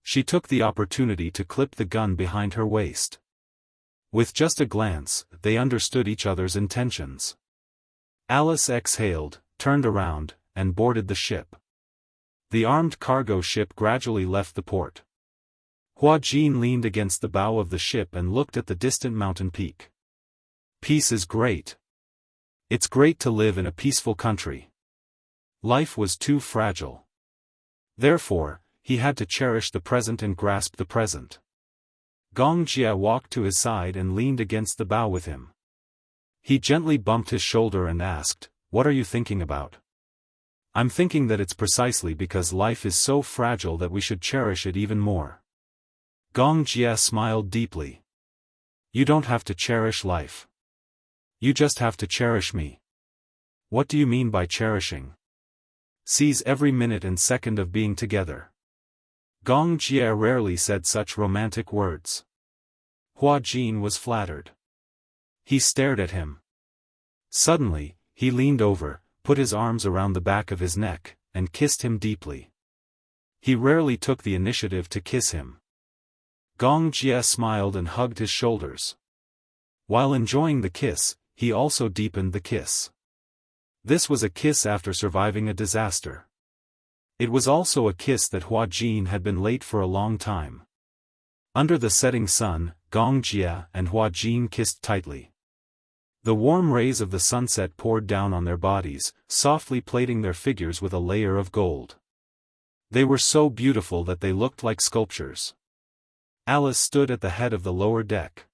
[SPEAKER 1] She took the opportunity to clip the gun behind her waist. With just a glance, they understood each other's intentions. Alice exhaled, turned around, and boarded the ship. The armed cargo ship gradually left the port. Hua Jin leaned against the bow of the ship and looked at the distant mountain peak. Peace is great. It's great to live in a peaceful country. Life was too fragile. Therefore, he had to cherish the present and grasp the present. Gong Jia walked to his side and leaned against the bow with him. He gently bumped his shoulder and asked, "What are you thinking about?" "I'm thinking that it's precisely because life is so fragile that we should cherish it even more." Gong Jia smiled deeply. "You don't have to cherish life. You just have to cherish me." "What do you mean by cherishing?" "Seize every minute and second of being together." Gong Jia rarely said such romantic words. Hua Jin was flattered. He stared at him. Suddenly, he leaned over, put his arms around the back of his neck, and kissed him deeply. He rarely took the initiative to kiss him. Gong Jia smiled and hugged his shoulders. While enjoying the kiss, he also deepened the kiss. This was a kiss after surviving a disaster. It was also a kiss that Hua Jin had been late for a long time. Under the setting sun, Gong Jia and Hua Jin kissed tightly. The warm rays of the sunset poured down on their bodies, softly plating their figures with a layer of gold. They were so beautiful that they looked like sculptures. Alice stood at the head of the lower deck.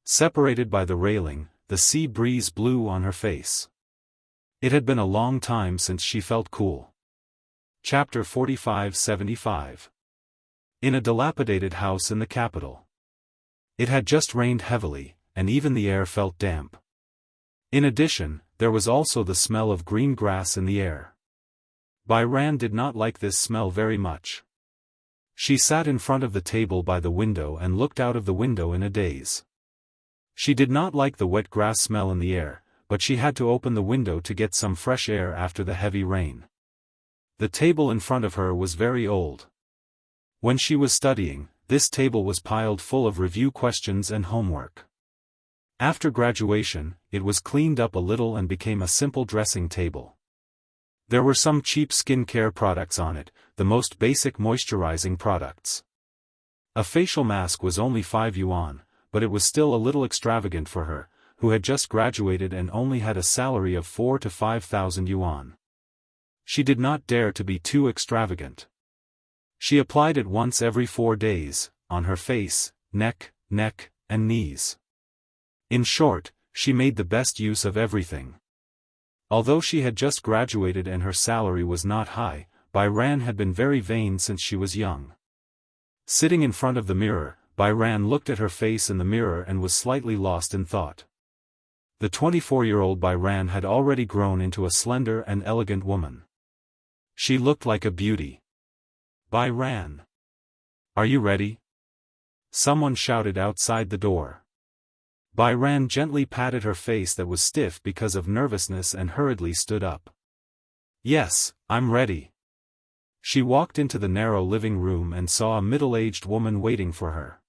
[SPEAKER 1] Separated by the railing, the sea breeze blew on her face. It had been a long time since she felt cool. Chapter 45-75. In a dilapidated house in the capital. It had just rained heavily, and even the air felt damp. In addition, there was also the smell of green grass in the air. Bai Ran did not like this smell very much. She sat in front of the table by the window and looked out of the window in a daze. She did not like the wet grass smell in the air, but she had to open the window to get some fresh air after the heavy rain. The table in front of her was very old. When she was studying, this table was piled full of review questions and homework. After graduation, it was cleaned up a little and became a simple dressing table. There were some cheap skincare products on it, the most basic moisturizing products. A facial mask was only 5 yuan, but it was still a little extravagant for her, who had just graduated and only had a salary of 4,000 to 5,000 yuan. She did not dare to be too extravagant. She applied it once every 4 days, on her face, neck, and knees. In short, she made the best use of everything. Although she had just graduated and her salary was not high, Bai Ran had been very vain since she was young. Sitting in front of the mirror, Bai Ran looked at her face in the mirror and was slightly lost in thought. The 24-year-old Bai Ran had already grown into a slender and elegant woman. She looked like a beauty. Bai Ran. Are you ready? Someone shouted outside the door. Bai Ran gently patted her face that was stiff because of nervousness and hurriedly stood up. Yes, I'm ready. She walked into the narrow living room and saw a middle-aged woman waiting for her.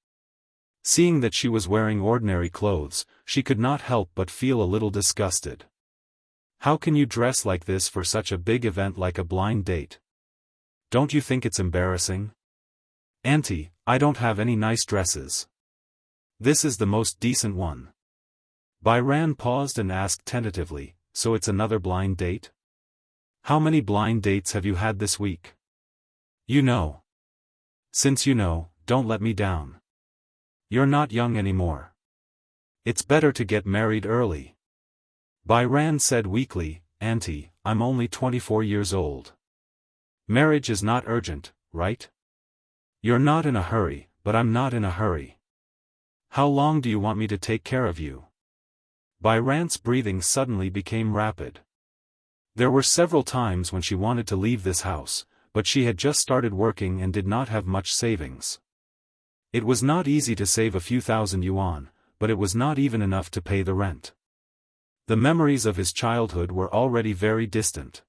[SPEAKER 1] Seeing that she was wearing ordinary clothes, she could not help but feel a little disgusted. How can you dress like this for such a big event like a blind date? Don't you think it's embarrassing? Auntie, I don't have any nice dresses. This is the most decent one. Bai Ran paused and asked tentatively, so it's another blind date? How many blind dates have you had this week? You know. Since you know, don't let me down. You're not young anymore. It's better to get married early. Bai Ran said weakly, Auntie, I'm only 24 years old. Marriage is not urgent, right? You're not in a hurry, but I'm not in a hurry. How long do you want me to take care of you? Bai Ran's breathing suddenly became rapid. There were several times when she wanted to leave this house, but she had just started working and did not have much savings. It was not easy to save a few thousand yuan, but it was not even enough to pay the rent. The memories of his childhood were already very distant.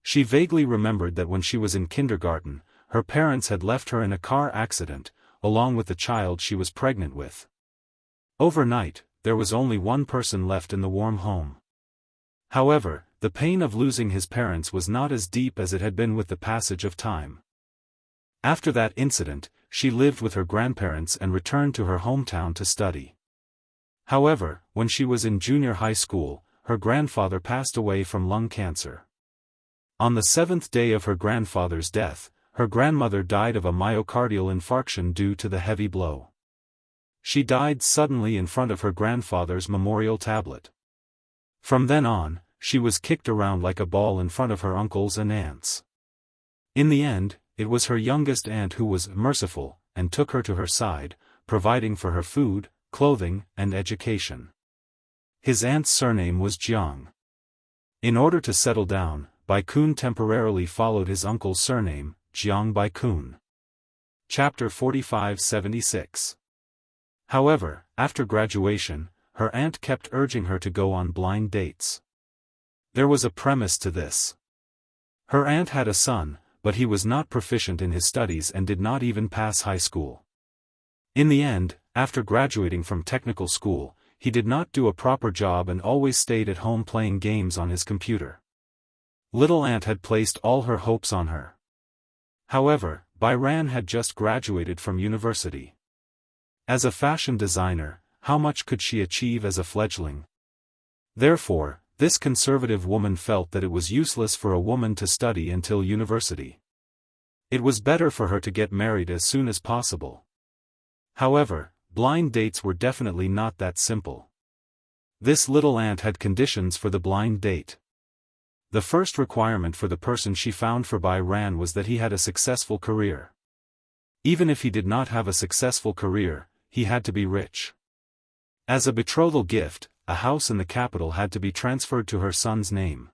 [SPEAKER 1] She vaguely remembered that when she was in kindergarten, her parents had left her in a car accident, along with the child she was pregnant with. Overnight, there was only one person left in the warm home. However, the pain of losing his parents was not as deep as it had been with the passage of time. After that incident, she lived with her grandparents and returned to her hometown to study. However, when she was in junior high school, her grandfather passed away from lung cancer. On the 7th day of her grandfather's death, her grandmother died of a myocardial infarction due to the heavy blow. She died suddenly in front of her grandfather's memorial tablet. From then on, she was kicked around like a ball in front of her uncles and aunts. In the end, it was her youngest aunt who was merciful, and took her to her side, providing for her food, clothing, and education. His aunt's surname was Jiang. In order to settle down, Bai Kun temporarily followed his uncle's surname, Jiang Bai Kun. Chapter 45-76. However, after graduation, her aunt kept urging her to go on blind dates. There was a premise to this. Her aunt had a son, but he was not proficient in his studies and did not even pass high school. In the end, after graduating from technical school, he did not do a proper job and always stayed at home playing games on his computer. Little aunt had placed all her hopes on her. However, Bai Ran had just graduated from university. As a fashion designer, how much could she achieve as a fledgling? Therefore, this conservative woman felt that it was useless for a woman to study until university. It was better for her to get married as soon as possible. However, blind dates were definitely not that simple. This little aunt had conditions for the blind date. The first requirement for the person she found for Bai Ran was that he had a successful career. Even if he did not have a successful career, he had to be rich. As a betrothal gift, a house in the capital had to be transferred to her son's name.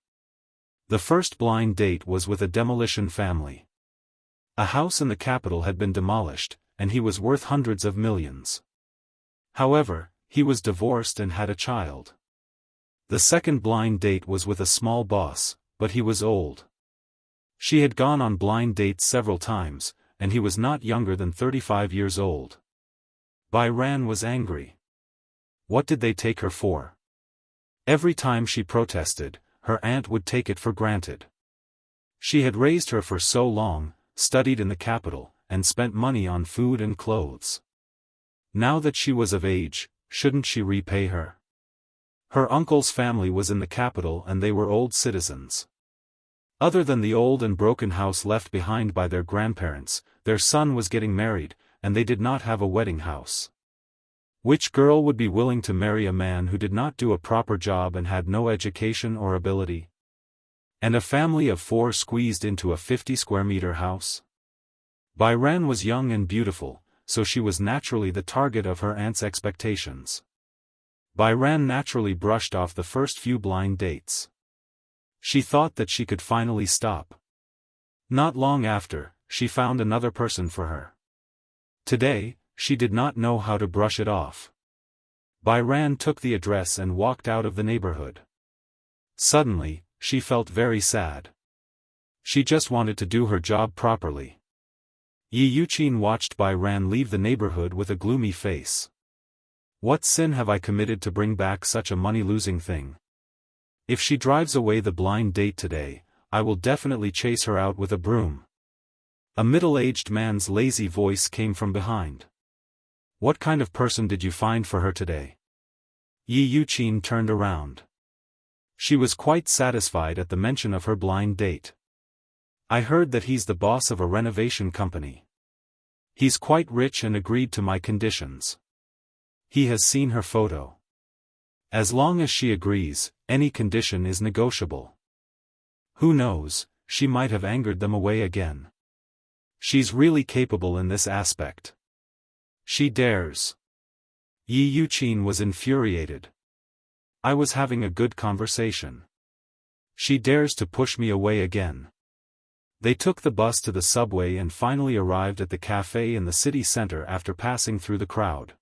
[SPEAKER 1] The first blind date was with a demolition family. A house in the capital had been demolished, and he was worth hundreds of millions. However, he was divorced and had a child. The second blind date was with a small boss, but he was old. She had gone on blind dates several times, and he was not younger than 35 years old. Bai Ran was angry. What did they take her for? Every time she protested, her aunt would take it for granted. She had raised her for so long, studied in the capital, and spent money on food and clothes. Now that she was of age, shouldn't she repay her? Her uncle's family was in the capital and they were old citizens. Other than the old and broken house left behind by their grandparents, their son was getting married, and they did not have a wedding house. Which girl would be willing to marry a man who did not do a proper job and had no education or ability? And a family of 4 squeezed into a 50-square-meter house? Bai Ran was young and beautiful, so she was naturally the target of her aunt's expectations. Bai Ran naturally brushed off the first few blind dates. She thought that she could finally stop. Not long after, she found another person for her. Today, she did not know how to brush it off. Bai Ran took the address and walked out of the neighborhood. Suddenly, she felt very sad. She just wanted to do her job properly. Yi Yuqin watched Bai Ran leave the neighborhood with a gloomy face. What sin have I committed to bring back such a money-losing thing? If she drives away the blind date today, I will definitely chase her out with a broom. A middle-aged man's lazy voice came from behind. What kind of person did you find for her today? Yi Yuqin turned around. She was quite satisfied at the mention of her blind date. I heard that he's the boss of a renovation company. He's quite rich and agreed to my conditions. He has seen her photo. As long as she agrees, any condition is negotiable. Who knows, she might have angered them away again. She's really capable in this aspect. She dares. Yi Yuqin was infuriated. I was having a good conversation. She dares to push me away again. They took the bus to the subway and finally arrived at the cafe in the city center after passing through the crowd.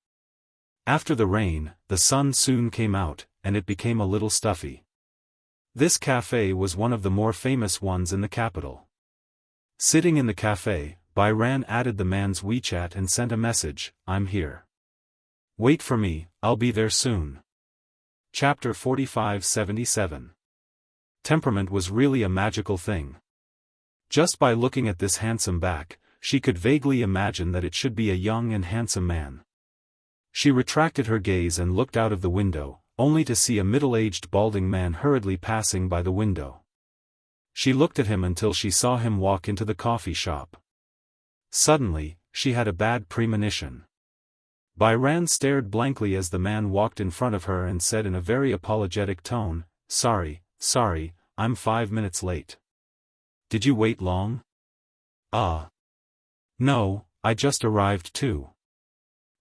[SPEAKER 1] After the rain, the sun soon came out, and it became a little stuffy. This cafe was one of the more famous ones in the capital. Sitting in the cafe, Bairan added the man's WeChat and sent a message, "I'm here. Wait for me, I'll be there soon." Chapter 45-77. Temperament was really a magical thing. Just by looking at this handsome back, she could vaguely imagine that it should be a young and handsome man. She retracted her gaze and looked out of the window, only to see a middle-aged balding man hurriedly passing by the window. She looked at him until she saw him walk into the coffee shop. Suddenly, she had a bad premonition. Bairan stared blankly as the man walked in front of her and said in a very apologetic tone, Sorry, I'm 5 minutes late. Did you wait long?" No, I just arrived too."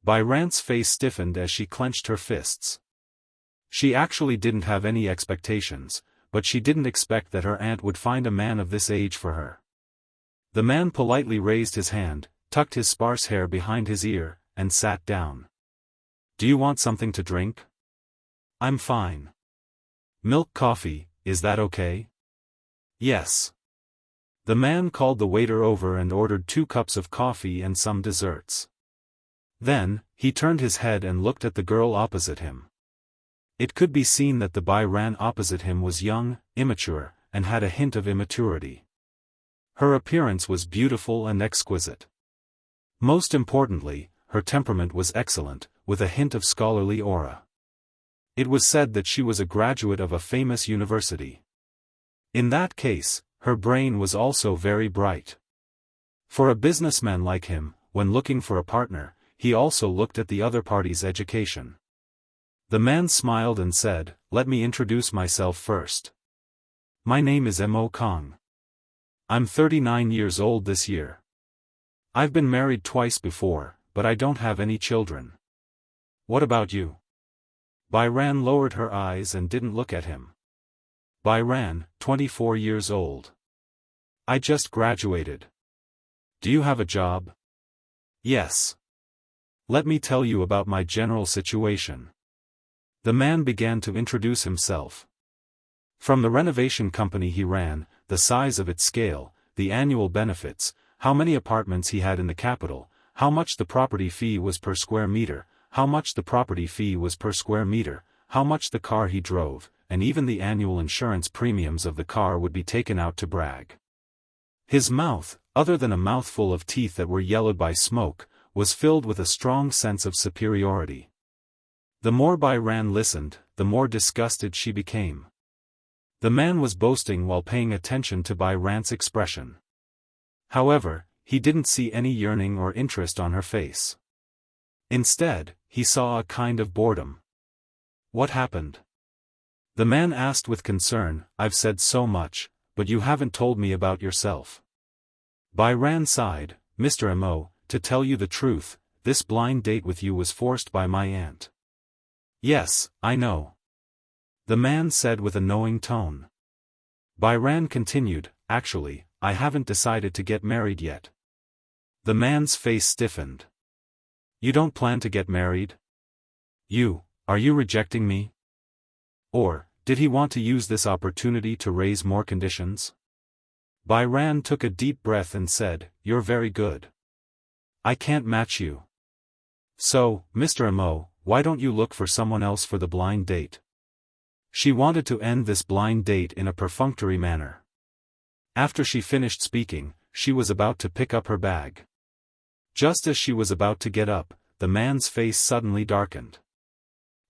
[SPEAKER 1] Bairan's face stiffened as she clenched her fists. She actually didn't have any expectations, but she didn't expect that her aunt would find a man of this age for her. The man politely raised his hand, tucked his sparse hair behind his ear, and sat down. "Do you want something to drink?" "I'm fine." "Milk coffee, is that okay?" "Yes." The man called the waiter over and ordered 2 cups of coffee and some desserts. Then, he turned his head and looked at the girl opposite him. It could be seen that the Bairan opposite him was young, immature, and had a hint of immaturity. Her appearance was beautiful and exquisite. Most importantly, her temperament was excellent, with a hint of scholarly aura. It was said that she was a graduate of a famous university. In that case, her brain was also very bright. For a businessman like him, when looking for a partner, he also looked at the other party's education. The man smiled and said, "Let me introduce myself first. My name is Mo Kong. I'm 39 years old this year. I've been married twice before, but I don't have any children. What about you?" Bairan lowered her eyes and didn't look at him. Bairan, 24 years old. "I just graduated." "Do you have a job?" "Yes." "Let me tell you about my general situation." The man began to introduce himself. From the renovation company he ran, the size of its scale, the annual benefits, how many apartments he had in the capital, how much the property fee was per square meter, how much the property fee was per square meter, how much the car he drove, and even the annual insurance premiums of the car would be taken out to brag. His mouth, other than a mouthful of teeth that were yellowed by smoke, was filled with a strong sense of superiority. The more Bairan listened, the more disgusted she became. The man was boasting while paying attention to Bairan's expression. However, he didn't see any yearning or interest on her face. Instead, he saw a kind of boredom. "What happened?" The man asked with concern. "I've said so much, but you haven't told me about yourself." Bairan sighed, "Mr. Mo, to tell you the truth, this blind date with you was forced by my aunt." "Yes, I know," the man said with a knowing tone. Bairan continued, "Actually, I haven't decided to get married yet." The man's face stiffened. "You don't plan to get married? Are you rejecting me? Or, did he want to use this opportunity to raise more conditions?" Bairan took a deep breath and said, "You're very good. I can't match you. So, Mr. Mo, why don't you look for someone else for the blind date?" She wanted to end this blind date in a perfunctory manner. After she finished speaking, she was about to pick up her bag. Just as she was about to get up, the man's face suddenly darkened.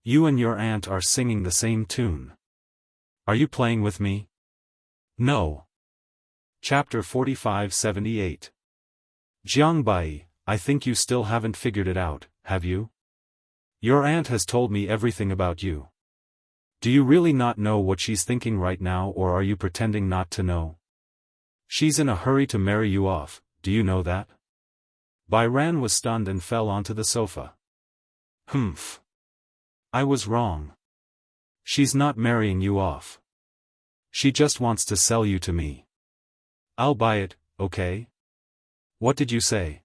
[SPEAKER 1] "You and your aunt are singing the same tune. Are you playing with me?" "No." Chapter 45-78. Jiangbai, I think you still haven't figured it out, have you? Your aunt has told me everything about you. Do you really not know what she's thinking right now, or are you pretending not to know? She's in a hurry to marry you off, do you know that? Bai Ran was stunned and fell onto the sofa. Humph. I was wrong. She's not marrying you off. She just wants to sell you to me. I'll buy it, okay? What did you say?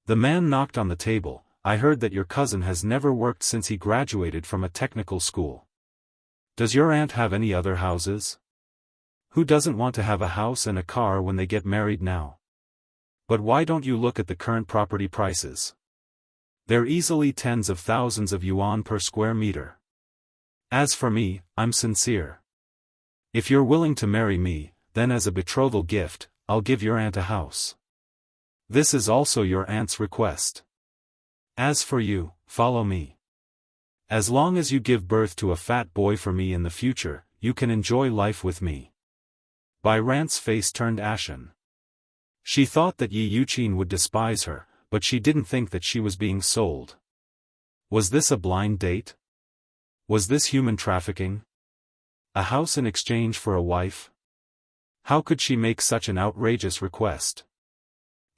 [SPEAKER 1] The man knocked on the table. I heard that your cousin has never worked since he graduated from a technical school. Does your aunt have any other houses? Who doesn't want to have a house and a car when they get married now? But why don't you look at the current property prices? They're easily tens of thousands of yuan per square meter. As for me, I'm sincere. If you're willing to marry me, then as a betrothal gift, I'll give your aunt a house. This is also your aunt's request. As for you, follow me. As long as you give birth to a fat boy for me in the future, you can enjoy life with me. Bai Ran's face turned ashen. She thought that Yi Yuqin would despise her, but she didn't think that she was being sold. Was this a blind date? Was this human trafficking? A house in exchange for a wife? How could she make such an outrageous request?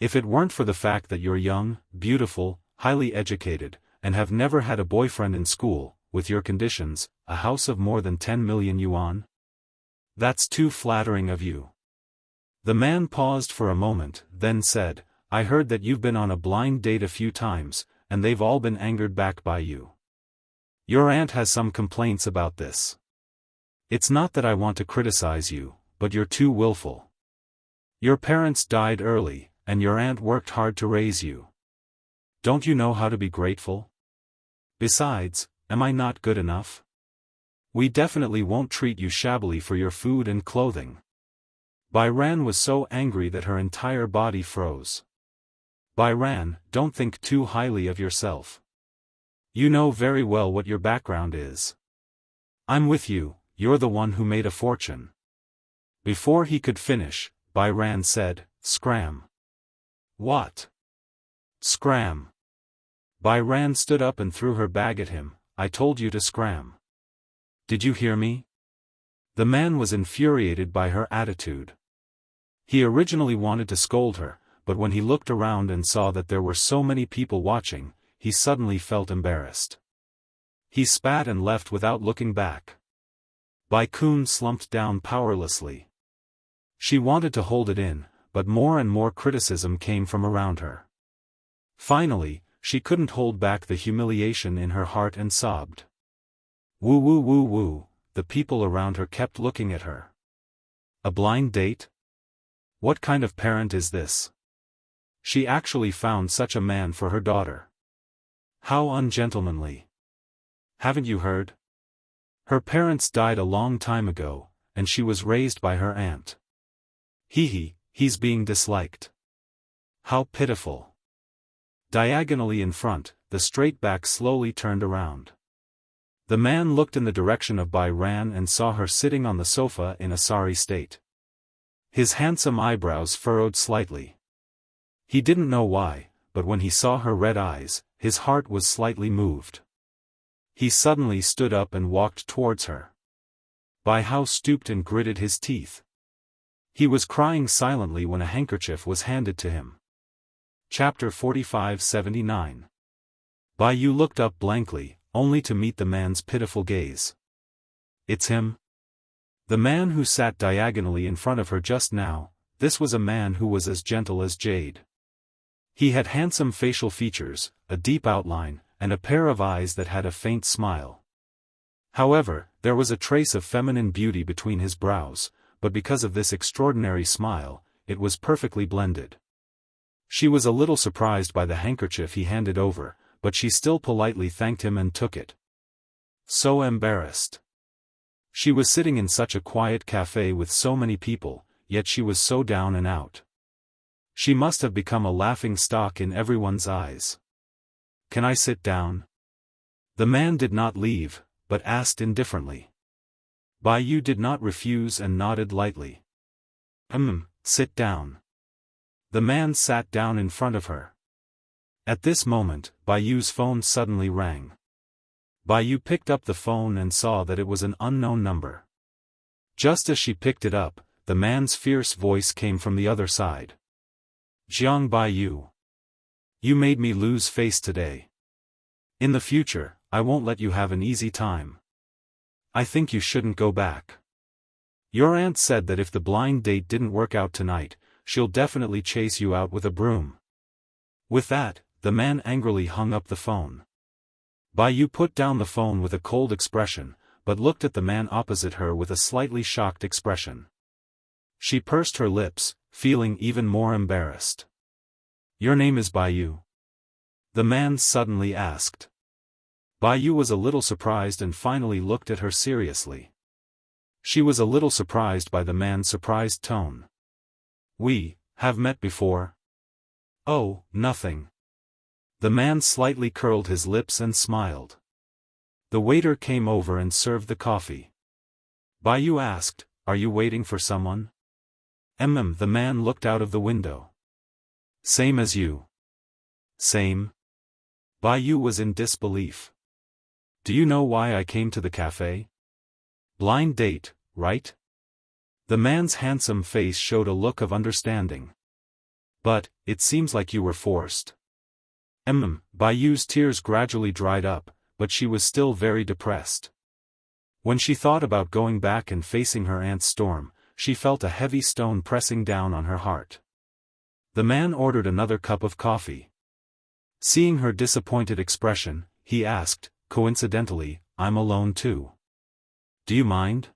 [SPEAKER 1] If it weren't for the fact that you're young, beautiful, highly educated, and have never had a boyfriend in school, with your conditions, a house of more than 10 million yuan? That's too flattering of you. The man paused for a moment, then said, I heard that you've been on a blind date a few times, and they've all been angered back by you. Your aunt has some complaints about this. It's not that I want to criticize you, but you're too willful. Your parents died early, and your aunt worked hard to raise you. Don't you know how to be grateful? Besides, am I not good enough? We definitely won't treat you shabbily for your food and clothing. Bai Ran was so angry that her entire body froze. Bai Ran, don't think too highly of yourself. You know very well what your background is. I'm with you, you're the one who made a fortune. Before he could finish, Bai Ran said, Scram. What? Scram. Bai Ran stood up and threw her bag at him. I told you to scram. Did you hear me? The man was infuriated by her attitude. He originally wanted to scold her, but when he looked around and saw that there were so many people watching, he suddenly felt embarrassed. He spat and left without looking back. Bai Kun slumped down powerlessly. She wanted to hold it in, but more and more criticism came from around her. Finally, she couldn't hold back the humiliation in her heart and sobbed. Woo woo woo woo, the people around her kept looking at her. A blind date? What kind of parent is this? She actually found such a man for her daughter. How ungentlemanly. Haven't you heard? Her parents died a long time ago, and she was raised by her aunt. He's being disliked. How pitiful. Diagonally in front, the straight back slowly turned around. The man looked in the direction of Bai Ran and saw her sitting on the sofa in a sorry state. His handsome eyebrows furrowed slightly. He didn't know why, but when he saw her red eyes, his heart was slightly moved. He suddenly stood up and walked towards her. Bai Hao stooped and gritted his teeth. He was crying silently when a handkerchief was handed to him. Chapter 45-79. Bai Yu looked up blankly, only to meet the man's pitiful gaze. It's him? The man who sat diagonally in front of her just now, this was a man who was as gentle as jade. He had handsome facial features, a deep outline, and a pair of eyes that had a faint smile. However, there was a trace of feminine beauty between his brows, but because of this extraordinary smile, it was perfectly blended. She was a little surprised by the handkerchief he handed over, but she still politely thanked him and took it. So embarrassed. She was sitting in such a quiet cafe with so many people, yet she was so down and out. She must have become a laughing stock in everyone's eyes. Can I sit down? The man did not leave, but asked indifferently. Bai Yu did not refuse and nodded lightly. Sit down. The man sat down in front of her. At this moment, Bai Yu's phone suddenly rang. Bai Yu picked up the phone and saw that it was an unknown number. Just as she picked it up, the man's fierce voice came from the other side. Jiang Bai Yu. You made me lose face today. In the future, I won't let you have an easy time. I think you shouldn't go back. Your aunt said that if the blind date didn't work out tonight, she'll definitely chase you out with a broom. With that, the man angrily hung up the phone. Bai Yu put down the phone with a cold expression, but looked at the man opposite her with a slightly shocked expression. She pursed her lips, feeling even more embarrassed. Your name is Bai Yu? The man suddenly asked. Bai Yu was a little surprised and finally looked at her seriously. She was a little surprised by the man's surprised tone. We have met before? Oh, nothing. The man slightly curled his lips and smiled. The waiter came over and served the coffee. Bai Yu asked, Are you waiting for someone? The man looked out of the window. Same as you. Same? Bai Yu was in disbelief. Do you know why I came to the cafe? Blind date, right? The man's handsome face showed a look of understanding. But, it seems like you were forced. Bai Yu's tears gradually dried up, but she was still very depressed. When she thought about going back and facing her aunt's storm, she felt a heavy stone pressing down on her heart. The man ordered another cup of coffee. Seeing her disappointed expression, he asked, Coincidentally, I'm alone too. Do you mind?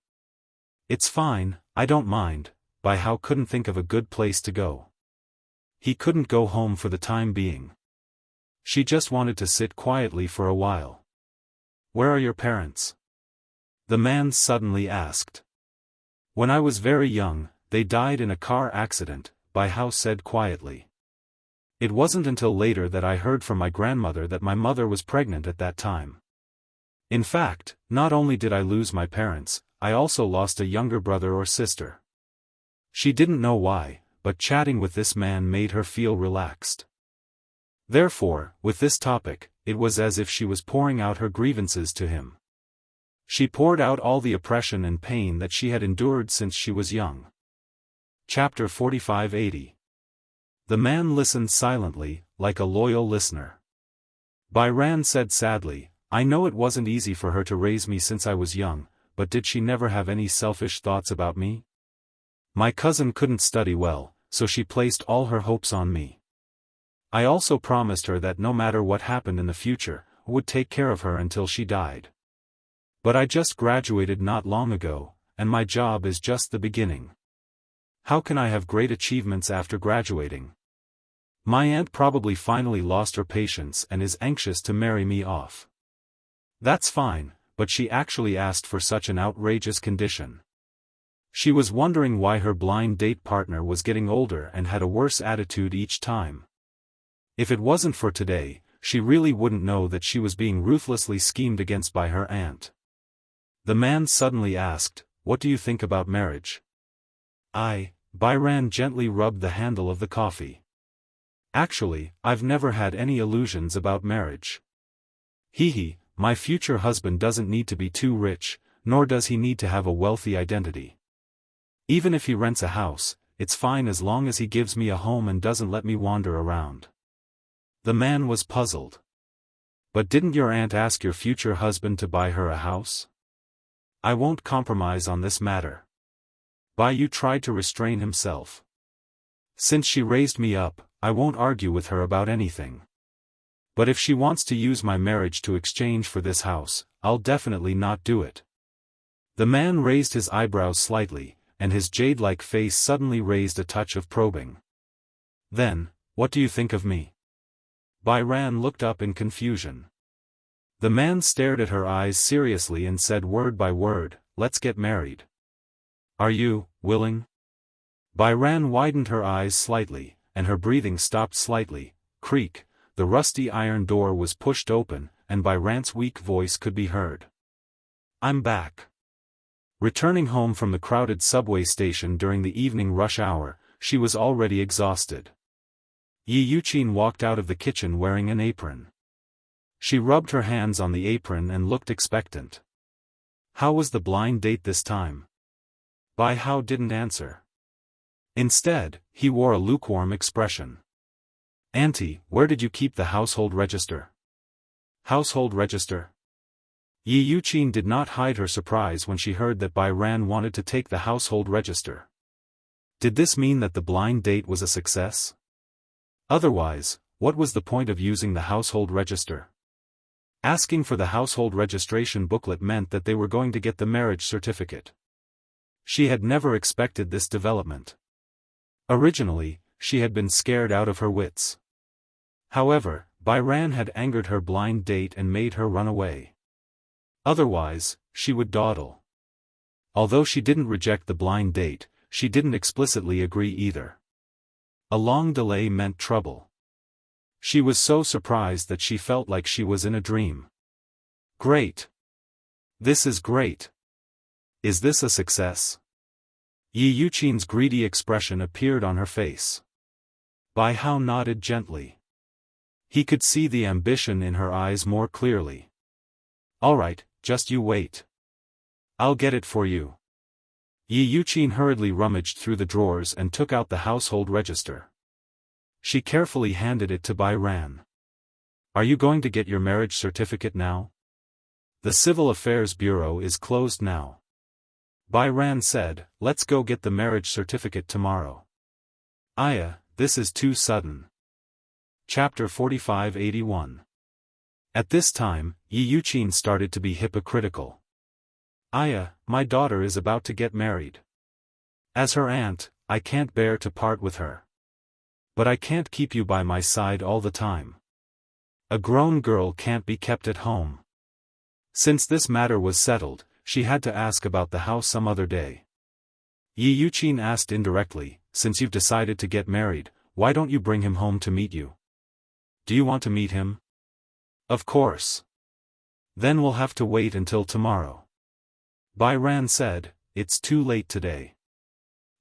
[SPEAKER 1] It's fine, I don't mind. Bai Yu couldn't think of a good place to go. He couldn't go home for the time being. She just wanted to sit quietly for a while. Where are your parents? The man suddenly asked. When I was very young, they died in a car accident, Bai Yu said quietly. It wasn't until later that I heard from my grandmother that my mother was pregnant at that time. In fact, not only did I lose my parents, I also lost a younger brother or sister. She didn't know why, but chatting with this man made her feel relaxed. Therefore, with this topic, it was as if she was pouring out her grievances to him. She poured out all the oppression and pain that she had endured since she was young. Chapter 45-80. The man listened silently, like a loyal listener. Bai Ran said sadly, I know it wasn't easy for her to raise me since I was young, but did she never have any selfish thoughts about me? My cousin couldn't study well, so she placed all her hopes on me. I also promised her that no matter what happened in the future, I would take care of her until she died. But I just graduated not long ago, and my job is just the beginning. How can I have great achievements after graduating? My aunt probably finally lost her patience and is anxious to marry me off. That's fine, but she actually asked for such an outrageous condition. She was wondering why her blind date partner was getting older and had a worse attitude each time. If it wasn't for today, she really wouldn't know that she was being ruthlessly schemed against by her aunt. The man suddenly asked, What do you think about marriage? Bai Ran gently rubbed the handle of the coffee. Actually, I've never had any illusions about marriage. My future husband doesn't need to be too rich, nor does he need to have a wealthy identity. Even if he rents a house, it's fine as long as he gives me a home and doesn't let me wander around. The man was puzzled. But didn't your aunt ask your future husband to buy her a house? I won't compromise on this matter. Bai Yu tried to restrain himself. Since she raised me up, I won't argue with her about anything. But if she wants to use my marriage to exchange for this house, I'll definitely not do it. The man raised his eyebrows slightly, and his jade-like face suddenly raised a touch of probing. Then, what do you think of me? Bai Ran looked up in confusion. The man stared at her eyes seriously and said word by word, Let's get married. Are you willing? Bai Ran widened her eyes slightly, and her breathing stopped slightly. Creak, the rusty iron door was pushed open, and Bai Ran's weak voice could be heard. I'm back. Returning home from the crowded subway station during the evening rush hour, she was already exhausted. Yi Yuqin walked out of the kitchen wearing an apron. She rubbed her hands on the apron and looked expectant. How was the blind date this time? Bai Hao didn't answer. Instead, he wore a lukewarm expression. Auntie, where did you keep the household register? Household register? Yi Yuqin did not hide her surprise when she heard that Bai Ran wanted to take the household register. Did this mean that the blind date was a success? Otherwise, what was the point of using the household register? Asking for the household registration booklet meant that they were going to get the marriage certificate. She had never expected this development. Originally, she had been scared out of her wits. However, Bai Ran had angered her blind date and made her run away. Otherwise, she would dawdle. Although she didn't reject the blind date, she didn't explicitly agree either. A long delay meant trouble. She was so surprised that she felt like she was in a dream. Great. This is great. Is this a success? Yi Yuqin's greedy expression appeared on her face. Bai Hao nodded gently. He could see the ambition in her eyes more clearly. All right, just you wait. I'll get it for you. Yi Yuqin hurriedly rummaged through the drawers and took out the household register. She carefully handed it to Bai Ran. Are you going to get your marriage certificate now? The Civil Affairs Bureau is closed now. Bai Ran said, let's go get the marriage certificate tomorrow. Aya, this is too sudden. Chapter 4581. At this time, Yi Yuqin started to be hypocritical. Aya, my daughter is about to get married. As her aunt, I can't bear to part with her. But I can't keep you by my side all the time. A grown girl can't be kept at home. Since this matter was settled, she had to ask about the house some other day. Yi Yuqin asked indirectly, since you've decided to get married, why don't you bring him home to meet you? Do you want to meet him? Of course. Then we'll have to wait until tomorrow. Bai Ran said, it's too late today.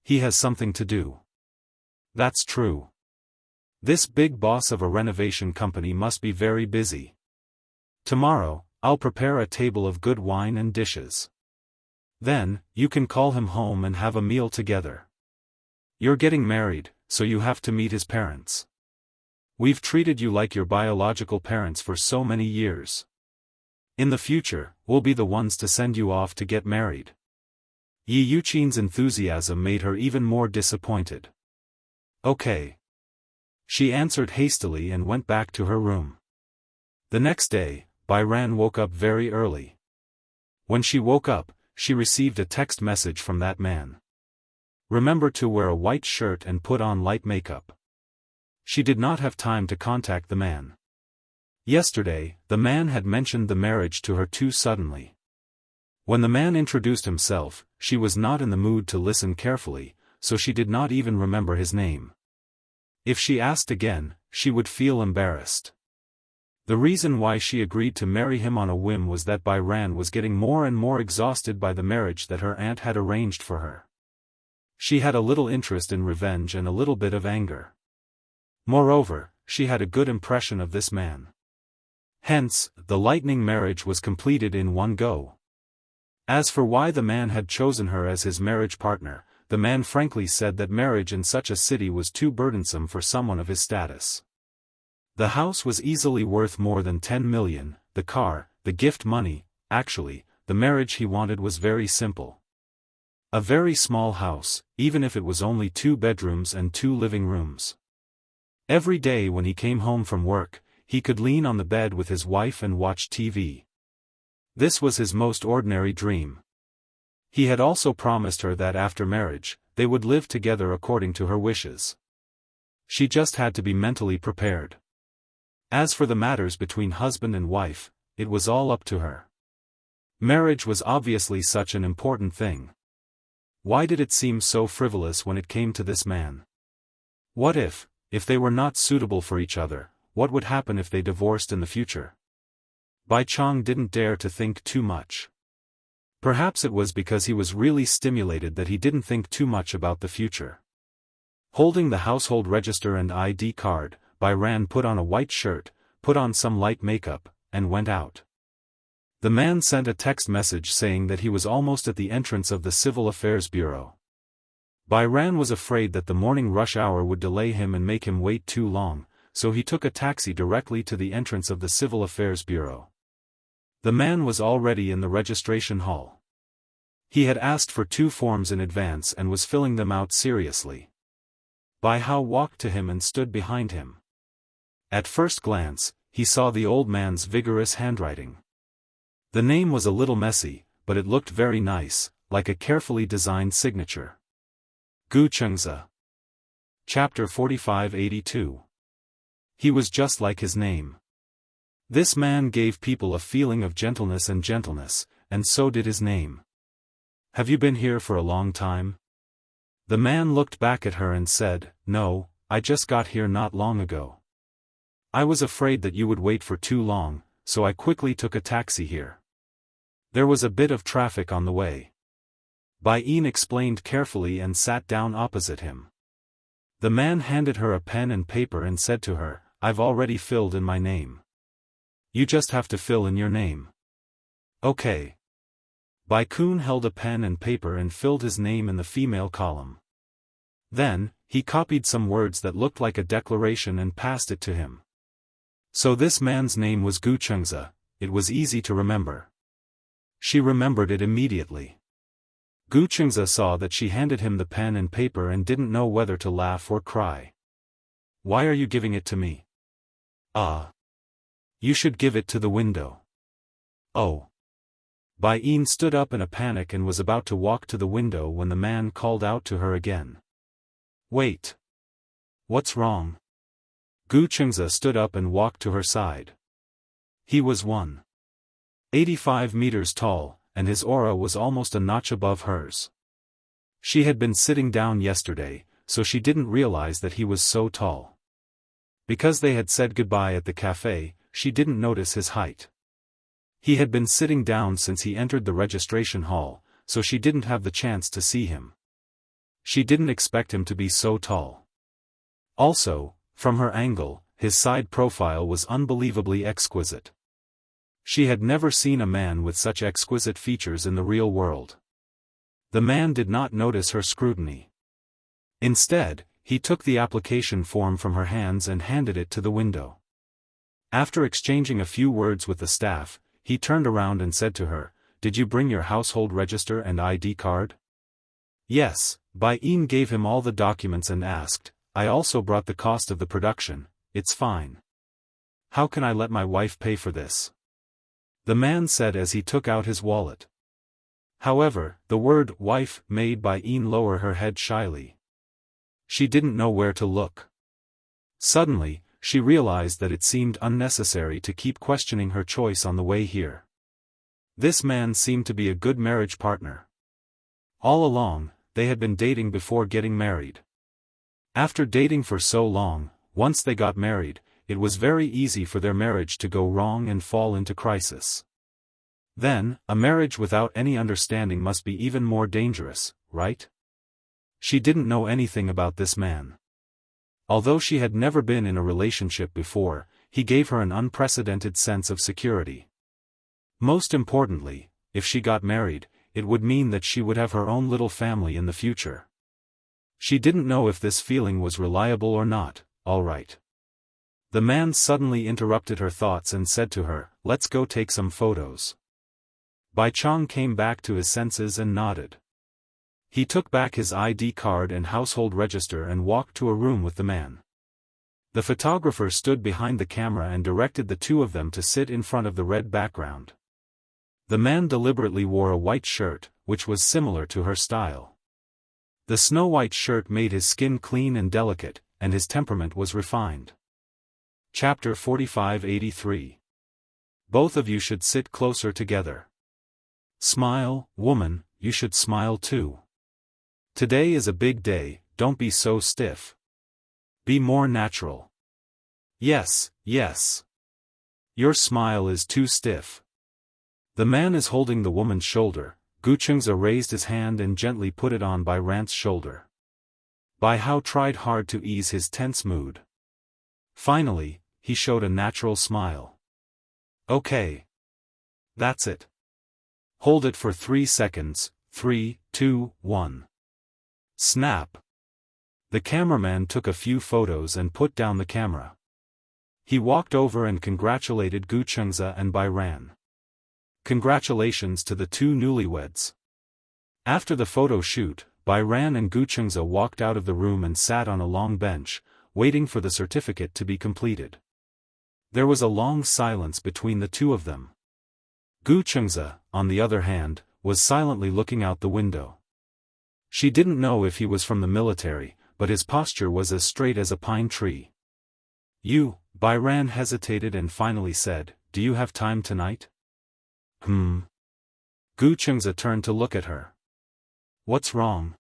[SPEAKER 1] He has something to do. That's true. This big boss of a renovation company must be very busy. Tomorrow, I'll prepare a table of good wine and dishes. Then, you can call him home and have a meal together. You're getting married, so you have to meet his parents. We've treated you like your biological parents for so many years. In the future, we'll be the ones to send you off to get married. Yi Yuqin's enthusiasm made her even more disappointed. Okay. She answered hastily and went back to her room. The next day, Bai Ran woke up very early. When she woke up, she received a text message from that man. Remember to wear a white shirt and put on light makeup. She did not have time to contact the man. Yesterday, the man had mentioned the marriage to her too suddenly. When the man introduced himself, she was not in the mood to listen carefully, so she did not even remember his name. If she asked again, she would feel embarrassed. The reason why she agreed to marry him on a whim was that Bai Ran was getting more and more exhausted by the marriage that her aunt had arranged for her. She had a little interest in revenge and a little bit of anger. Moreover, she had a good impression of this man. Hence, the lightning marriage was completed in one go. As for why the man had chosen her as his marriage partner, the man frankly said that marriage in such a city was too burdensome for someone of his status. The house was easily worth more than 10 million, the car, the gift money. Actually, the marriage he wanted was very simple. A very small house, even if it was only 2 bedrooms and 2 living rooms. Every day when he came home from work, he could lean on the bed with his wife and watch TV. This was his most ordinary dream. He had also promised her that after marriage, they would live together according to her wishes. She just had to be mentally prepared. As for the matters between husband and wife, it was all up to her. Marriage was obviously such an important thing. Why did it seem so frivolous when it came to this man? What if they were not suitable for each other, what would happen if they divorced in the future? Bai Chong didn't dare to think too much. Perhaps it was because he was really stimulated that he didn't think too much about the future. Holding the household register and ID card, Bai Ran put on a white shirt, put on some light makeup, and went out. The man sent a text message saying that he was almost at the entrance of the Civil Affairs Bureau. Bai Ran was afraid that the morning rush hour would delay him and make him wait too long, so he took a taxi directly to the entrance of the Civil Affairs Bureau. The man was already in the registration hall. He had asked for 2 forms in advance and was filling them out seriously. Bai Hao walked to him and stood behind him. At first glance, he saw the old man's vigorous handwriting. The name was a little messy, but it looked very nice, like a carefully designed signature. Gu Xianxia. Chapter 4582. He was just like his name. This man gave people a feeling of gentleness, and so did his name. Have you been here for a long time? The man looked back at her and said, No, I just got here not long ago. I was afraid that you would wait for too long, so I quickly took a taxi here. There was a bit of traffic on the way. Bai Yin explained carefully and sat down opposite him. The man handed her a pen and paper and said to her, I've already filled in my name. You just have to fill in your name. Okay. Bai Kun held a pen and paper and filled his name in the female column. Then, he copied some words that looked like a declaration and passed it to him. So this man's name was Gu Xianxia. It was easy to remember. She remembered it immediately. Gu Xianxia saw that she handed him the pen and paper and didn't know whether to laugh or cry. Why are you giving it to me? You should give it to the window. Oh. Bai Yin stood up in a panic and was about to walk to the window when the man called out to her again. Wait. What's wrong? Gu Xianxia stood up and walked to her side. He was 185 meters tall, and his aura was almost a notch above hers. She had been sitting down yesterday, so she didn't realize that he was so tall. Because they had said goodbye at the cafe, she didn't notice his height. He had been sitting down since he entered the registration hall, so she didn't have the chance to see him. She didn't expect him to be so tall. Also, from her angle, his side profile was unbelievably exquisite. She had never seen a man with such exquisite features in the real world. The man did not notice her scrutiny. Instead, he took the application form from her hands and handed it to the window. After exchanging a few words with the staff, he turned around and said to her, Did you bring your household register and ID card? Yes, Bai Yin gave him all the documents and asked, I also brought the cost of the production. It's fine. How can I let my wife pay for this? The man said as he took out his wallet. However, the word wife made Bai Yin lower her head shyly. She didn't know where to look. Suddenly, she realized that it seemed unnecessary to keep questioning her choice on the way here. This man seemed to be a good marriage partner. All along, they had been dating before getting married. After dating for so long, once they got married, it was very easy for their marriage to go wrong and fall into crisis. Then, a marriage without any understanding must be even more dangerous, right? She didn't know anything about this man. Although she had never been in a relationship before, he gave her an unprecedented sense of security. Most importantly, if she got married, it would mean that she would have her own little family in the future. She didn't know if this feeling was reliable or not. All right. The man suddenly interrupted her thoughts and said to her, Let's go take some photos. Bai Chong came back to his senses and nodded. He took back his ID card and household register and walked to a room with the man. The photographer stood behind the camera and directed the two of them to sit in front of the red background. The man deliberately wore a white shirt, which was similar to her style. The snow-white shirt made his skin clean and delicate, and his temperament was refined. Chapter 4583. Both of you should sit closer together. Smile, woman, you should smile too. Today is a big day, don't be so stiff. Be more natural. Yes, yes. Your smile is too stiff. The man is holding the woman's shoulder. Gu Xianxia raised his hand and gently put it on Bai Ran's shoulder. Bai Hao tried hard to ease his tense mood. Finally, he showed a natural smile. Okay. That's it. Hold it for 3 seconds, 3, 2, 1. Snap. The cameraman took a few photos and put down the camera. He walked over and congratulated Gu Chengza and Bai Ran. Congratulations to the two newlyweds. After the photo shoot, Bai Ran and Gu Chengza walked out of the room and sat on a long bench, waiting for the certificate to be completed. There was a long silence between the two of them. Gu Chengza, on the other hand, was silently looking out the window. She didn't know if he was from the military, but his posture was as straight as a pine tree. Bai Ran hesitated and finally said, "Do you have time tonight?" Gu Chengza turned to look at her. "What's wrong?"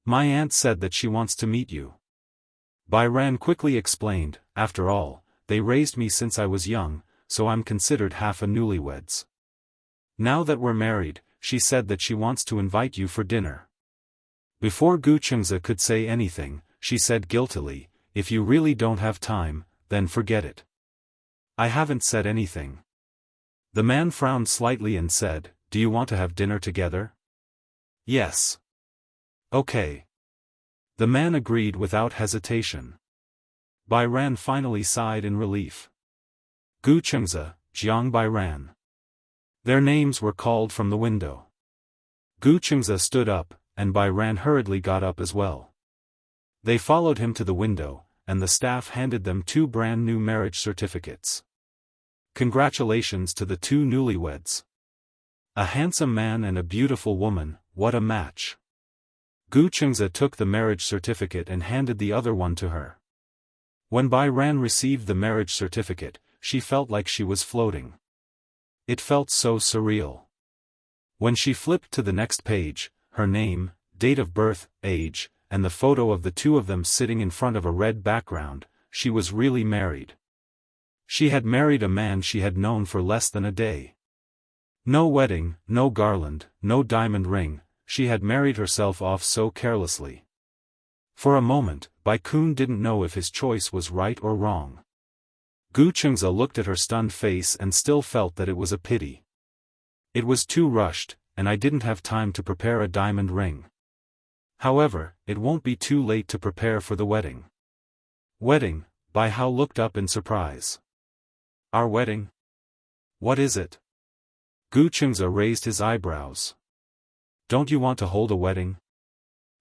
[SPEAKER 1] "My aunt said that she wants to meet you." Bai Ran quickly explained, "After all, they raised me since I was young, so I'm considered half a newlyweds. Now that we're married, she said that she wants to invite you for dinner." Before Gu Chengza could say anything, she said guiltily, "If you really don't have time, then forget it. I haven't said anything." The man frowned slightly and said, "Do you want to have dinner together?" "Yes." "Okay." The man agreed without hesitation. Bai Ran finally sighed in relief. Gu Chengza, Jiang Bai Ran. Their names were called from the window. Gu Chengza stood up, and Bai Ran hurriedly got up as well. They followed him to the window, and the staff handed them 2 brand new marriage certificates. Congratulations to the two newlyweds. A handsome man and a beautiful woman, what a match. Gu Chengza took the marriage certificate and handed the other one to her. When Bai Ran received the marriage certificate, she felt like she was floating. It felt so surreal. When she flipped to the next page, her name, date of birth, age, and the photo of the two of them sitting in front of a red background, she was really married. She had married a man she had known for less than a day. No wedding, no garland, no diamond ring, she had married herself off so carelessly. For a moment, Bai Kun didn't know if his choice was right or wrong. Gu Chengza looked at her stunned face and still felt that it was a pity. It was too rushed, and I didn't have time to prepare a diamond ring. However, it won't be too late to prepare for the wedding. Wedding? Bai Hao looked up in surprise. Our wedding? What is it? Gu Chengza raised his eyebrows. Don't you want to hold a wedding?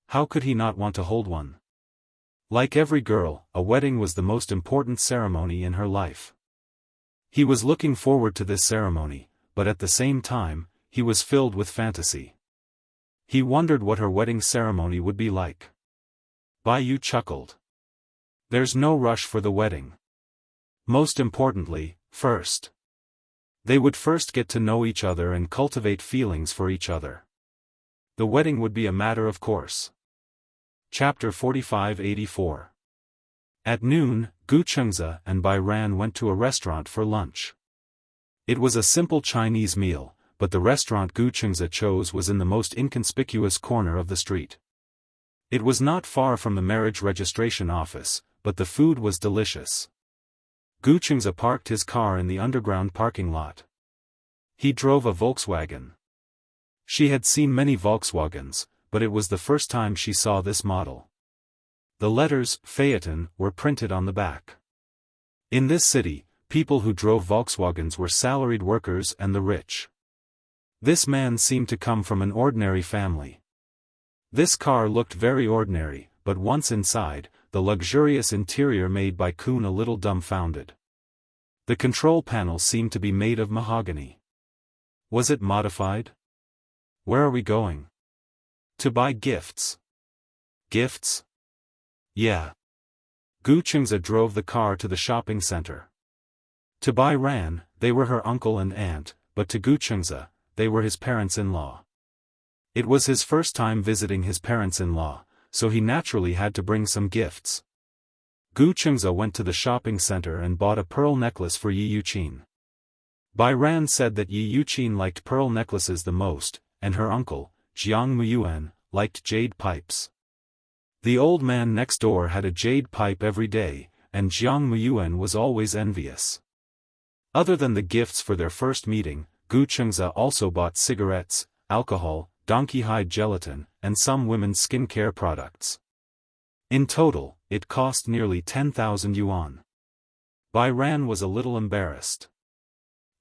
[SPEAKER 1] How could he not want to hold one? Like every girl, a wedding was the most important ceremony in her life. He was looking forward to this ceremony, but at the same time, he was filled with fantasy. He wondered what her wedding ceremony would be like. Bai Yu chuckled. There's no rush for the wedding. Most importantly, first. They would first get to know each other and cultivate feelings for each other. The wedding would be a matter of course. Chapter 45-84. At noon, Gu Chengza and Bai Ran went to a restaurant for lunch. It was a simple Chinese meal, but the restaurant Gu Chengza chose was in the most inconspicuous corner of the street. It was not far from the marriage registration office, but the food was delicious. Gu Chengza parked his car in the underground parking lot. He drove a Volkswagen. She had seen many Volkswagens, but it was the first time she saw this model. The letters Phaeton were printed on the back. In this city, people who drove Volkswagens were salaried workers and the rich. This man seemed to come from an ordinary family. This car looked very ordinary, but once inside, the luxurious interior made Bai Kun a little dumbfounded. The control panel seemed to be made of mahogany. Was it modified? Where are we going? To buy gifts. Gifts? Yeah. Gu Chengza drove the car to the shopping center. To Bai Ran, they were her uncle and aunt, but to Gu Chengza, they were his parents-in-law. It was his first time visiting his parents-in-law, so he naturally had to bring some gifts. Gu Chengza went to the shopping center and bought a pearl necklace for Yi Yuqin. Bai Ran said that Yi Yuqin liked pearl necklaces the most, and her uncle, Jiang Muyuan, liked jade pipes. The old man next door had a jade pipe every day, and Jiang Muyuan was always envious. Other than the gifts for their first meeting, Gu Chengza also bought cigarettes, alcohol, donkey hide gelatin, and some women's skincare products. In total, it cost nearly 10,000 yuan. Bai Ran was a little embarrassed.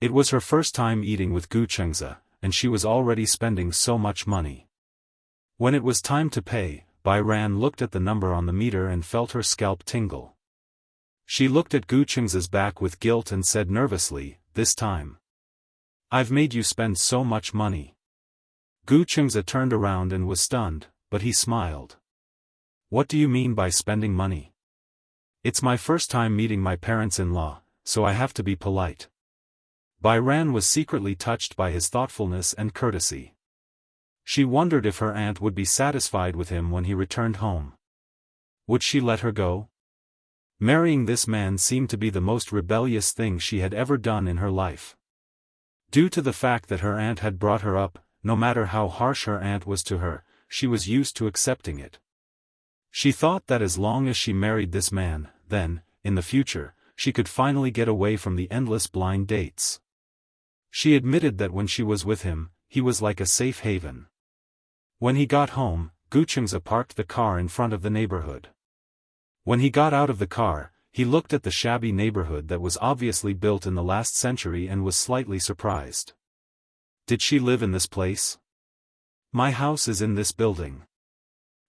[SPEAKER 1] It was her first time eating with Gu Chengza, and she was already spending so much money. When it was time to pay, Bai Ran looked at the number on the meter and felt her scalp tingle. She looked at Gu Chengza's back with guilt and said nervously, "This time. I've made you spend so much money." Gu Chengza turned around and was stunned, but he smiled. "What do you mean by spending money? It's my first time meeting my parents-in-law, so I have to be polite." Bai Ran was secretly touched by his thoughtfulness and courtesy. She wondered if her aunt would be satisfied with him when he returned home. Would she let her go? Marrying this man seemed to be the most rebellious thing she had ever done in her life. Due to the fact that her aunt had brought her up, no matter how harsh her aunt was to her, she was used to accepting it. She thought that as long as she married this man, then, in the future, she could finally get away from the endless blind dates. She admitted that when she was with him, he was like a safe haven. When he got home, Gu Chengza parked the car in front of the neighborhood. When he got out of the car, he looked at the shabby neighborhood that was obviously built in the last century and was slightly surprised. Did she live in this place? My house is in this building.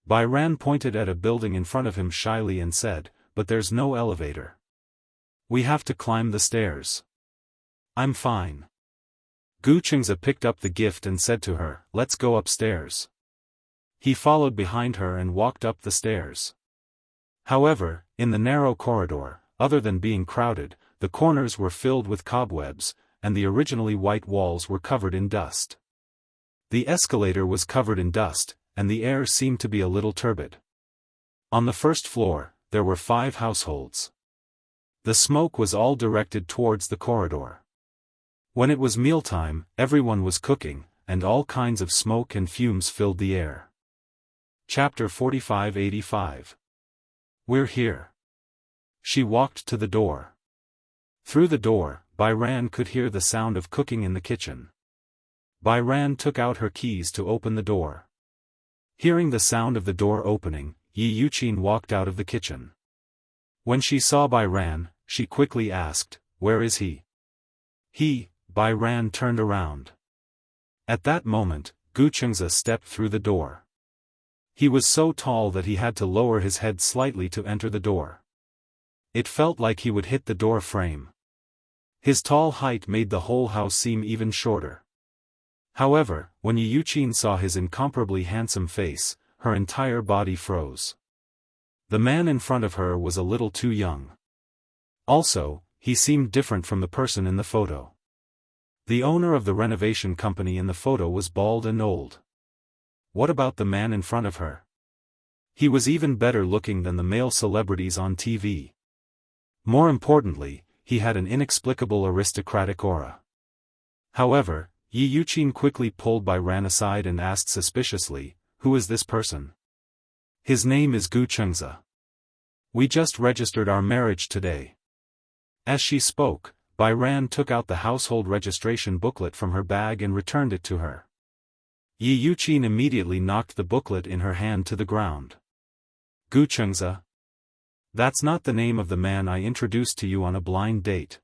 [SPEAKER 1] Bai Ran pointed at a building in front of him shyly and said, but there's no elevator. We have to climb the stairs. I'm fine. Gu Chengza picked up the gift and said to her, let's go upstairs. He followed behind her and walked up the stairs. However, in the narrow corridor, other than being crowded, the corners were filled with cobwebs, and the originally white walls were covered in dust. The escalator was covered in dust, and the air seemed to be a little turbid. On the first floor, there were 5 households. The smoke was all directed towards the corridor. When it was mealtime, everyone was cooking, and all kinds of smoke and fumes filled the air. Chapter 4585. We're here. She walked to the door. Through the door, Bai Ran could hear the sound of cooking in the kitchen. Bai Ran took out her keys to open the door. Hearing the sound of the door opening, Yi Yuqin walked out of the kitchen. When she saw Bai Ran, she quickly asked, where is he? Bai Ran turned around. At that moment, Gu Chengza stepped through the door. He was so tall that he had to lower his head slightly to enter the door. It felt like he would hit the door frame. His tall height made the whole house seem even shorter. However, when Yi Yuqin saw his incomparably handsome face, her entire body froze. The man in front of her was a little too young. Also, he seemed different from the person in the photo. The owner of the renovation company in the photo was bald and old. What about the man in front of her? He was even better looking than the male celebrities on TV. More importantly, he had an inexplicable aristocratic aura. However, Yi Yuqin quickly pulled Bai Ran aside and asked suspiciously, who is this person? His name is Gu Chengza. We just registered our marriage today. As she spoke, Bai Ran took out the household registration booklet from her bag and returned it to her. Yi Yuqin immediately knocked the booklet in her hand to the ground. Gu Chengza? That's not the name of the man I introduced to you on a blind date.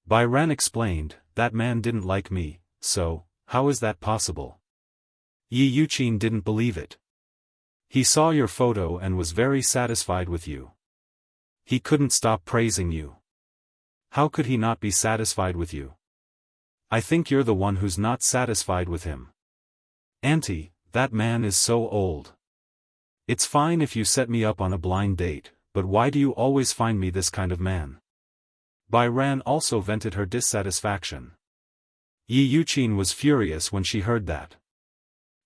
[SPEAKER 1] Bai Ran explained, that man didn't like me, so, how is that possible? Yi Yuqin didn't believe it. He saw your photo and was very satisfied with you. He couldn't stop praising you. How could he not be satisfied with you? I think you're the one who's not satisfied with him. Auntie, that man is so old. It's fine if you set me up on a blind date, but why do you always find me this kind of man? Bai Ran also vented her dissatisfaction. Yi Yuqin was furious when she heard that.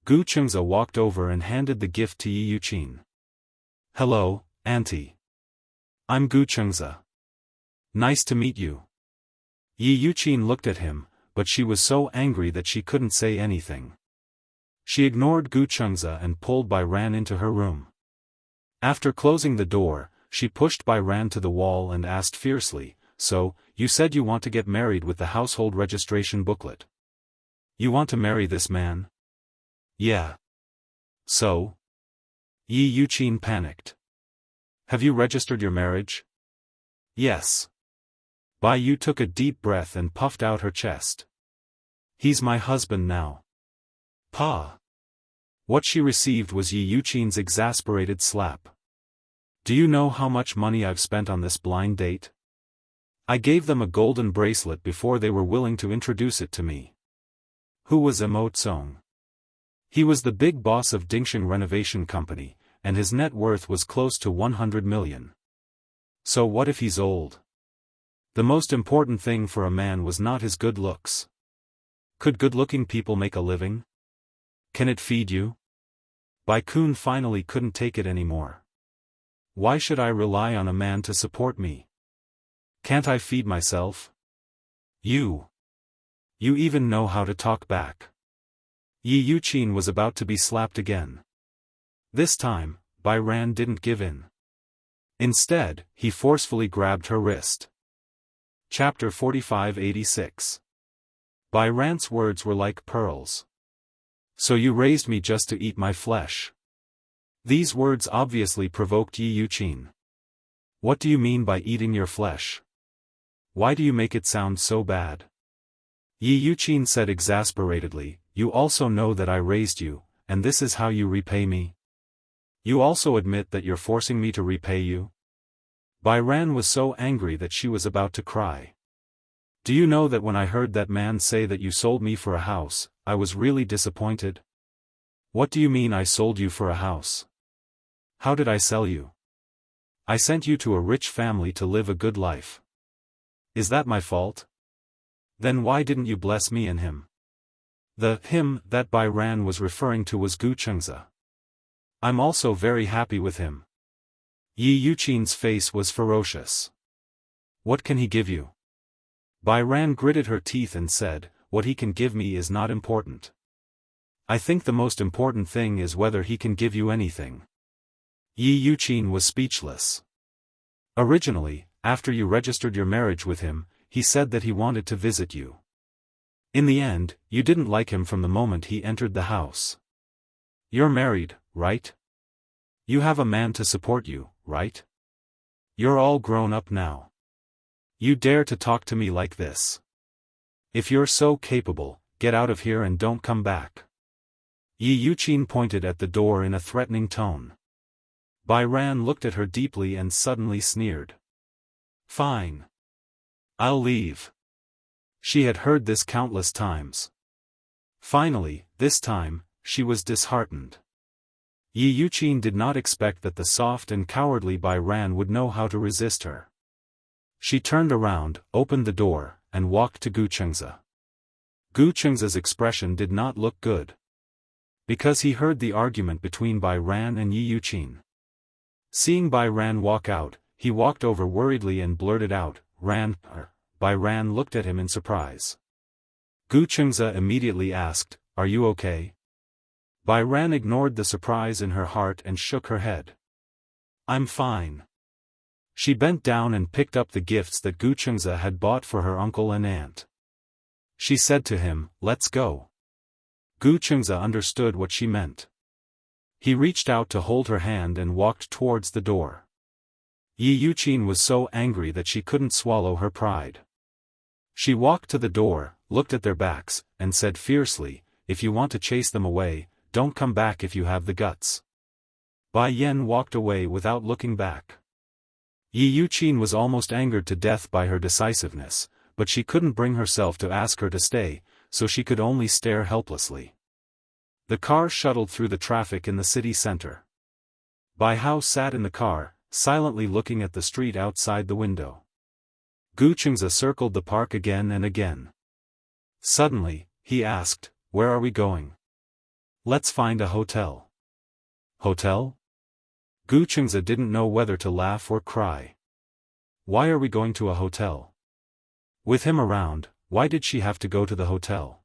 [SPEAKER 1] Gu Chengza walked over and handed the gift to Yi Yuqin. Hello, Auntie. I'm Gu Chengza. Nice to meet you. Yi Yuqin looked at him, but she was so angry that she couldn't say anything. She ignored Gu Chengza and pulled Bai Ran into her room. After closing the door, she pushed Bai Ran to the wall and asked fiercely, so, You said you want to get married with the household registration booklet. You want to marry this man? Yeah. So? Yi Yuqin panicked. Have you registered your marriage? Yes. Bai Yu took a deep breath and puffed out her chest. He's my husband now. Pa. What she received was Yi Yuqin's exasperated slap. Do you know how much money I've spent on this blind date? I gave them a golden bracelet before they were willing to introduce it to me. Who was Immortal? He was the big boss of Dingxing Renovation Company, and his net worth was close to 100 million. So what if he's old? The most important thing for a man was not his good looks. Could good-looking people make a living? Can it feed you? Bai Kun finally couldn't take it anymore. Why should I rely on a man to support me? Can't I feed myself? You even know how to talk back. Yi Yuqin was about to be slapped again. This time, Bai Ran didn't give in. Instead, he forcefully grabbed her wrist. Chapter 45-86. Bai Ran's words were like pearls. So you raised me just to eat my flesh. These words obviously provoked Yi Yuqin. What do you mean by eating your flesh? Why do you make it sound so bad? Yi Yuqin said exasperatedly, you also know that I raised you, and this is how you repay me? You also admit that you're forcing me to repay you? Bai Ran was so angry that she was about to cry. Do you know that when I heard that man say that you sold me for a house, I was really disappointed? What do you mean I sold you for a house? How did I sell you? I sent you to a rich family to live a good life. Is that my fault? Then why didn't you bless me and him? The him that Bai Ran was referring to was Gu Chengzi. I'm also very happy with him. Yi Yuqin's face was ferocious. What can he give you? Bai Ran gritted her teeth and said, what he can give me is not important. I think the most important thing is whether he can give you anything. Yi Yuqin was speechless. Originally, after you registered your marriage with him, he said that he wanted to visit you. In the end, you didn't like him from the moment he entered the house. You're married, right? You have a man to support you, right? You're all grown up now. You dare to talk to me like this? If you're so capable, get out of here and don't come back. Yi Yuqin pointed at the door in a threatening tone. Bai Ran looked at her deeply and suddenly sneered. Fine. I'll leave. She had heard this countless times. Finally, this time, she was disheartened. Yi Yuqin did not expect that the soft and cowardly Bai Ran would know how to resist her. She turned around, opened the door, and walked to Gu Chengzi. Gu Chengzi's expression did not look good. Because he heard the argument between Bai Ran and Yi Yuqin. Seeing Bai Ran walk out, he walked over worriedly and blurted out, Ran. Bai Ran looked at him in surprise. Gu Chengzi immediately asked, are you okay? Bai Ran ignored the surprise in her heart and shook her head. I'm fine. She bent down and picked up the gifts that Gu Chengzi had bought for her uncle and aunt. She said to him, let's go. Gu Chengzi understood what she meant. He reached out to hold her hand and walked towards the door. Yi Yuqin was so angry that she couldn't swallow her pride. She walked to the door, looked at their backs, and said fiercely, if you want to chase them away, don't come back if you have the guts. Bai Yan walked away without looking back. Yi Yuqin was almost angered to death by her decisiveness, but she couldn't bring herself to ask her to stay, so she could only stare helplessly. The car shuttled through the traffic in the city center. Bai Hao sat in the car, silently looking at the street outside the window. Gu Chengzi circled the park again and again. Suddenly, he asked, where are we going? Let's find a hotel. Hotel? Gu Chengzi didn't know whether to laugh or cry. Why are we going to a hotel? With him around, why did she have to go to the hotel?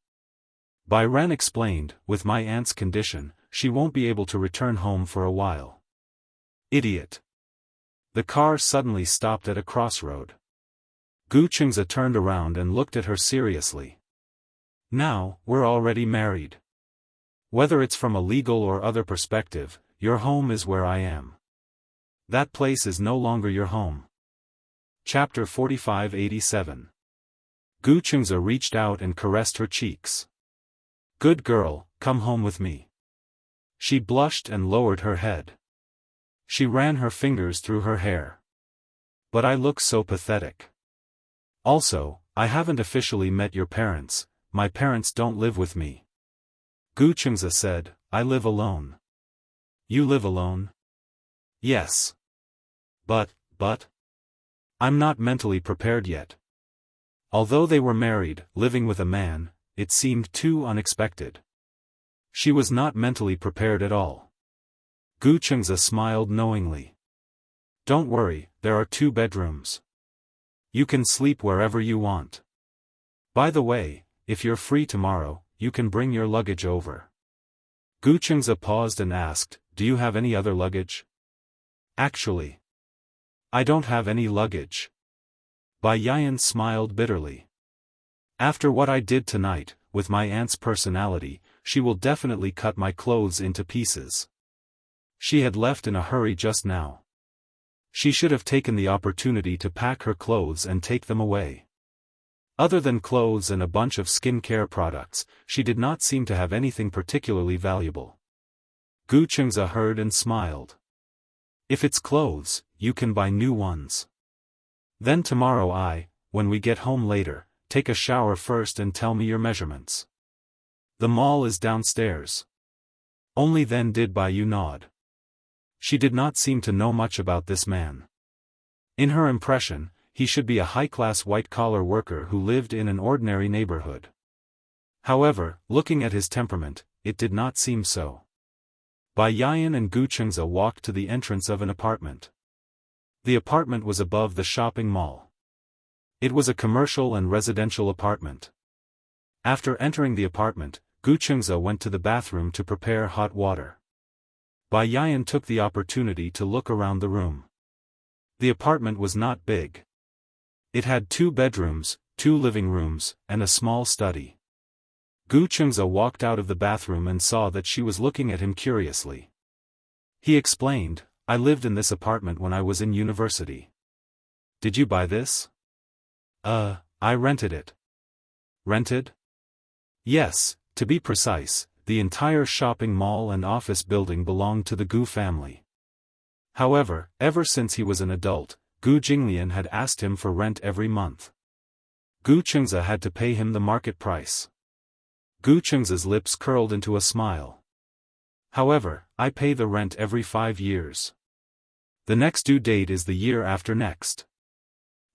[SPEAKER 1] Bai Ran explained, with my aunt's condition, she won't be able to return home for a while. Idiot. The car suddenly stopped at a crossroad. Gu Chengza turned around and looked at her seriously. Now, we're already married. Whether it's from a legal or other perspective, your home is where I am. That place is no longer your home. Chapter 4587. Gu Chengza reached out and caressed her cheeks. Good girl, come home with me. She blushed and lowered her head. She ran her fingers through her hair. But I look so pathetic. Also, I haven't officially met your parents. My parents don't live with me. Gu Chengza said, I live alone. You live alone? Yes. But, I'm not mentally prepared yet. Although they were married, living with a man, it seemed too unexpected. She was not mentally prepared at all. Gu Chengza smiled knowingly. Don't worry, there are 2 bedrooms. You can sleep wherever you want. By the way, if you're free tomorrow, you can bring your luggage over. Gu Chengza paused and asked, do you have any other luggage? Actually, I don't have any luggage. Bai Yian smiled bitterly. After what I did tonight, with my aunt's personality, she will definitely cut my clothes into pieces. She had left in a hurry just now. She should have taken the opportunity to pack her clothes and take them away. Other than clothes and a bunch of skincare products, she did not seem to have anything particularly valuable. Gu Chengza heard and smiled. If it's clothes, you can buy new ones. Then tomorrow when we get home later, take a shower first and tell me your measurements. The mall is downstairs. Only then did Bai Yu nod. She did not seem to know much about this man. In her impression, he should be a high-class white-collar worker who lived in an ordinary neighborhood. However, looking at his temperament, it did not seem so. Bai Yian and Gu Chengza walked to the entrance of an apartment. The apartment was above the shopping mall. It was a commercial and residential apartment. After entering the apartment, Gu Chengza went to the bathroom to prepare hot water. Bai Yian took the opportunity to look around the room. The apartment was not big. It had 2 bedrooms, 2 living rooms, and a small study. Gu Chengza walked out of the bathroom and saw that she was looking at him curiously. He explained, I lived in this apartment when I was in university. Did you buy this? I rented it. Rented? Yes, to be precise, the entire shopping mall and office building belonged to the Gu family. However, ever since he was an adult, Gu Jinglian had asked him for rent every month. Gu Chengza had to pay him the market price. Gu Chengza's lips curled into a smile. However, I pay the rent every 5 years. The next due date is the year after next.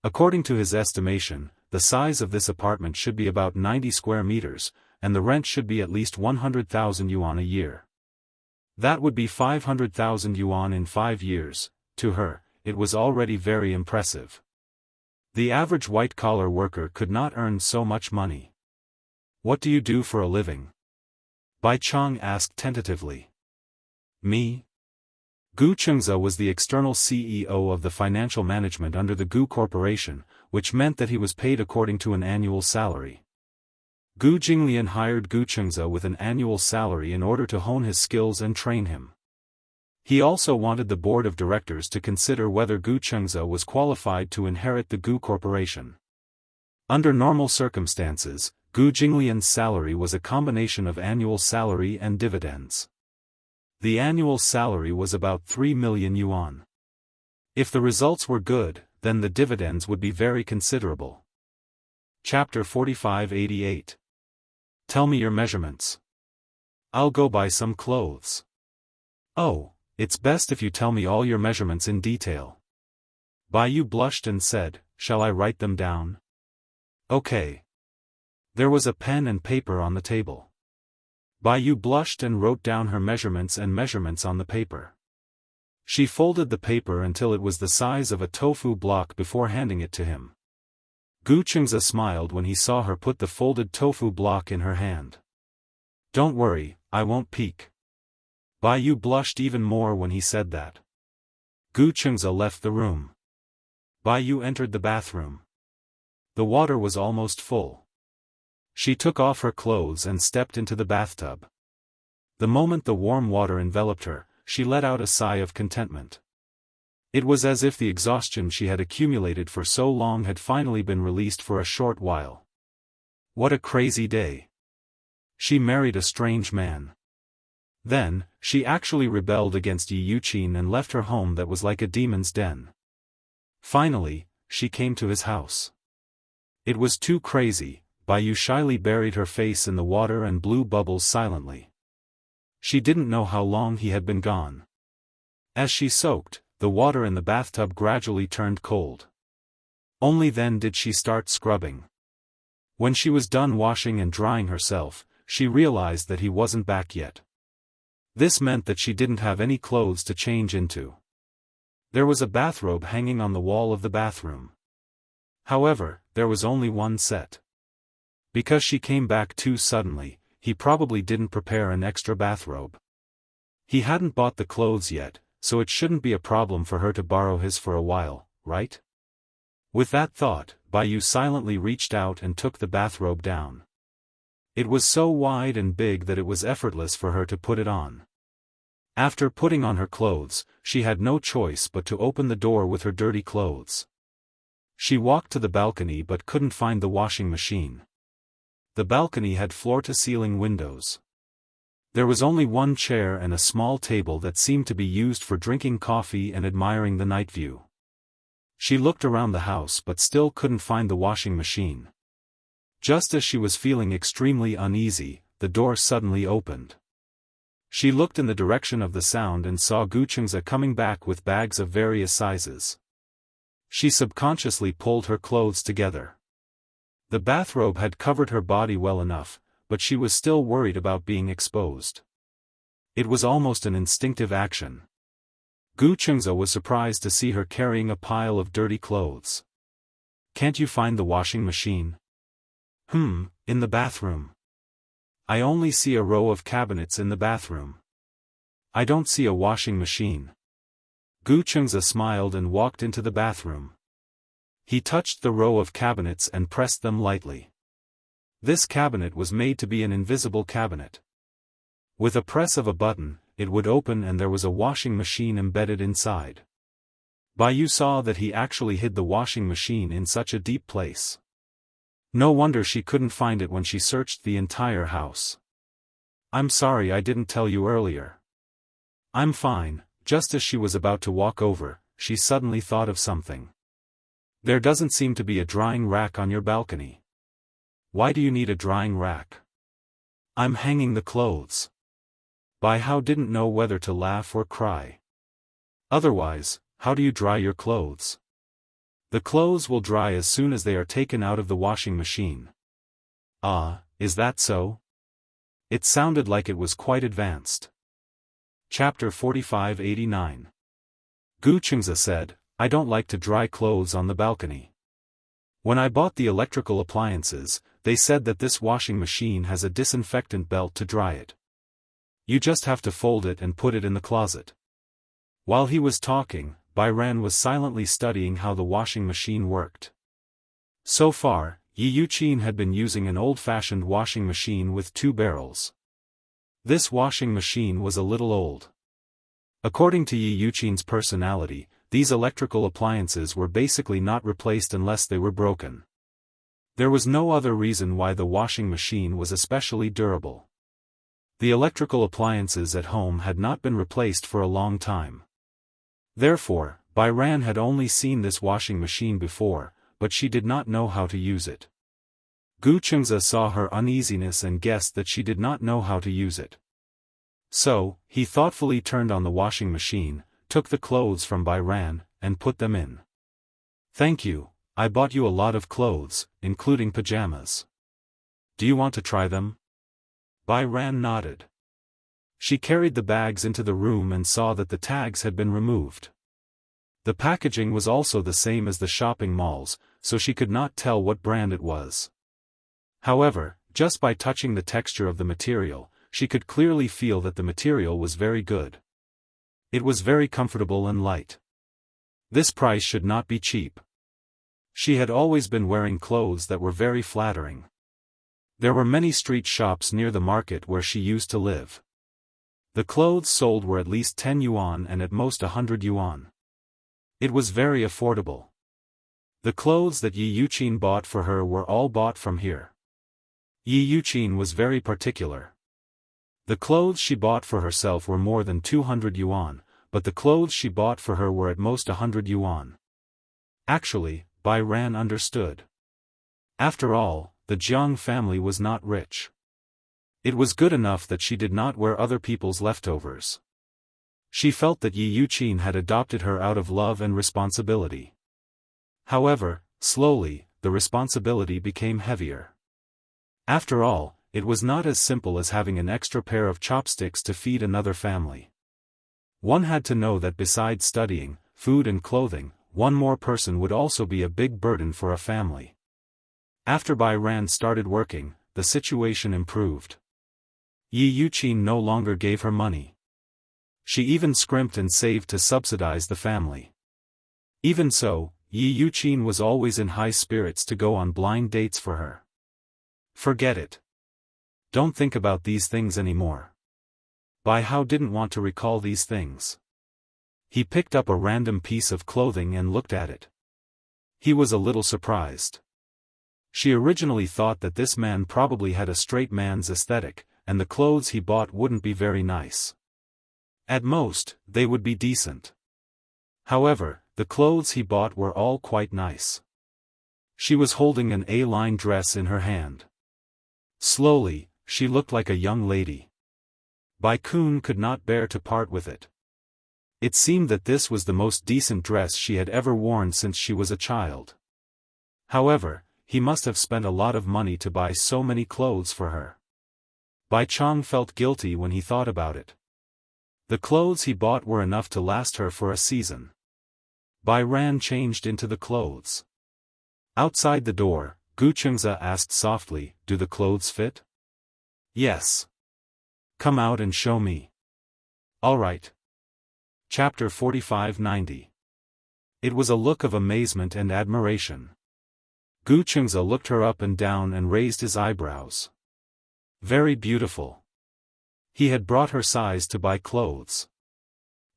[SPEAKER 1] According to his estimation, the size of this apartment should be about 90 square meters, and the rent should be at least 100,000 yuan a year. That would be 500,000 yuan in 5 years. To her, it was already very impressive. The average white-collar worker could not earn so much money. What do you do for a living? Bai Chang asked tentatively. Me? Gu Chengza was the external CEO of the financial management under the Gu Corporation, which meant that he was paid according to an annual salary. Gu Jinglian hired Gu Chengza with an annual salary in order to hone his skills and train him. He also wanted the board of directors to consider whether Gu Chengza was qualified to inherit the Gu Corporation. Under normal circumstances, Gu Jinglian's salary was a combination of annual salary and dividends. The annual salary was about 3 million yuan. If the results were good, then the dividends would be very considerable. Chapter 4588. Tell me your measurements. I'll go buy some clothes. Oh, it's best if you tell me all your measurements in detail. Bai Yu blushed and said, shall I write them down? Okay. There was a pen and paper on the table. Bai Yu blushed and wrote down her measurements on the paper. She folded the paper until it was the size of a tofu block before handing it to him. Gu Chengza smiled when he saw her put the folded tofu block in her hand. Don't worry, I won't peek. Bai Yu blushed even more when he said that. Gu Chengza left the room. Bai Yu entered the bathroom. The water was almost full. She took off her clothes and stepped into the bathtub. The moment the warm water enveloped her, she let out a sigh of contentment. It was as if the exhaustion she had accumulated for so long had finally been released for a short while. What a crazy day. She married a strange man. Then, she actually rebelled against Yi Yuqin and left her home that was like a demon's den. Finally, she came to his house. It was too crazy. Baiyu shyly buried her face in the water and blew bubbles silently. She didn't know how long he had been gone. As she soaked, the water in the bathtub gradually turned cold. Only then did she start scrubbing. When she was done washing and drying herself, she realized that he wasn't back yet. This meant that she didn't have any clothes to change into. There was a bathrobe hanging on the wall of the bathroom. However, there was only one set. Because she came back too suddenly, he probably didn't prepare an extra bathrobe. He hadn't bought the clothes yet, so it shouldn't be a problem for her to borrow his for a while, right? With that thought, Baiyu silently reached out and took the bathrobe down. It was so wide and big that it was effortless for her to put it on. After putting on her clothes, she had no choice but to open the door with her dirty clothes. She walked to the balcony but couldn't find the washing machine. The balcony had floor-to-ceiling windows. There was only one chair and a small table that seemed to be used for drinking coffee and admiring the night view. She looked around the house but still couldn't find the washing machine. Just as she was feeling extremely uneasy, the door suddenly opened. She looked in the direction of the sound and saw Gu Chengze coming back with bags of various sizes. She subconsciously pulled her clothes together. The bathrobe had covered her body well enough, but she was still worried about being exposed. It was almost an instinctive action. Gu Chengze was surprised to see her carrying a pile of dirty clothes. "Can't you find the washing machine?" In the bathroom. I only see a row of cabinets in the bathroom. I don't see a washing machine." Gu Chengze smiled and walked into the bathroom. He touched the row of cabinets and pressed them lightly. This cabinet was made to be an invisible cabinet. With a press of a button, it would open and there was a washing machine embedded inside. Baiyu saw that he actually hid the washing machine in such a deep place. No wonder she couldn't find it when she searched the entire house. "I'm sorry I didn't tell you earlier." "I'm fine." Just as she was about to walk over, she suddenly thought of something. "There doesn't seem to be a drying rack on your balcony." "Why do you need a drying rack?" "I'm hanging the clothes." Baiyu didn't know whether to laugh or cry. "Otherwise, how do you dry your clothes?" "The clothes will dry as soon as they are taken out of the washing machine." "Ah, is that so?" It sounded like it was quite advanced. Chapter 4589. Gu Chengze said, "I don't like to dry clothes on the balcony. When I bought the electrical appliances, they said that this washing machine has a disinfectant belt to dry it. You just have to fold it and put it in the closet." While he was talking, Bai Ran was silently studying how the washing machine worked. So far, Yi Yuqin had been using an old-fashioned washing machine with 2 barrels. This washing machine was a little old. According to Yi Yuqin's personality, these electrical appliances were basically not replaced unless they were broken. There was no other reason why the washing machine was especially durable. The electrical appliances at home had not been replaced for a long time. Therefore, Bai Ran had only seen this washing machine before, but she did not know how to use it. Gu Chengze saw her uneasiness and guessed that she did not know how to use it. So, he thoughtfully turned on the washing machine, took the clothes from Bai Ran, and put them in. "Thank you, I bought you a lot of clothes, including pajamas. Do you want to try them?" Bai Ran nodded. She carried the bags into the room and saw that the tags had been removed. The packaging was also the same as the shopping malls, so she could not tell what brand it was. However, just by touching the texture of the material, she could clearly feel that the material was very good. It was very comfortable and light. This price should not be cheap. She had always been wearing clothes that were very flattering. There were many street shops near the market where she used to live. The clothes sold were at least 10 yuan and at most 100 yuan. It was very affordable. The clothes that Yi Yuqin bought for her were all bought from here. Yi Yuqin was very particular. The clothes she bought for herself were more than 200 yuan, but the clothes she bought for her were at most 100 yuan. Actually, Bai Ran understood. After all, the Jiang family was not rich. It was good enough that she did not wear other people's leftovers. She felt that Yi Yuqin had adopted her out of love and responsibility. However, slowly, the responsibility became heavier. After all, it was not as simple as having an extra pair of chopsticks to feed another family. One had to know that besides studying, food and clothing, one more person would also be a big burden for a family. After Bai Ran started working, the situation improved. Yi Yuqin no longer gave her money. She even scrimped and saved to subsidize the family. Even so, Yi Yuqin was always in high spirits to go on blind dates for her. Forget it. Don't think about these things anymore. Bai Hao didn't want to recall these things. He picked up a random piece of clothing and looked at it. He was a little surprised. She originally thought that this man probably had a straight man's aesthetic, and the clothes he bought wouldn't be very nice. At most, they would be decent. However, the clothes he bought were all quite nice. She was holding an A-line dress in her hand. Slowly, she looked like a young lady. Bai Kun could not bear to part with it. It seemed that this was the most decent dress she had ever worn since she was a child. However, he must have spent a lot of money to buy so many clothes for her. Bai Chong felt guilty when he thought about it. The clothes he bought were enough to last her for a season. Bai Ran changed into the clothes. Outside the door, Gu Chengza asked softly, "Do the clothes fit?" "Yes." "Come out and show me." "All right." Chapter 45-90. It was a look of amazement and admiration. Gu Chengza looked her up and down and raised his eyebrows. Very beautiful. He had brought her size to buy clothes.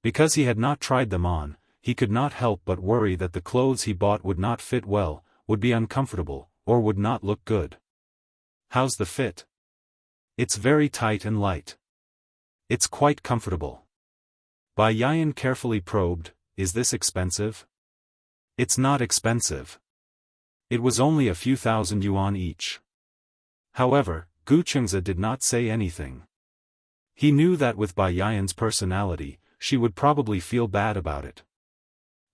[SPEAKER 1] Because he had not tried them on, he could not help but worry that the clothes he bought would not fit well, would be uncomfortable, or would not look good. "How's the fit?" "It's very tight and light." "It's quite comfortable." Bai Yan carefully probed, "Is this expensive?" "It's not expensive. It was only a few thousand yuan each." However, Gu Chengza did not say anything. He knew that with Bai Yan's personality, she would probably feel bad about it.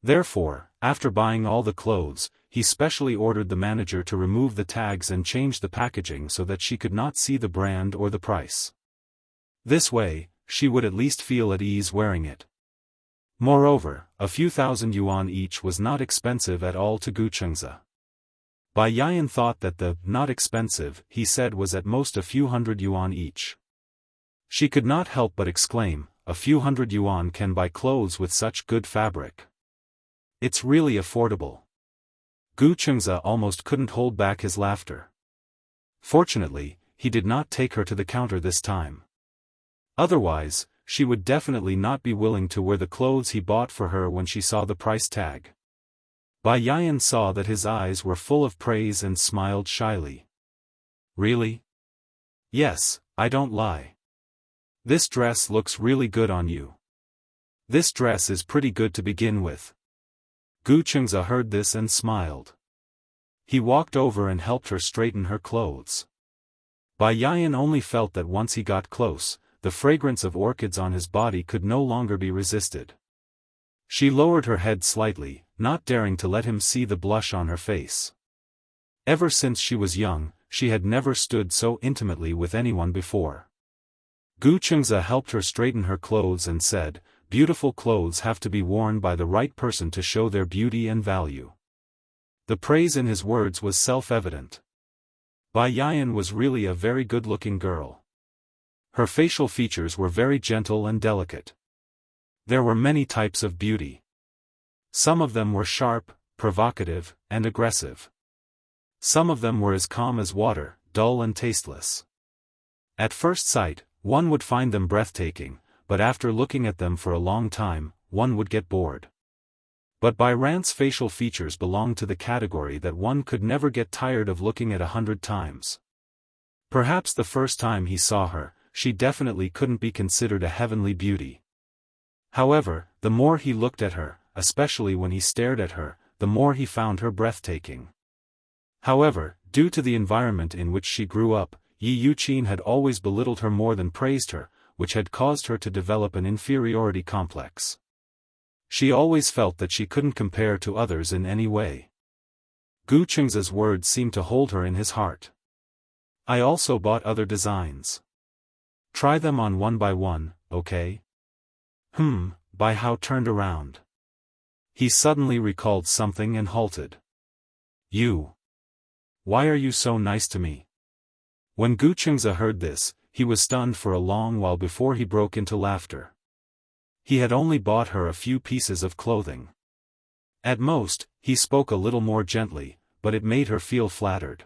[SPEAKER 1] Therefore, after buying all the clothes, he specially ordered the manager to remove the tags and change the packaging so that she could not see the brand or the price. This way, she would at least feel at ease wearing it. Moreover, a few thousand yuan each was not expensive at all to Gu Chengza. Bai Yan thought that the "not expensive" he said was at most a few hundred yuan each. She could not help but exclaim, "A few hundred yuan can buy clothes with such good fabric. It's really affordable." Gu Chengza almost couldn't hold back his laughter. Fortunately, he did not take her to the counter this time. Otherwise, she would definitely not be willing to wear the clothes he bought for her when she saw the price tag. Bai Yan saw that his eyes were full of praise and smiled shyly. "Really?" "Yes, I don't lie. This dress looks really good on you. This dress is pretty good to begin with." Gu Chengza heard this and smiled. He walked over and helped her straighten her clothes. Bai Yan only felt that once he got close, the fragrance of orchids on his body could no longer be resisted. She lowered her head slightly, not daring to let him see the blush on her face. Ever since she was young, she had never stood so intimately with anyone before. Gu Chengza helped her straighten her clothes and said, "Beautiful clothes have to be worn by the right person to show their beauty and value." The praise in his words was self-evident. Bai Yan was really a very good-looking girl. Her facial features were very gentle and delicate. There were many types of beauty. Some of them were sharp, provocative, and aggressive. Some of them were as calm as water, dull and tasteless. At first sight, one would find them breathtaking, but after looking at them for a long time, one would get bored. But Bai Ran's facial features belonged to the category that one could never get tired of looking at 100 times. Perhaps the first time he saw her, she definitely couldn't be considered a heavenly beauty. However, the more he looked at her, especially when he stared at her, the more he found her breathtaking. However, due to the environment in which she grew up, Yi Yuqin had always belittled her more than praised her, which had caused her to develop an inferiority complex. She always felt that she couldn't compare to others in any way. Gu Chengza's words seemed to hold her in his heart. I also bought other designs. Try them on one by one, okay? Bai Hao turned around. He suddenly recalled something and halted. You. Why are you so nice to me? When Gu Chengza heard this, he was stunned for a long while before he broke into laughter. He had only bought her a few pieces of clothing. At most, he spoke a little more gently, but it made her feel flattered.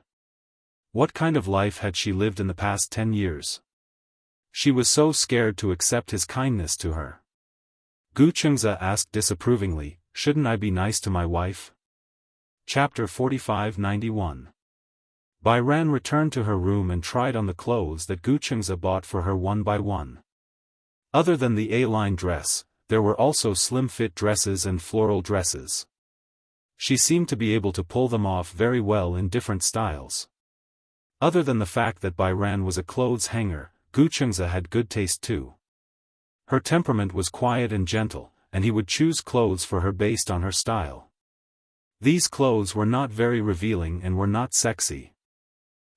[SPEAKER 1] What kind of life had she lived in the past 10 years? She was so scared to accept his kindness to her. Gu Chengza asked disapprovingly, shouldn't I be nice to my wife? Chapter 45-91. Bai Ran returned to her room and tried on the clothes that Gu Chengza bought for her one by one. Other than the A-line dress, there were also slim-fit dresses and floral dresses. She seemed to be able to pull them off very well in different styles. Other than the fact that Bai Ran was a clothes hanger, Gu Chengza had good taste too. Her temperament was quiet and gentle, and he would choose clothes for her based on her style. These clothes were not very revealing and were not sexy.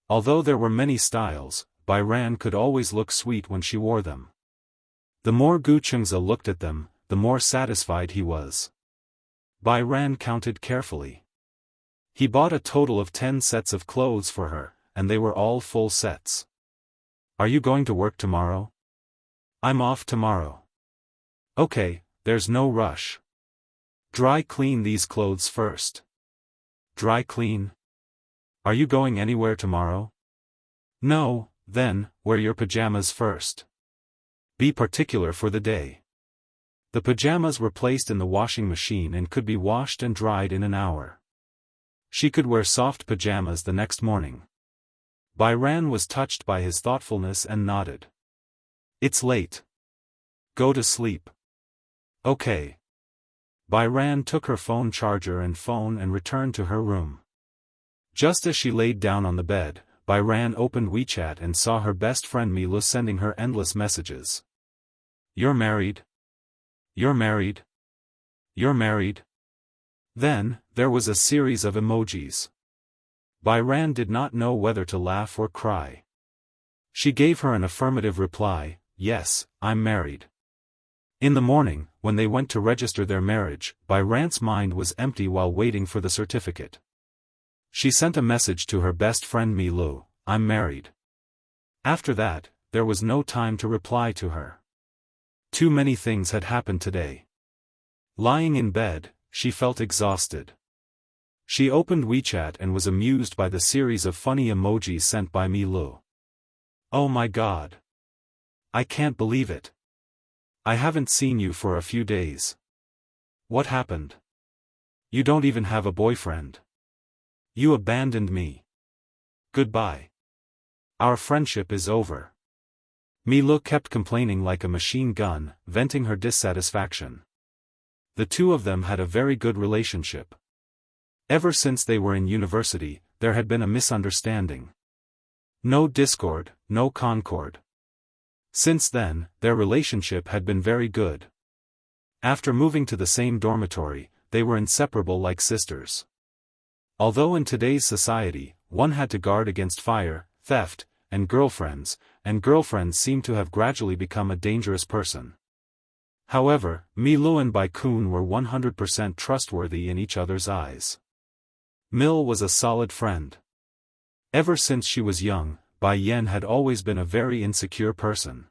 [SPEAKER 1] Although there were many styles, Bai Ran could always look sweet when she wore them. The more Gu Chengza looked at them, the more satisfied he was. Bai Ran counted carefully. He bought a total of 10 sets of clothes for her, and they were all full sets. Are you going to work tomorrow? I'm off tomorrow. Okay, there's no rush. Dry clean these clothes first. Dry clean? Are you going anywhere tomorrow? No, then, wear your pajamas first. Be particular for the day. The pajamas were placed in the washing machine and could be washed and dried in an hour. She could wear soft pajamas the next morning. Bai Ran was touched by his thoughtfulness and nodded. It's late. Go to sleep. Okay. Bai Ran took her phone charger and returned to her room. Just as she laid down on the bed, Bai Ran opened WeChat and saw her best friend Milo sending her endless messages. You're married? You're married? You're married? Then, there was a series of emojis. Bai Ran did not know whether to laugh or cry. She gave her an affirmative reply, yes, I'm married. In the morning, when they went to register their marriage, Bai Ran's mind was empty while waiting for the certificate. She sent a message to her best friend Milo, I'm married. After that, there was no time to reply to her. Too many things had happened today. Lying in bed, she felt exhausted. She opened WeChat and was amused by the series of funny emojis sent by Milo. Oh my god. I can't believe it. I haven't seen you for a few days. What happened? You don't even have a boyfriend. You abandoned me. Goodbye. Our friendship is over. Milo kept complaining like a machine gun, venting her dissatisfaction. The two of them had a very good relationship. Ever since they were in university, there had been a misunderstanding. No discord, no concord. Since then, their relationship had been very good. After moving to the same dormitory, they were inseparable like sisters. Although in today's society, one had to guard against fire, theft, and girlfriends seem to have gradually become a dangerous person. However, Milo and Bai Kun were 100% trustworthy in each other's eyes. Mil was a solid friend. Ever since she was young, Bai Yan had always been a very insecure person.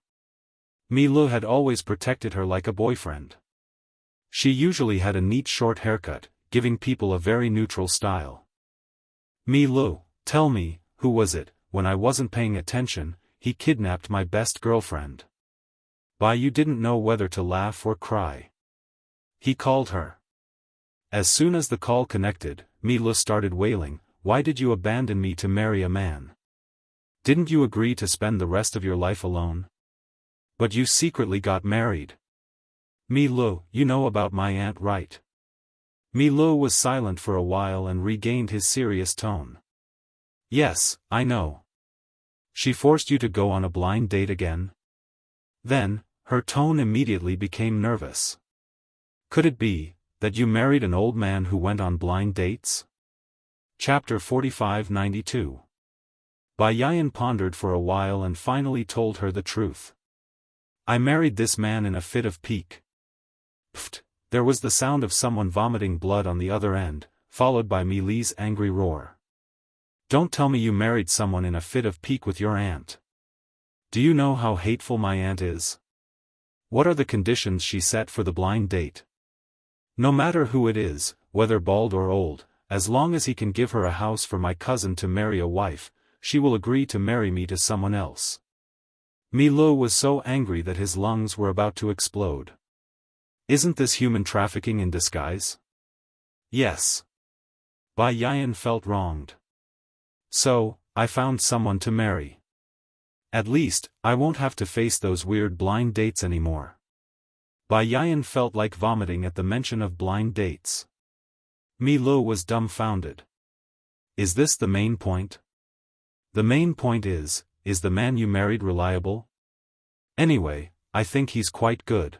[SPEAKER 1] Milo had always protected her like a boyfriend. She usually had a neat short haircut, giving people a very neutral style. Mi Lu, tell me, who was it? When I wasn't paying attention, he kidnapped my best girlfriend. Bai Yu didn't know whether to laugh or cry. He called her. As soon as the call connected, Mi Lu started wailing, "Why did you abandon me to marry a man? Didn't you agree to spend the rest of your life alone? But you secretly got married. Mi Lu, you know about my aunt, right?" Mi Lu was silent for a while and regained his serious tone. "Yes, I know. She forced you to go on a blind date again?" Then, her tone immediately became nervous. "Could it be that you married an old man who went on blind dates?" Chapter 4592. Bai Yan pondered for a while and finally told her the truth. "I married this man in a fit of pique." Pfft! There was the sound of someone vomiting blood on the other end, followed by Mi Li's angry roar. "Don't tell me you married someone in a fit of pique with your aunt. Do you know how hateful my aunt is? What are the conditions she set for the blind date? No matter who it is, whether bald or old, as long as he can give her a house for my cousin to marry a wife, she will agree to marry me to someone else." Mi Lu was so angry that his lungs were about to explode. Isn't this human trafficking in disguise? Yes. Bai Yan felt wronged. "So, I found someone to marry. At least, I won't have to face those weird blind dates anymore." Bai Yan felt like vomiting at the mention of blind dates. Mi Lu was dumbfounded. "Is this the main point? The main point is the man you married reliable? Anyway, I think he's quite good.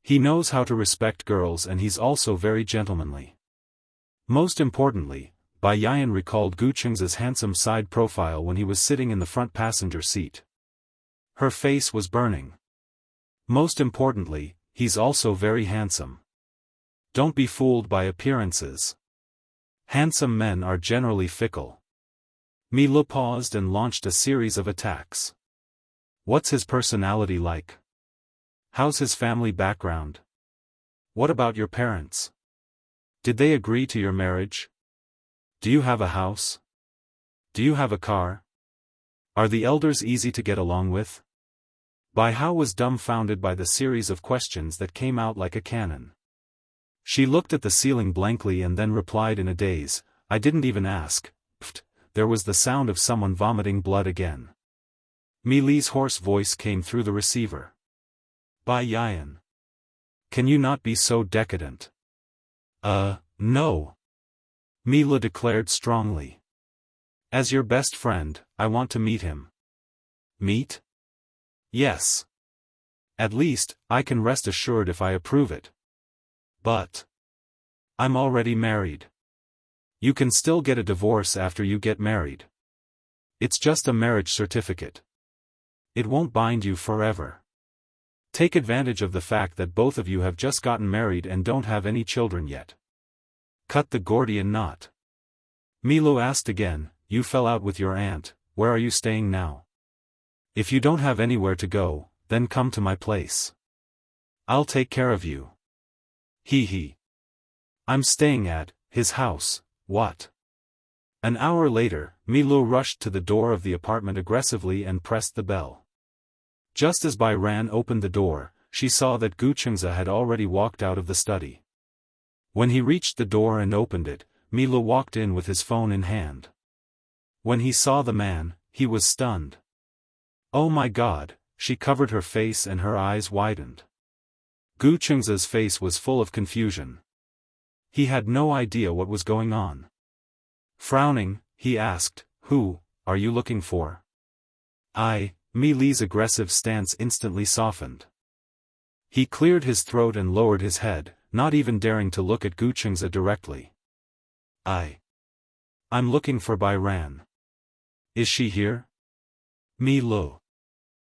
[SPEAKER 1] He knows how to respect girls and he's also very gentlemanly." Most importantly, Bai Yan recalled Gu Cheng's handsome side profile when he was sitting in the front passenger seat. Her face was burning. Most importantly, he's also very handsome. Don't be fooled by appearances. Handsome men are generally fickle. Mi Lu paused and launched a series of attacks. What's his personality like? How's his family background? What about your parents? Did they agree to your marriage? Do you have a house? Do you have a car? Are the elders easy to get along with? Bai Hao was dumbfounded by the series of questions that came out like a cannon. She looked at the ceiling blankly and then replied in a daze, "I didn't even ask." Pfft! There was the sound of someone vomiting blood again. Mi Li's hoarse voice came through the receiver. "Bai Yan. Can you not be so decadent?" No. Mi Lu declared strongly. "As your best friend, I want to meet him." "Meet?" "Yes. At least, I can rest assured if I approve it." "But I'm already married." "You can still get a divorce after you get married. It's just a marriage certificate. It won't bind you forever. Take advantage of the fact that both of you have just gotten married and don't have any children yet. Cut the Gordian knot." Mi Lu asked again, "You fell out with your aunt, where are you staying now? If you don't have anywhere to go, then come to my place. I'll take care of you." He. "I'm staying at his house." "What?" An hour later, Mi Lu rushed to the door of the apartment aggressively and pressed the bell. Just as Bai Ran opened the door, she saw that Gu Chengza had already walked out of the study. When he reached the door and opened it, Mi Lu walked in with his phone in hand. When he saw the man, he was stunned. "Oh my God!" She covered her face and her eyes widened. Gu Chengza's face was full of confusion. He had no idea what was going on. Frowning, he asked, "Who are you looking for?" Mi Li's aggressive stance instantly softened. He cleared his throat and lowered his head, not even daring to look at Gu Chengza directly. I'm looking for Bai Ran. Is she here?" Mi Lu.